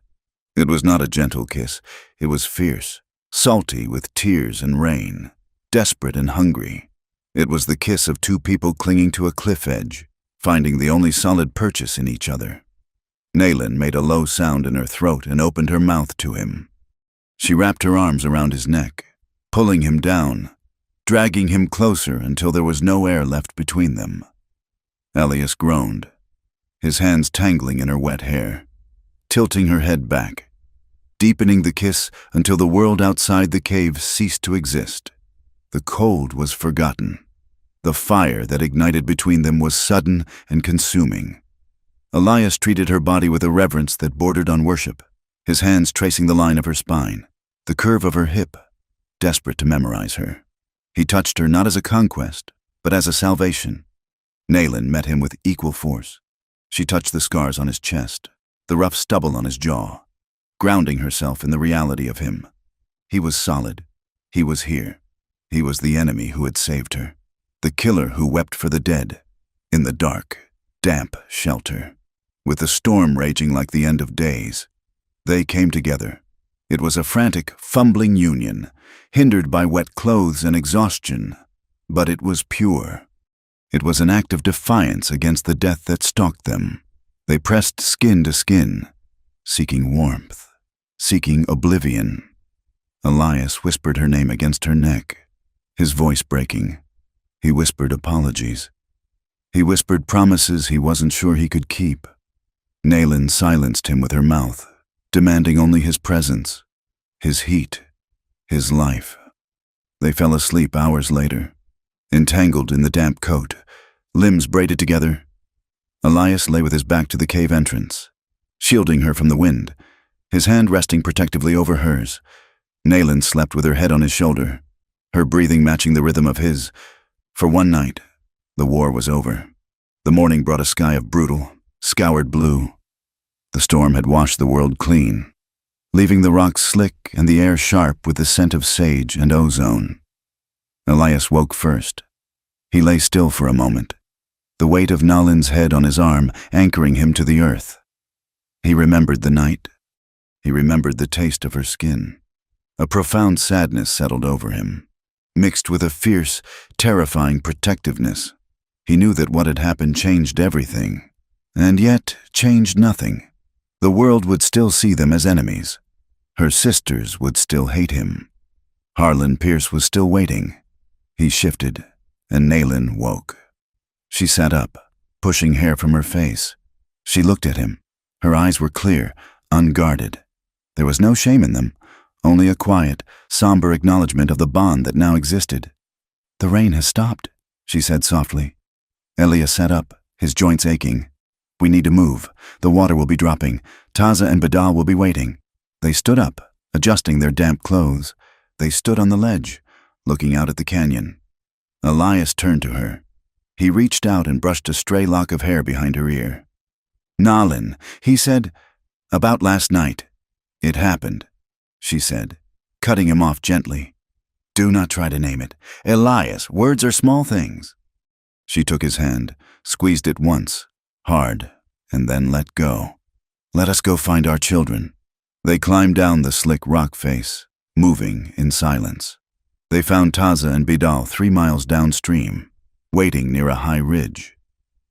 Speaker 1: It was not a gentle kiss. It was fierce, salty with tears and rain, desperate and hungry. It was the kiss of two people clinging to a cliff edge, finding the only solid purchase in each other. Naylin made a low sound in her throat and opened her mouth to him. She wrapped her arms around his neck, pulling him down, dragging him closer until there was no air left between them. Elias groaned, his hands tangling in her wet hair, tilting her head back, deepening the kiss until the world outside the cave ceased to exist. The cold was forgotten. The fire that ignited between them was sudden and consuming. Elias treated her body with a reverence that bordered on worship, his hands tracing the line of her spine, the curve of her hip, desperate to memorize her. He touched her not as a conquest, but as a salvation. Naylin met him with equal force. She touched the scars on his chest, the rough stubble on his jaw, grounding herself in the reality of him. He was solid. He was here. He was the enemy who had saved her, the killer who wept for the dead, in the dark, damp shelter. With the storm raging like the end of days, they came together. It was a frantic, fumbling union, hindered by wet clothes and exhaustion, but it was pure. It was an act of defiance against the death that stalked them. They pressed skin to skin, seeking warmth, seeking oblivion. Elias whispered her name against her neck, his voice breaking. He whispered apologies. He whispered promises he wasn't sure he could keep. Naylin silenced him with her mouth, demanding only his presence, his heat, his life. They fell asleep hours later, entangled in the damp coat, limbs braided together. Elias lay with his back to the cave entrance, shielding her from the wind, his hand resting protectively over hers. Naylin slept with her head on his shoulder, her breathing matching the rhythm of his. For one night, the war was over. The morning brought a sky of brutal, scoured blue. The storm had washed the world clean, leaving the rocks slick and the air sharp with the scent of sage and ozone. Elias woke first. He lay still for a moment, the weight of Nalin's head on his arm anchoring him to the earth. He remembered the night. He remembered the taste of her skin. A profound sadness settled over him, mixed with a fierce, terrifying protectiveness. He knew that what had happened changed everything, and yet changed nothing. The world would still see them as enemies. Her sisters would still hate him. Harlan Pierce was still waiting. He shifted, and Naylin woke. She sat up, pushing hair from her face. She looked at him. Her eyes were clear, unguarded. There was no shame in them, only a quiet, somber acknowledgement of the bond that now existed. "The rain has stopped," she said softly. Elias sat up, his joints aching. "We need to move. The water will be dropping. Taza and Badal will be waiting." They stood up, adjusting their damp clothes. They stood on the ledge, looking out at the canyon. Elias turned to her. He reached out and brushed a stray lock of hair behind her ear. "Nalin," he said, "about last night." "It happened," she said, cutting him off gently. "Do not try to name it. Elias, words are small things." She took his hand, squeezed it once, hard, and then let go. "Let us go find our children." They climbed down the slick rock face, moving in silence. They found Taza and Bidal 3 miles downstream, waiting near a high ridge.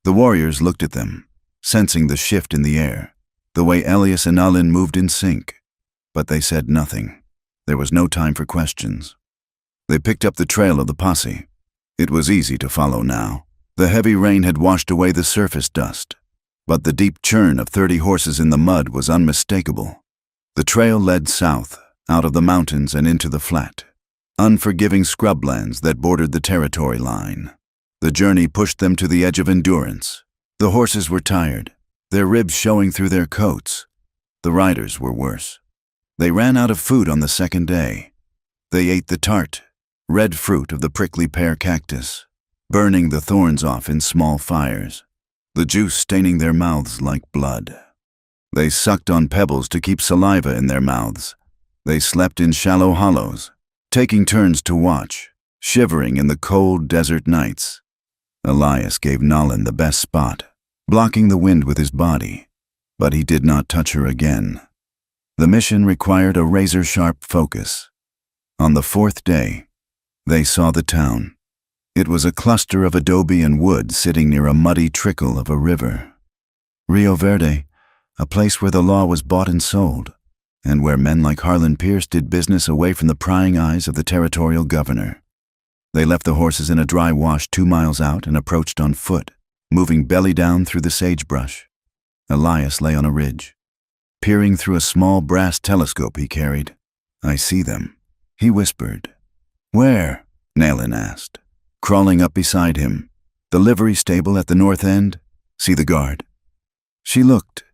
Speaker 1: The warriors looked at them, sensing the shift in the air, the way Elias and Nalin moved in sync. But they said nothing. There was no time for questions. They picked up the trail of the posse. It was easy to follow now. The heavy rain had washed away the surface dust, but the deep churn of 30 horses in the mud was unmistakable. The trail led south, out of the mountains and into the flat, unforgiving scrublands that bordered the territory line. The journey pushed them to the edge of endurance. The horses were tired, their ribs showing through their coats. The riders were worse. They ran out of food on the second day. They ate the tart, red fruit of the prickly pear cactus, burning the thorns off in small fires, the juice staining their mouths like blood. They sucked on pebbles to keep saliva in their mouths. They slept in shallow hollows, taking turns to watch, shivering in the cold desert nights. Elias gave Nalin the best spot, blocking the wind with his body, but he did not touch her again. The mission required a razor-sharp focus. On the 4th day, they saw the town. It was a cluster of adobe and wood sitting near a muddy trickle of a river. Rio Verde, a place where the law was bought and sold, and where men like Harlan Pierce did business away from the prying eyes of the territorial governor. They left the horses in a dry wash 2 miles out and approached on foot, moving belly down through the sagebrush. Elias lay on a ridge, peering through a small brass telescope he carried. "I see them," he whispered. "Where?" Naylin asked, crawling up beside him. "The livery stable at the north end. See the guard?" She looked.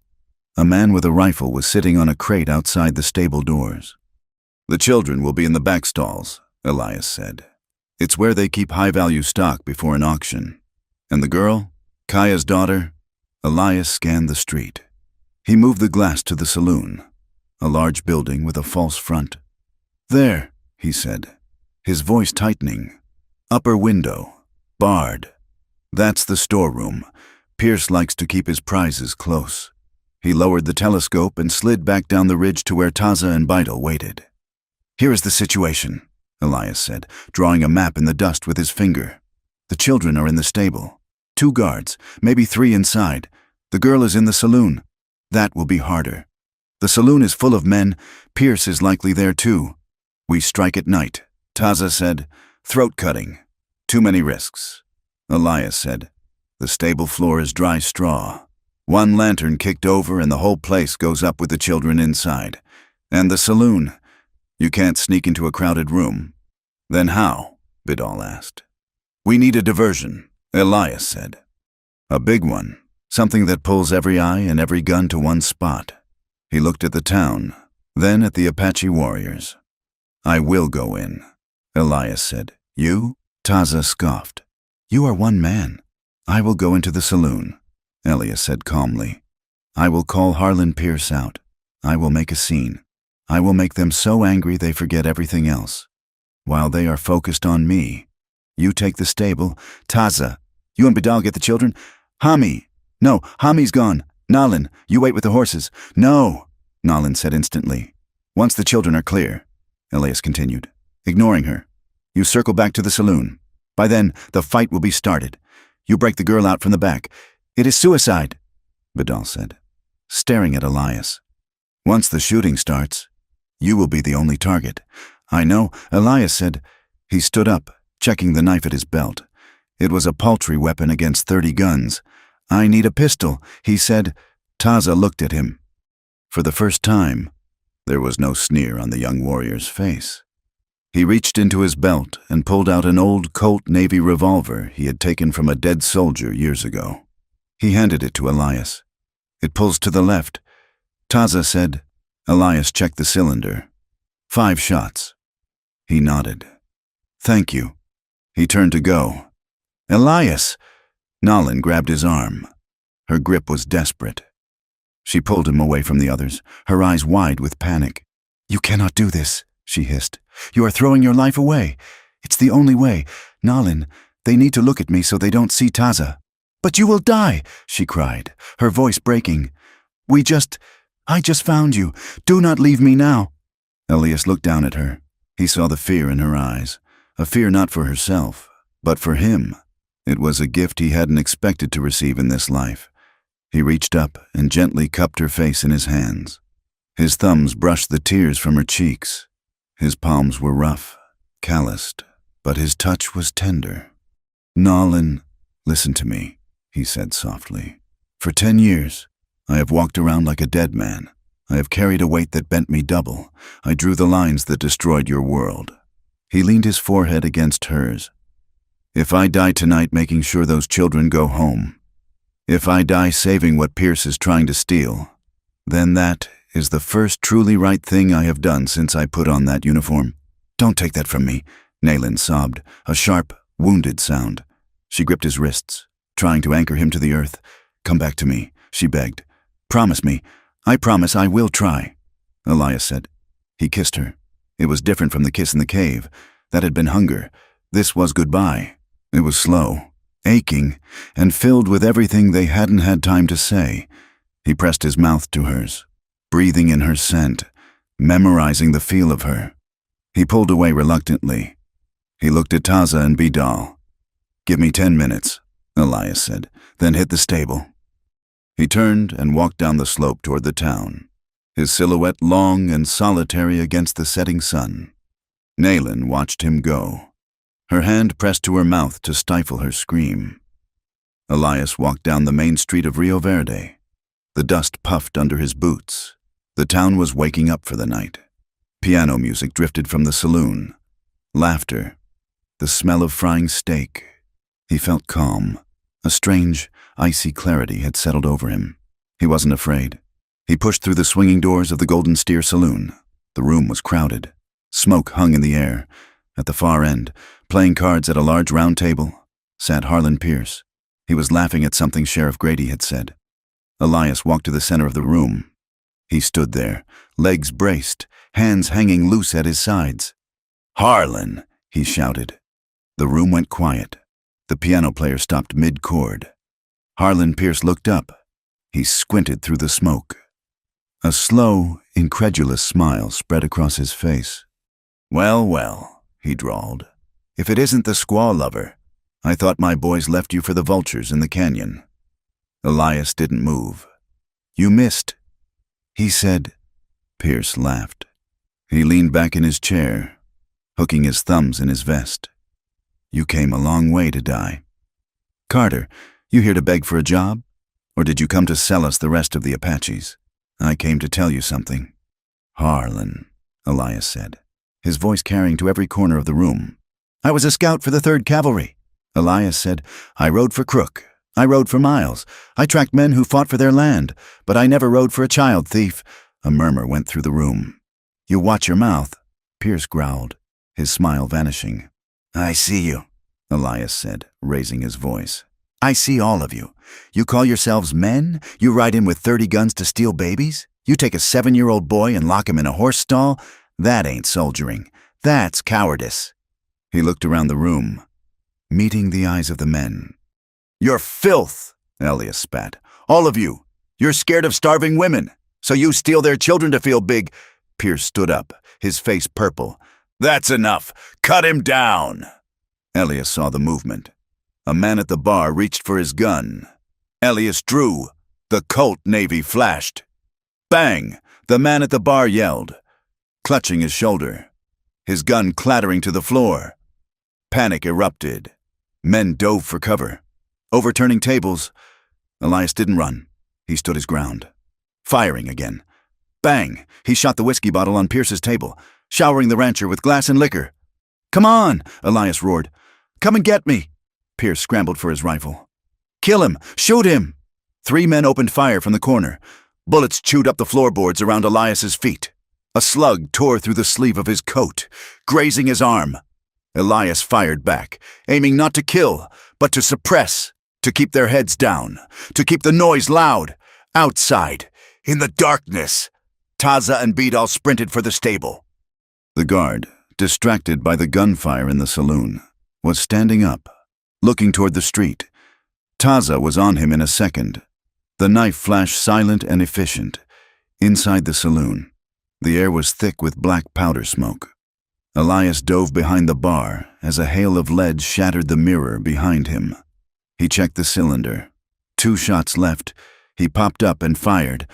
Speaker 1: A man with a rifle was sitting on a crate outside the stable doors. "The children will be in the back stalls," Elias said. "It's where they keep high-value stock before an auction." "And the girl? Kaya's daughter?" Elias scanned the street. He moved the glass to the saloon, a large building with a false front. "There," he said, his voice tightening. "Upper window, barred. That's the storeroom. Pierce likes to keep his prizes close." He lowered the telescope and slid back down the ridge to where Taza and Beidel waited. "Here is the situation," Elias said, drawing a map in the dust with his finger. "The children are in the stable. 2 guards, maybe 3 inside. The girl is in the saloon. That will be harder. The saloon is full of men. Pierce is likely there too. We strike at night, Taza said. Throat cutting. Too many risks. Elias said. The stable floor is dry straw. 1 lantern kicked over and the whole place goes up with the children inside. And the saloon. You can't sneak into a crowded room. Then how? Vidal asked. We need a diversion, Elias said. A big one. Something that pulls every eye and every gun to one spot. He looked at the town, then at the Apache warriors. I will go in, Elias said. You? Taza scoffed. You are 1 man. I will go into the saloon, Elias said calmly. I will call Harlan Pierce out. I will make a scene. I will make them so angry they forget everything else. While they are focused on me. You take the stable. Taza, you and Vidal get the children. Hami. No, Hami's gone. Nalin, you wait with the horses. No, Nalin said instantly. Once the children are clear, Elias continued, ignoring her. You circle back to the saloon. By then, the fight will be started. You break the girl out from the back. It is suicide, Vidal said, staring at Elias. Once the shooting starts, you will be the only target. I know, Elias said. He stood up, checking the knife at his belt. It was a paltry weapon against 30 guns. I need a pistol, he said. Taza looked at him. For the first time, there was no sneer on the young warrior's face. He reached into his belt and pulled out an old Colt Navy revolver he had taken from a dead soldier years ago. He handed it to Elias. It pulls to the left. Taza said. Elias checked the cylinder. 5 shots. He nodded. Thank you. He turned to go. Elias! Nalin grabbed his arm. Her grip was desperate. She pulled him away from the others, her eyes wide with panic. You cannot do this, she hissed. You are throwing your life away. It's the only way. Nalin, they need to look at me so they don't see Taza. But you will die, she cried, her voice breaking. I just found you. Do not leave me now. Elias looked down at her. He saw the fear in her eyes, a fear not for herself, but for him. It was a gift he hadn't expected to receive in this life. He reached up and gently cupped her face in his hands. His thumbs brushed the tears from her cheeks. His palms were rough, calloused, but his touch was tender. Nalin, listen to me, he said softly. For 10 years, I have walked around like a dead man. I have carried a weight that bent me double. I drew the lines that destroyed your world. He leaned his forehead against hers. If I die tonight making sure those children go home, if I die saving what Pierce is trying to steal, then that is the first truly right thing I have done since I put on that uniform. Don't take that from me, Nalin sobbed, a sharp, wounded sound. She gripped his wrists, trying to anchor him to the earth. Come back to me, she begged. Promise me. I promise I will try, Elias said. He kissed her. It was different from the kiss in the cave. That had been hunger. This was goodbye. It was slow, aching, and filled with everything they hadn't had time to say. He pressed his mouth to hers, breathing in her scent, memorizing the feel of her. He pulled away reluctantly. He looked at Taza and Vidal. Give me 10 minutes, Elias said, then hit the stable. He turned and walked down the slope toward the town, his silhouette long and solitary against the setting sun. Nalin watched him go, her hand pressed to her mouth to stifle her scream. Elias walked down the main street of Rio Verde. The dust puffed under his boots. The town was waking up for the night. Piano music drifted from the saloon. Laughter. The smell of frying steak. He felt calm. A strange, icy clarity had settled over him. He wasn't afraid. He pushed through the swinging doors of the Golden Steer Saloon. The room was crowded. Smoke hung in the air. At the far end, playing cards at a large round table, sat Harlan Pierce. He was laughing at something Sheriff Grady had said. Elias walked to the center of the room. He stood there, legs braced, hands hanging loose at his sides. Harlan, he shouted. The room went quiet. The piano player stopped mid-chord. Harlan Pierce looked up. He squinted through the smoke. A slow, incredulous smile spread across his face. Well, well, he drawled. If it isn't the squaw lover. I thought my boys left you for the vultures in the canyon." Elias didn't move. "You missed," he said. Pierce laughed. He leaned back in his chair, hooking his thumbs in his vest. "You came a long way to die. Carter, you here to beg for a job? Or did you come to sell us the rest of the Apaches? I came to tell you something." "Harlan," Elias said, his voice carrying to every corner of the room. "I was a scout for the 3rd Cavalry," Elias said. "I rode for Crook. I rode for Miles. I tracked men who fought for their land, but I never rode for a child thief." A murmur went through the room. "You watch your mouth," Pierce growled, his smile vanishing. "I see you," Elias said, raising his voice. "I see all of you. You call yourselves men? You ride in with 30 guns to steal babies? You take a 7-year-old boy and lock him in a horse stall? That ain't soldiering. That's cowardice." He looked around the room, meeting the eyes of the men. "You're filth," Elias spat. "All of you. You're scared of starving women, so you steal their children to feel big." Pierce stood up, his face purple. "That's enough. Cut him down." Elias saw the movement. A man at the bar reached for his gun. Elias drew. The Colt Navy flashed. Bang! The man at the bar yelled, clutching his shoulder, his gun clattering to the floor. Panic erupted. Men dove for cover, overturning tables. Elias didn't run. He stood his ground. Firing again. Bang! He shot the whiskey bottle on Pierce's table, showering the rancher with glass and liquor. "Come on!" Elias roared. "Come and get me!" Pierce scrambled for his rifle. "Kill him! Shoot him!" 3 men opened fire from the corner. Bullets chewed up the floorboards around Elias's feet. A slug tore through the sleeve of his coat, grazing his arm. Elias fired back, aiming not to kill, but to suppress, to keep their heads down, to keep the noise loud. Outside, in the darkness, Taza and Bidal sprinted for the stable. The guard, distracted by the gunfire in the saloon, was standing up, looking toward the street. Taza was on him in a second. The knife flashed silent and efficient. Inside the saloon, the air was thick with black powder smoke. Elias dove behind the bar as a hail of lead shattered the mirror behind him. He checked the cylinder. 2 shots left. He popped up and fired.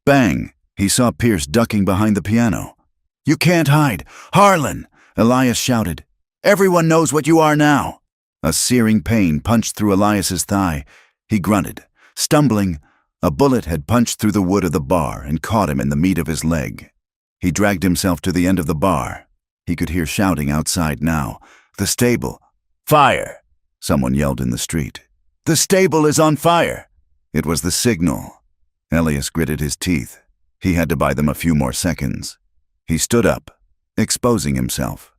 Speaker 1: Bang! He saw Pierce ducking behind the piano. "You can't hide! Harlan!" Elias shouted. "Everyone knows what you are now!" A searing pain punched through Elias's thigh. He grunted. Stumbling, a bullet had punched through the wood of the bar and caught him in the meat of his leg. He dragged himself to the end of the bar. He could hear shouting outside now. "The stable!" "Fire!" Someone yelled in the street. "The stable is on fire!" It was the signal. Elias gritted his teeth. He had to buy them a few more seconds. He stood up, exposing himself.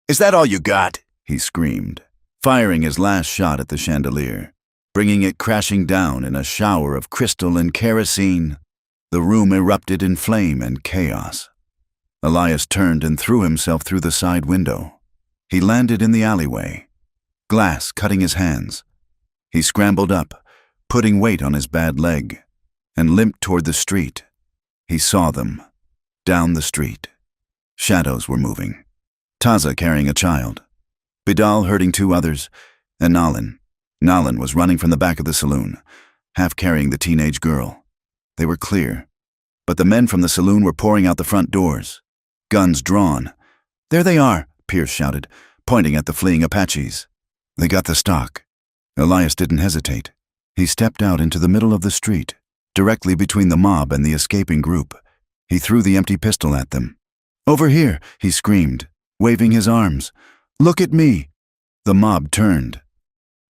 Speaker 1: "Is that all you got?" he screamed, firing his last shot at the chandelier, bringing it crashing down in a shower of crystal and kerosene. The room erupted in flame and chaos. Elias turned and threw himself through the side window. He landed in the alleyway, glass cutting his hands. He scrambled up, putting weight on his bad leg, and limped toward the street. He saw them, down the street. Shadows were moving. Taza carrying a child, Bidal herding 2 others, and Nalin. Nalin was running from the back of the saloon, half carrying the teenage girl. They were clear, but the men from the saloon were pouring out the front doors, guns drawn. "There they are," Pierce shouted, pointing at the fleeing Apaches. They got the stock. Elias didn't hesitate. He stepped out into the middle of the street, directly between the mob and the escaping group. He threw the empty pistol at them. "Over here," he screamed, waving his arms. "Look at me." The mob turned.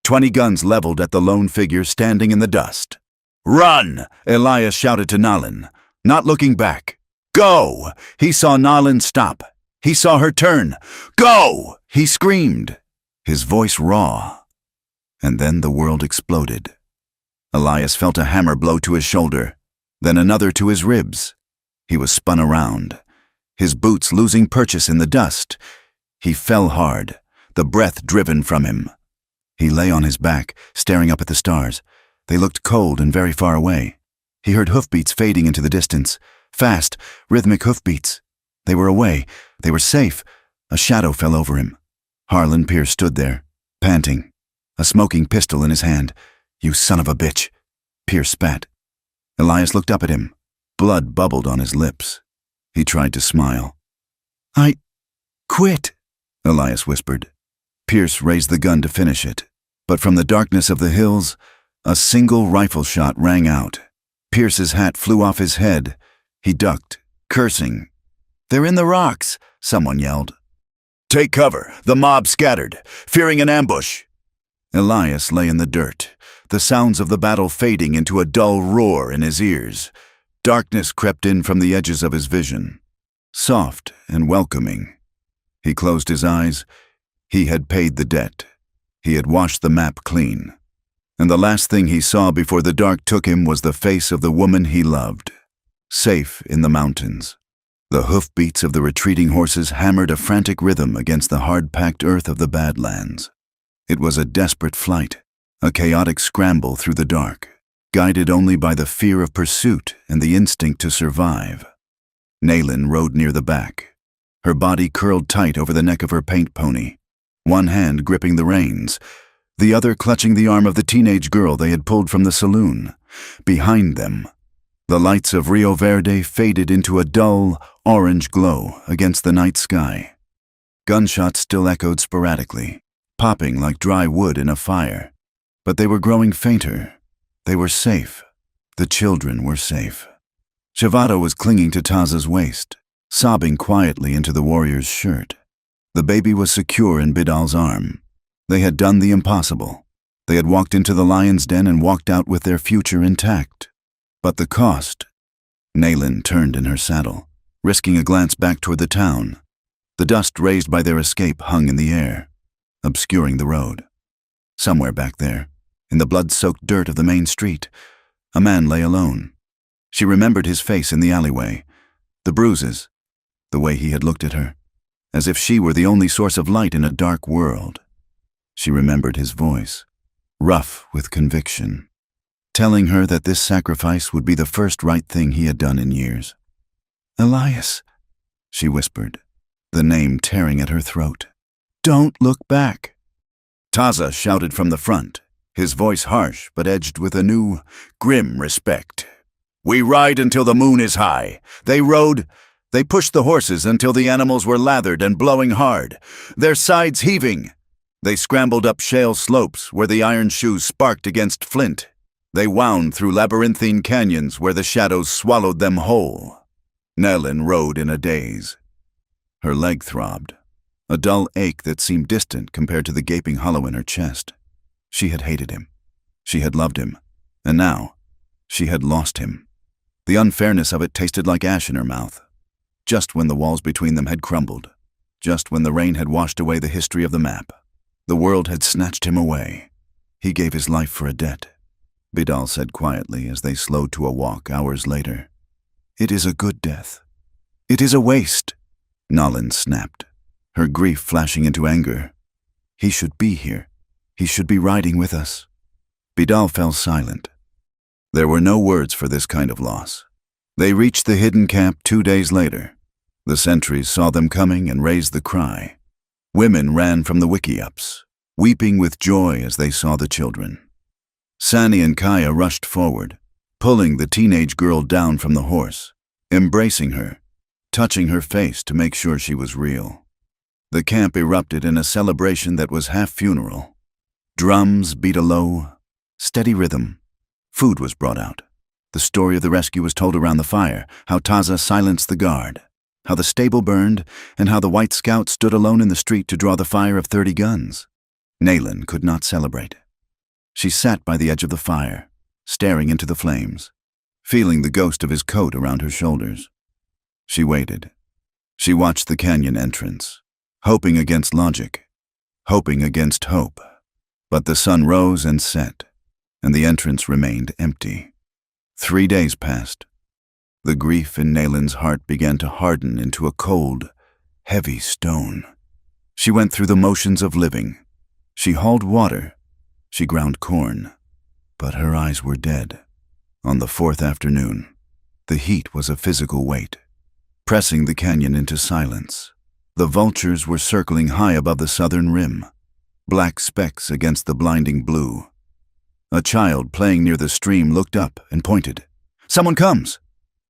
Speaker 1: 20 guns leveled at the lone figure standing in the dust. "Run!" Elias shouted to Nalin, not looking back. "Go!" He saw Nalin stop. He saw her turn. "Go!" he screamed, his voice raw. And then the world exploded. Elias felt a hammer blow to his shoulder, then another to his ribs. He was spun around, his boots losing purchase in the dust. He fell hard, the breath driven from him. He lay on his back, staring up at the stars. They looked cold and very far away. He heard hoofbeats fading into the distance, fast, rhythmic hoofbeats. They were away. They were safe. A shadow fell over him. Harlan Pierce stood there, panting. a smoking pistol in his hand. "You son of a bitch," Pierce spat. Elias looked up at him. Blood bubbled on his lips. He tried to smile. "I quit," Elias whispered. Pierce raised the gun to finish it, but from the darkness of the hills, a single rifle shot rang out. Pierce's hat flew off his head. He ducked, cursing. "They're in the rocks," someone yelled. "Take cover. The mob scattered, fearing an ambush." Elias lay in the dirt, the sounds of the battle fading into a dull roar in his ears. Darkness crept in from the edges of his vision, soft and welcoming. He closed his eyes. He had paid the debt. He had washed the map clean. And the last thing he saw before the dark took him was the face of the woman he loved, safe in the mountains. The hoofbeats of the retreating horses hammered a frantic rhythm against the hard-packed earth of the Badlands. It was a desperate flight, a chaotic scramble through the dark, guided only by the fear of pursuit and the instinct to survive. Naylin rode near the back, her body curled tight over the neck of her paint pony, one hand gripping the reins, the other clutching the arm of the teenage girl they had pulled from the saloon. Behind them, the lights of Rio Verde faded into a dull, orange glow against the night sky. Gunshots still echoed sporadically, popping like dry wood in a fire. But they were growing fainter. They were safe. The children were safe. Shivado was clinging to Taza's waist, sobbing quietly into the warrior's shirt. The baby was secure in Bidal's arm. They had done the impossible. They had walked into the lion's den and walked out with their future intact. But the cost. Naylin turned in her saddle, risking a glance back toward the town. The dust raised by their escape hung in the air, obscuring the road. Somewhere back there, in the blood-soaked dirt of the main street, a man lay alone. She remembered his face in the alleyway, the bruises, the way he had looked at her, as if she were the only source of light in a dark world. She remembered his voice, rough with conviction, telling her that this sacrifice would be the first right thing he had done in years. "Elias," she whispered, the name tearing at her throat. "Don't look back." Taza shouted from the front, his voice harsh but edged with a new, grim respect. "We ride until the moon is high." They pushed the horses until the animals were lathered and blowing hard, their sides heaving. They scrambled up shale slopes where the iron shoes sparked against flint. They wound through labyrinthine canyons where the shadows swallowed them whole. Naylin rode in a daze. Her leg throbbed, a dull ache that seemed distant compared to the gaping hollow in her chest. She had hated him. She had loved him. And now, she had lost him. The unfairness of it tasted like ash in her mouth. Just when the walls between them had crumbled, just when the rain had washed away the history of the map, the world had snatched him away. He gave his life for a debt, Bidal said quietly as they slowed to a walk hours later. "It is a good death. It is a waste," Naylin snapped, her grief flashing into anger. "He should be here. He should be riding with us." Bidal fell silent. There were no words for this kind of loss. They reached the hidden camp 2 days later. The sentries saw them coming and raised the cry. Women ran from the wickiups, weeping with joy as they saw the children. Sani and Kaya rushed forward, pulling the teenage girl down from the horse, embracing her, touching her face to make sure she was real. The camp erupted in a celebration that was half funeral. Drums beat a low, steady rhythm. Food was brought out. The story of the rescue was told around the fire, how Taza silenced the guard, how the stable burned, and how the white scout stood alone in the street to draw the fire of 30 guns. Naylin could not celebrate. She sat by the edge of the fire, staring into the flames, feeling the ghost of his coat around her shoulders. She waited. She watched the canyon entrance, hoping against logic, hoping against hope. But the sun rose and set, and the entrance remained empty. 3 days passed. The grief in Naylin's heart began to harden into a cold, heavy stone. She went through the motions of living. She hauled water. She ground corn. But her eyes were dead. On the 4th afternoon, the heat was a physical weight, pressing the canyon into silence. The vultures were circling high above the southern rim. black specks against the blinding blue. A child playing near the stream looked up and pointed. "Someone comes!"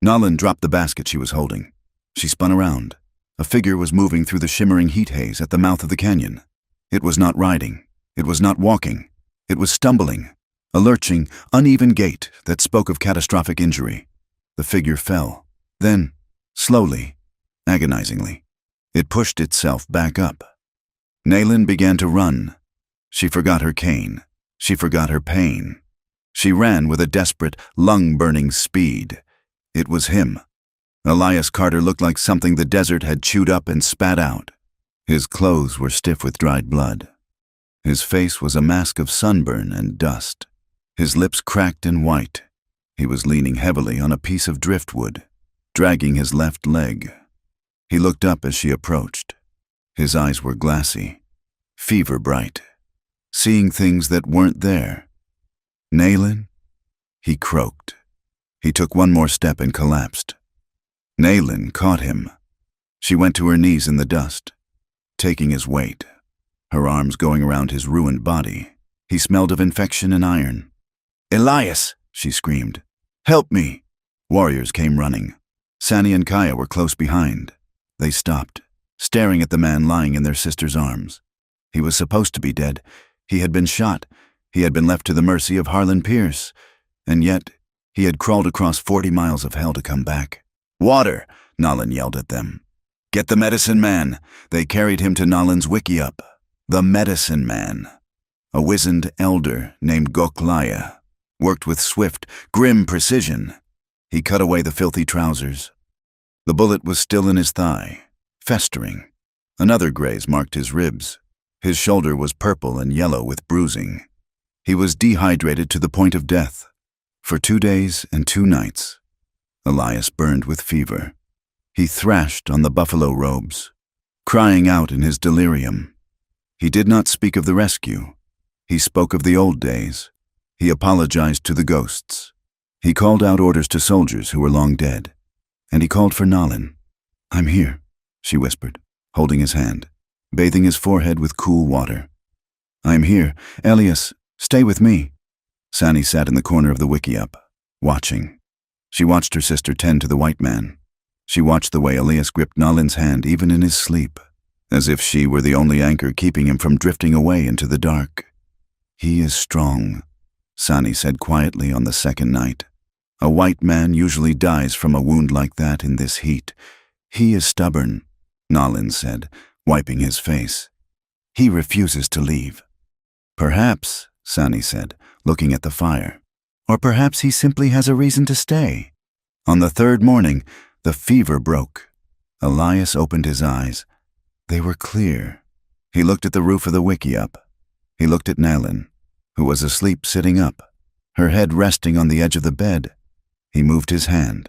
Speaker 1: Nalin dropped the basket she was holding. She spun around. A figure was moving through the shimmering heat haze at the mouth of the canyon. It was not riding. It was not walking. It was stumbling, a lurching, uneven gait that spoke of catastrophic injury. The figure fell. Then, slowly, agonizingly, it pushed itself back up. Nalin began to run. She forgot her cane. She forgot her pain. She ran with a desperate, lung-burning speed. It was him. Elias Carter looked like something the desert had chewed up and spat out. His clothes were stiff with dried blood. His face was a mask of sunburn and dust. His lips cracked and white. He was leaning heavily on a piece of driftwood, dragging his left leg. He looked up as she approached. His eyes were glassy, fever bright, seeing things that weren't there. "Nalin?" He croaked. He took one more step and collapsed. Nalin caught him. She went to her knees in the dust, taking his weight, her arms going around his ruined body. He smelled of infection and iron. "Elias!" she screamed. "Help me!" Warriors came running. Sani and Kaya were close behind. They stopped, staring at the man lying in their sister's arms. He was supposed to be dead. He had been shot. He had been left to the mercy of Harlan Pierce. And yet, he had crawled across 40 miles of hell to come back. "Water!" Nalin yelled at them. "Get the medicine man!" They carried him to Nalin's wickiup. The medicine man. A wizened elder named Goklaya. Worked with swift, grim precision. He cut away the filthy trousers. The bullet was still in his thigh, festering. Another graze marked his ribs. His shoulder was purple and yellow with bruising. He was dehydrated to the point of death. For 2 days and 2 nights, Elias burned with fever. He thrashed on the buffalo robes, crying out in his delirium. He did not speak of the rescue. He spoke of the old days. He apologized to the ghosts. He called out orders to soldiers who were long dead. And he called for Nalin. "I'm here," she whispered, holding his hand, bathing his forehead with cool water. "I'm here. Elias, stay with me." Sani sat in the corner of the wickiup, watching. She watched her sister tend to the white man. She watched the way Elias gripped Nalin's hand even in his sleep, as if she were the only anchor keeping him from drifting away into the dark. "He is strong," Sani said quietly on the second night. "A white man usually dies from a wound like that in this heat. He is stubborn," Nalin said, wiping his face. "He refuses to leave." "Perhaps," Sani said, looking at the fire. "Or perhaps he simply has a reason to stay." On the third morning, the fever broke. Elias opened his eyes. They were clear. He looked at the roof of the wickiup. He looked at Nalin, who was asleep sitting up, her head resting on the edge of the bed. He moved his hand.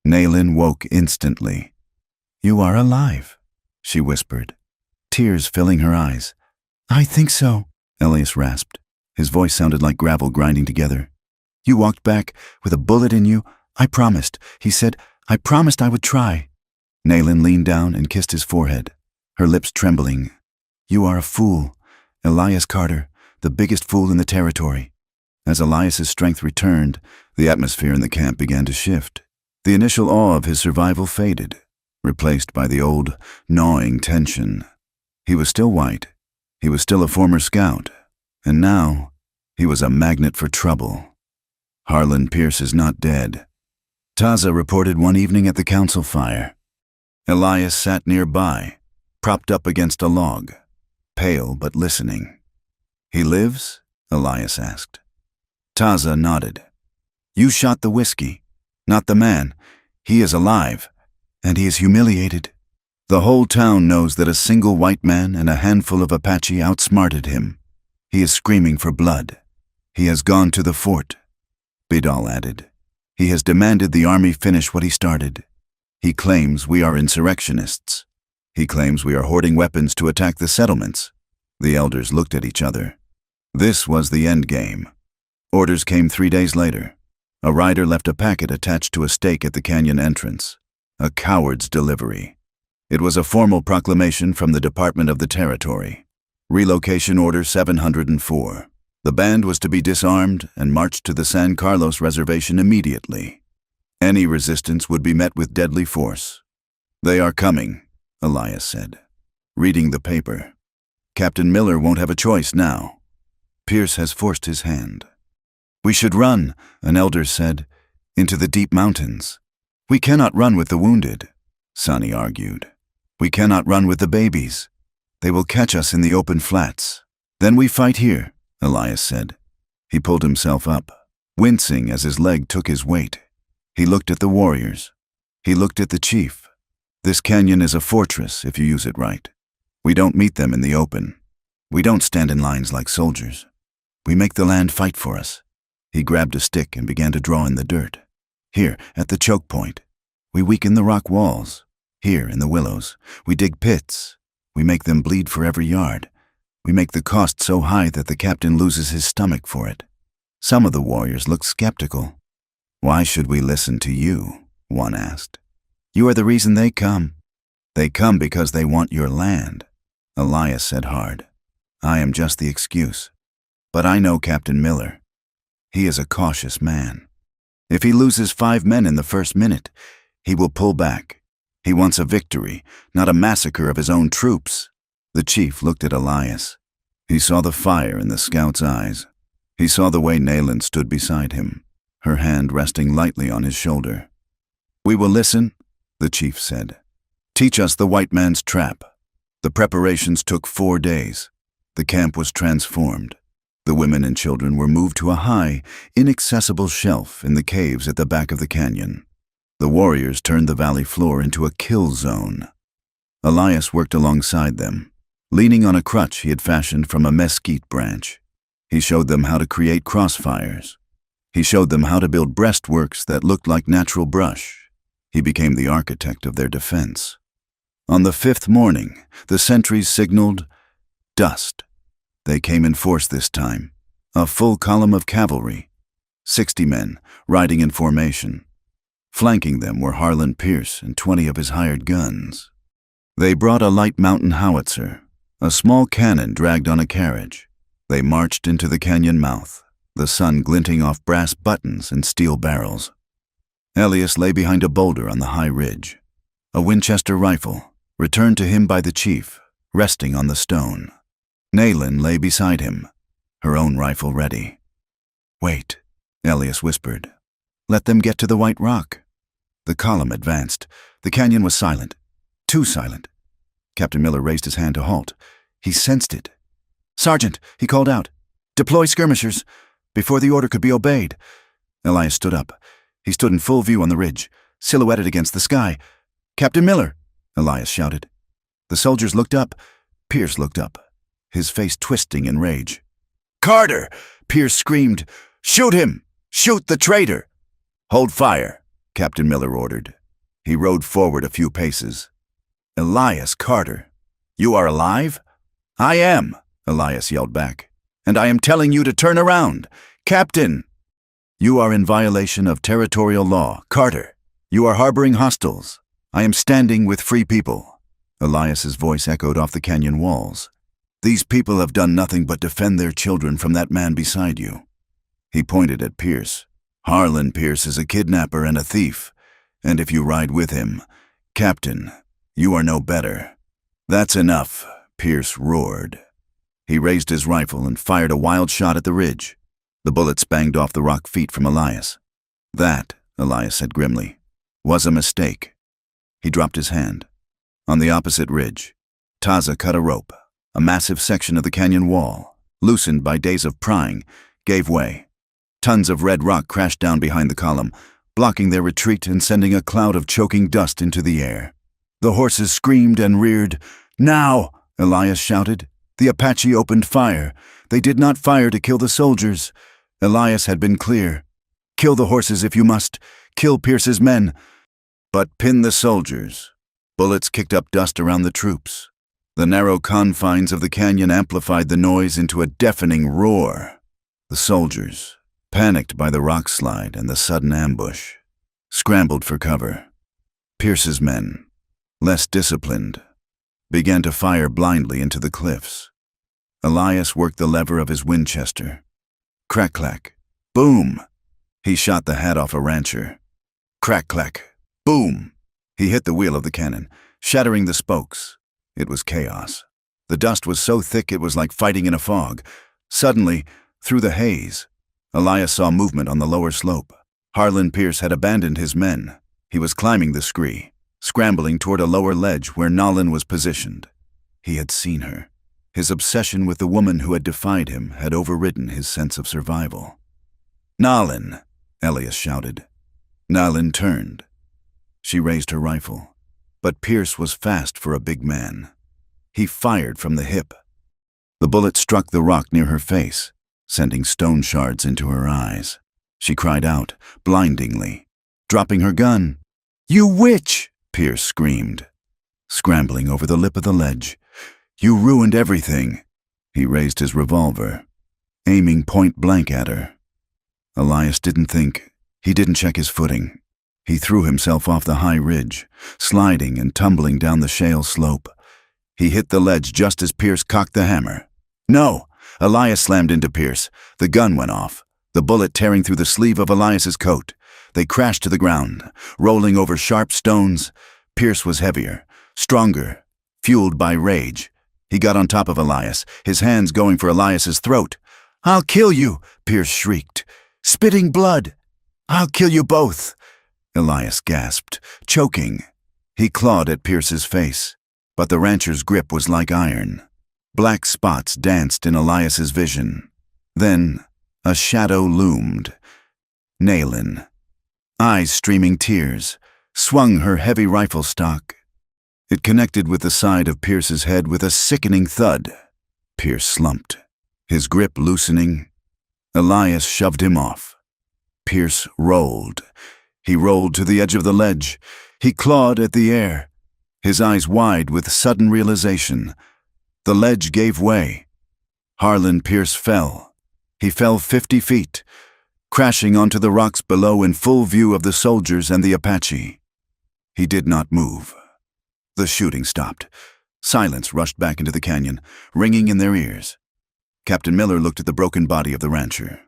Speaker 1: Nalin woke instantly. "You are alive," she whispered, tears filling her eyes. "I think so," Elias rasped. His voice sounded like gravel grinding together. "You walked back with a bullet in you. I promised," he said. "I promised I would try." Nalin leaned down and kissed his forehead, her lips trembling. "You are a fool, Elias Carter, the biggest fool in the territory." As Elias's strength returned, the atmosphere in the camp began to shift. The initial awe of his survival faded, replaced by the old, gnawing tension. He was still white. He was still a former scout. And now, he was a magnet for trouble. "Harlan Pierce is not dead," Taza reported one evening at the council fire. Elias sat nearby, propped up against a log, pale but listening. "He lives?" Elias asked. Taza nodded. "You shot the whiskey, not the man. He is alive, and he is humiliated. The whole town knows that a single white man and a handful of Apache outsmarted him. He is screaming for blood. He has gone to the fort," Bidal added. "He has demanded the army finish what he started. He claims we are insurrectionists. He claims we are hoarding weapons to attack the settlements." The elders looked at each other. This was the end game. Orders came 3 days later. A rider left a packet attached to a stake at the canyon entrance. A coward's delivery. It was a formal proclamation from the Department of the Territory. Relocation Order 704. The band was to be disarmed and marched to the San Carlos reservation immediately. Any resistance would be met with deadly force. "They are coming," Elias said, reading the paper. "Captain Miller won't have a choice now. Pierce has forced his hand." "We should run," an elder said, "into the deep mountains." "We cannot run with the wounded," Sonny argued. "We cannot run with the babies. They will catch us in the open flats." "Then we fight here," Elias said. He pulled himself up, wincing as his leg took his weight. He looked at the warriors. He looked at the chief. "This canyon is a fortress if you use it right. We don't meet them in the open. We don't stand in lines like soldiers. We make the land fight for us." He grabbed a stick and began to draw in the dirt. "Here, at the choke point, we weaken the rock walls. Here, in the willows, we dig pits. We make them bleed for every yard. We make the cost so high that the captain loses his stomach for it." Some of the warriors looked skeptical. "Why should we listen to you?" one asked. "You are the reason they come." "They come because they want your land," Elias said hard. "I am just the excuse. But I know Captain Miller. He is a cautious man. If he loses 5 men in the first minute, he will pull back. He wants a victory, not a massacre of his own troops." The chief looked at Elias. He saw the fire in the scout's eyes. He saw the way Nayland stood beside him, her hand resting lightly on his shoulder. "We will listen," the chief said. "Teach us the white man's trap." The preparations took 4 days. The camp was transformed. The women and children were moved to a high, inaccessible shelf in the caves at the back of the canyon. The warriors turned the valley floor into a kill zone. Elias worked alongside them, leaning on a crutch he had fashioned from a mesquite branch. He showed them how to create crossfires. He showed them how to build breastworks that looked like natural brush. He became the architect of their defense. On the 5th morning, the sentries signaled, "Dust." They came in force this time, a full column of cavalry, 60 men riding in formation. Flanking them were Harlan Pierce and 20 of his hired guns. They brought a light mountain howitzer, a small cannon dragged on a carriage. They marched into the canyon mouth, the sun glinting off brass buttons and steel barrels. Elias lay behind a boulder on the high ridge. A Winchester rifle, returned to him by the chief, resting on the stone. Nayland lay beside him, her own rifle ready. "Wait," Elias whispered. "Let them get to the White Rock." The column advanced. The canyon was silent. Too silent. Captain Miller raised his hand to halt. He sensed it. "Sergeant," he called out. "Deploy skirmishers." Before the order could be obeyed, Elias stood up. He stood in full view on the ridge, silhouetted against the sky. "Captain Miller!" Elias shouted. The soldiers looked up. Pierce looked up, his face twisting in rage. "Carter!" Pierce screamed. "Shoot him! Shoot the traitor!" "Hold fire," Captain Miller ordered. He rode forward a few paces. "Elias Carter, you are alive?" "I am," Elias yelled back. "And I am telling you to turn around. Captain!" "You are in violation of territorial law. Carter, you are harboring hostiles. I am standing with free people." Elias's voice echoed off the canyon walls. "These people have done nothing but defend their children from that man beside you." He pointed at Pierce. "Harlan Pierce is a kidnapper and a thief, and if you ride with him, Captain, you are no better." "That's enough," Pierce roared. He raised his rifle and fired a wild shot at the ridge. The bullets banged off the rock feet from Elias. "That," Elias said grimly, "was a mistake." He dropped his hand. On the opposite ridge, Taza cut a rope. A massive section of the canyon wall, loosened by days of prying, gave way. Tons of red rock crashed down behind the column, blocking their retreat and sending a cloud of choking dust into the air. The horses screamed and reared. "Now!" Elias shouted. The Apache opened fire. They did not fire to kill the soldiers. Elias had been clear. "Kill the horses if you must. Kill Pierce's men. But pin the soldiers." Bullets kicked up dust around the troops. The narrow confines of the canyon amplified the noise into a deafening roar. The soldiers, panicked by the rock slide and the sudden ambush, scrambled for cover. Pierce's men, less disciplined, began to fire blindly into the cliffs. Elias worked the lever of his Winchester. Crack-clack. Boom! He shot the hat off a rancher. Crack-clack. Boom! He hit the wheel of the cannon, shattering the spokes. It was chaos. The dust was so thick it was like fighting in a fog. Suddenly, through the haze, Elias saw movement on the lower slope. Harlan Pierce had abandoned his men. He was climbing the scree, scrambling toward a lower ledge where Nalin was positioned. He had seen her. His obsession with the woman who had defied him had overridden his sense of survival. "Nalin!" Elias shouted. Nalin turned. She raised her rifle, but Pierce was fast for a big man. He fired from the hip. The bullet struck the rock near her face, sending stone shards into her eyes. She cried out, blindingly, dropping her gun. "You witch!" Pierce screamed, scrambling over the lip of the ledge. "You ruined everything." He raised his revolver, aiming point blank at her. Elias didn't think. He didn't check his footing. He threw himself off the high ridge, sliding and tumbling down the shale slope. He hit the ledge just as Pierce cocked the hammer. "No!" Elias slammed into Pierce. The gun went off, the bullet tearing through the sleeve of Elias's coat. They crashed to the ground, rolling over sharp stones. Pierce was heavier, stronger, fueled by rage. He got on top of Elias, his hands going for Elias's throat. "I'll kill you!" Pierce shrieked. "Spitting blood! I'll kill you both!" Elias gasped, choking. He clawed at Pierce's face, but the rancher's grip was like iron. Black spots danced in Elias's vision. Then a shadow loomed. Nalin, eyes streaming tears, swung her heavy rifle stock. It connected with the side of Pierce's head with a sickening thud. Pierce slumped, his grip loosening. Elias shoved him off. Pierce rolled. He rolled to the edge of the ledge. He clawed at the air, his eyes wide with sudden realization. The ledge gave way. Harlan Pierce fell. He fell 50 feet, crashing onto the rocks below in full view of the soldiers and the Apache. He did not move. The shooting stopped. Silence rushed back into the canyon, ringing in their ears. Captain Miller looked at the broken body of the rancher.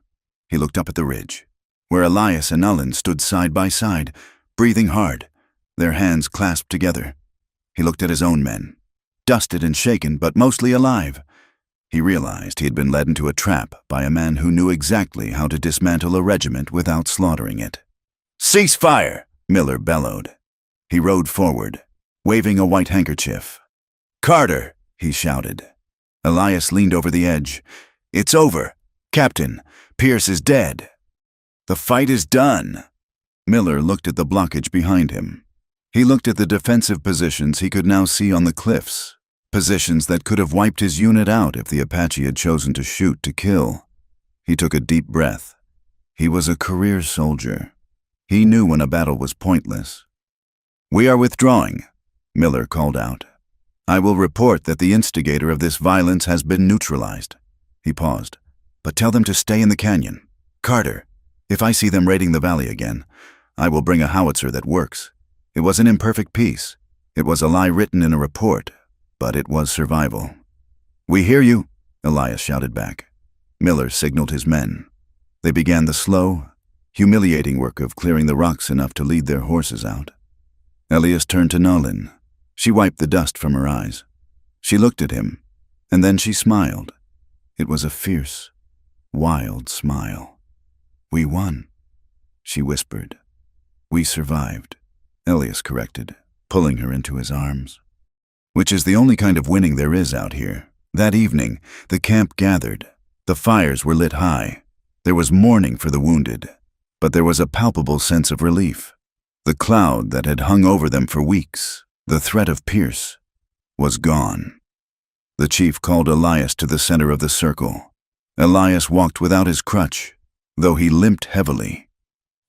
Speaker 1: He looked up at the ridge, where Elias and Nalin stood side by side, breathing hard, their hands clasped together. He looked at his own men, dusted and shaken, but mostly alive. He realized he had been led into a trap by a man who knew exactly how to dismantle a regiment without slaughtering it. "Cease fire!" Miller bellowed. He rode forward, waving a white handkerchief. "Carter!" he shouted. Elias leaned over the edge. "It's over. Captain, Pierce is dead. The fight is done." Miller looked at the blockage behind him. He looked at the defensive positions he could now see on the cliffs, positions that could have wiped his unit out if the Apache had chosen to shoot to kill. He took a deep breath. He was a career soldier. He knew when a battle was pointless. "We are withdrawing," Miller called out. "I will report that the instigator of this violence has been neutralized." He paused. "But tell them to stay in the canyon. Carter, if I see them raiding the valley again, I will bring a howitzer that works. It was an imperfect piece. It was a lie written in a report, but it was survival." "We hear you," Elias shouted back. Miller signaled his men. They began the slow, humiliating work of clearing the rocks enough to lead their horses out. Elias turned to Nalin. She wiped the dust from her eyes. She looked at him, and then she smiled. It was a fierce, wild smile. "We won," she whispered. "We survived," Elias corrected, pulling her into his arms. "Which is the only kind of winning there is out here." That evening, the camp gathered. The fires were lit high. There was mourning for the wounded, but there was a palpable sense of relief. The cloud that had hung over them for weeks, the threat of Pierce, was gone. The chief called Elias to the center of the circle. Elias walked without his crutch, though he limped heavily.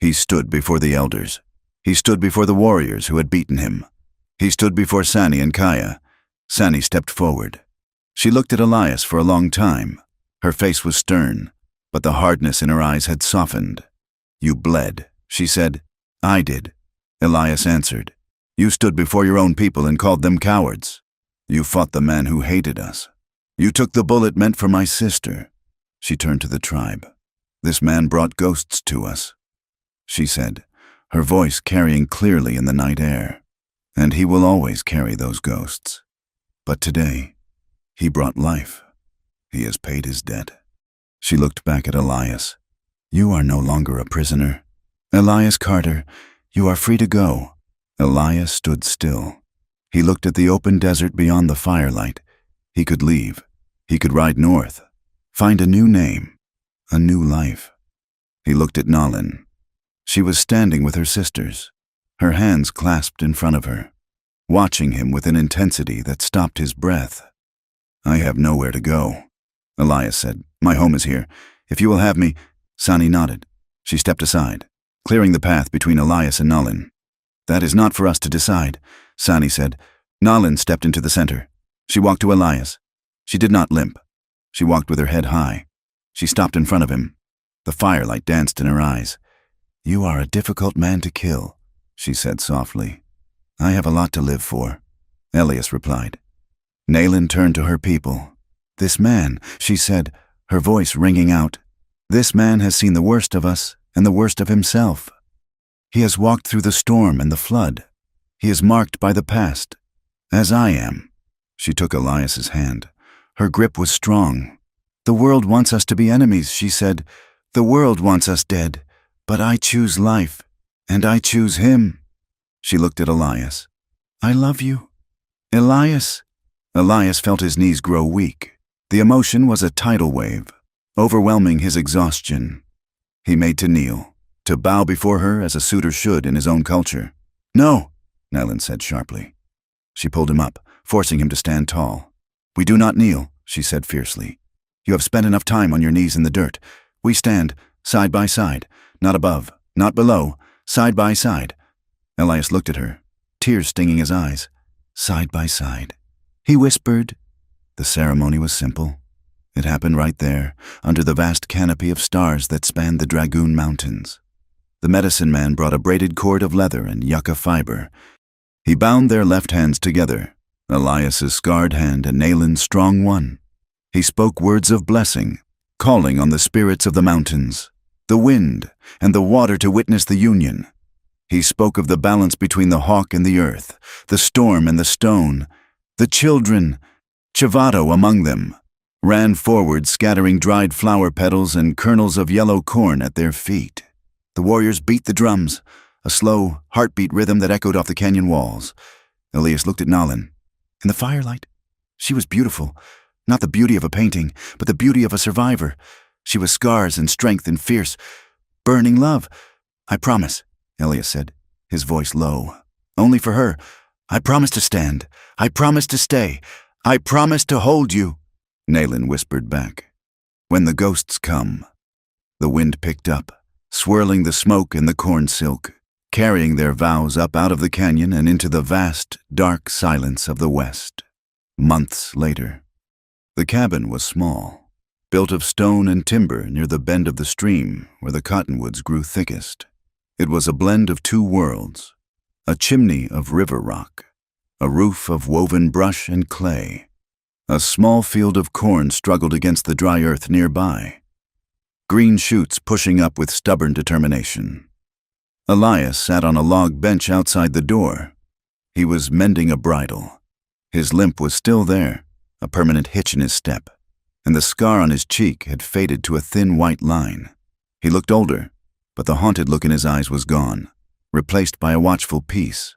Speaker 1: He stood before the elders. He stood before the warriors who had beaten him. He stood before Sani and Kaya. Sani stepped forward. She looked at Elias for a long time. Her face was stern, but the hardness in her eyes had softened. "You bled," she said. "I did," Elias answered. "You stood before your own people and called them cowards. You fought the man who hated us. You took the bullet meant for my sister." She turned to the tribe. "This man brought ghosts to us," she said, her voice carrying clearly in the night air. "And he will always carry those ghosts. But today, he brought life. He has paid his debt." She looked back at Elias. "You are no longer a prisoner. Elias Carter, you are free to go." Elias stood still. He looked at the open desert beyond the firelight. He could leave. He could ride north, find a new name, a new life. He looked at Nalin. She was standing with her sisters, her hands clasped in front of her, watching him with an intensity that stopped his breath. "I have nowhere to go," Elias said. "My home is here. If you will have me—" Sani nodded. She stepped aside, clearing the path between Elias and Nalin. "That is not for us to decide," Sani said. Nalin stepped into the center. She walked to Elias. She did not limp. She walked with her head high. She stopped in front of him. The firelight danced in her eyes. "You are a difficult man to kill," she said softly. "I have a lot to live for," Elias replied. Nalin turned to her people. "This man," she said, her voice ringing out, "this man has seen the worst of us and the worst of himself. He has walked through the storm and the flood. He is marked by the past, as I am." She took Elias's hand. Her grip was strong. "The world wants us to be enemies," she said. "The world wants us dead, but I choose life, and I choose him." She looked at Elias. "I love you, Elias." Elias felt his knees grow weak. The emotion was a tidal wave, overwhelming his exhaustion. He made to kneel, to bow before her as a suitor should in his own culture. "No," Nalin said sharply. She pulled him up, forcing him to stand tall. "We do not kneel," she said fiercely. "You have spent enough time on your knees in the dirt. We stand, side by side, not above, not below, side by side." Elias looked at her, tears stinging his eyes. "Side by side," he whispered. The ceremony was simple. It happened right there, under the vast canopy of stars that spanned the Dragoon Mountains. The medicine man brought a braided cord of leather and yucca fiber. He bound their left hands together, Elias's scarred hand and Nalin's strong one. He spoke words of blessing, calling on the spirits of the mountains, the wind, and the water to witness the union. He spoke of the balance between the hawk and the earth, the storm and the stone. The children, Chivato among them, ran forward scattering dried flower petals and kernels of yellow corn at their feet. The warriors beat the drums, a slow, heartbeat rhythm that echoed off the canyon walls. Elias looked at Nalin. In the firelight, she was beautiful. Not the beauty of a painting, but the beauty of a survivor. She was scars and strength and fierce, burning love. "I promise," Elias said, his voice low. "Only for her. I promise to stand. I promise to stay. I promise to hold you." Nalin whispered back. "When the ghosts come." The wind picked up, swirling the smoke and the corn silk, carrying their vows up out of the canyon and into the vast, dark silence of the west. Months later. The cabin was small, built of stone and timber near the bend of the stream where the cottonwoods grew thickest. It was a blend of two worlds, a chimney of river rock, a roof of woven brush and clay. A small field of corn struggled against the dry earth nearby, green shoots pushing up with stubborn determination. Elias sat on a log bench outside the door. He was mending a bridle. His limp was still there, a permanent hitch in his step, and the scar on his cheek had faded to a thin white line. He looked older, but the haunted look in his eyes was gone, replaced by a watchful peace.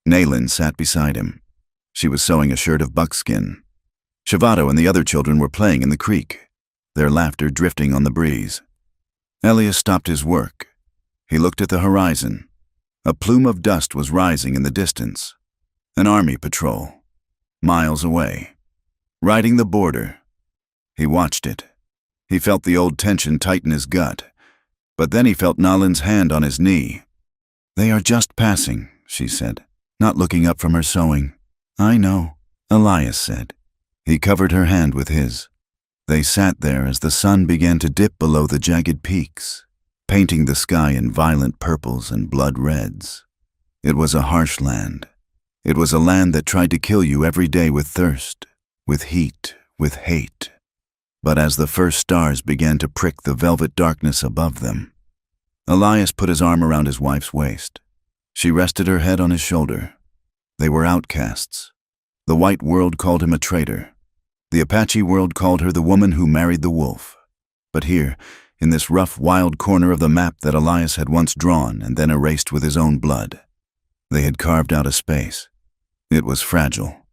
Speaker 1: Nalin sat beside him. She was sewing a shirt of buckskin. Chivato and the other children were playing in the creek, their laughter drifting on the breeze. Elias stopped his work. He looked at the horizon. A plume of dust was rising in the distance. An army patrol, miles away, riding the border. He watched it. He felt the old tension tighten his gut, but then he felt Nalin's hand on his knee. "They are just passing," she said, not looking up from her sewing. "I know," Elias said. He covered her hand with his. They sat there as the sun began to dip below the jagged peaks, painting the sky in violent purples and blood reds. It was a harsh land. It was a land that tried to kill you every day with thirst, with heat, with hate. But as the first stars began to prick the velvet darkness above them, Elias put his arm around his wife's waist. She rested her head on his shoulder. They were outcasts. The white world called him a traitor. The Apache world called her the woman who married the wolf. But here, in this rough, wild corner of the map that Elias had once drawn and then erased with his own blood, they had carved out a space. It was fragile.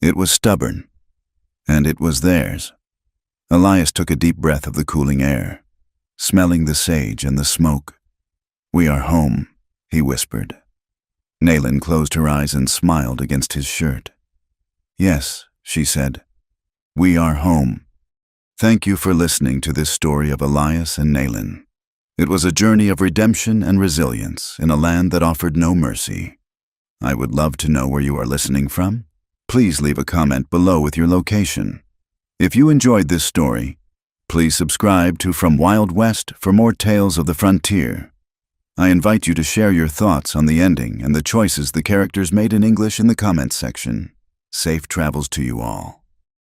Speaker 1: It was stubborn. And it was theirs. Elias took a deep breath of the cooling air, smelling the sage and the smoke. "We are home," he whispered. Naylin closed her eyes and smiled against his shirt. "Yes," she said, "we are home." Thank you for listening to this story of Elias and Naylin. It was a journey of redemption and resilience in a land that offered no mercy. I would love to know where you are listening from. Please leave a comment below with your location. If you enjoyed this story, please subscribe to From Wild West for more tales of the frontier. I invite you to share your thoughts on the ending and the choices the characters made in English in the comments section. Safe travels to you all.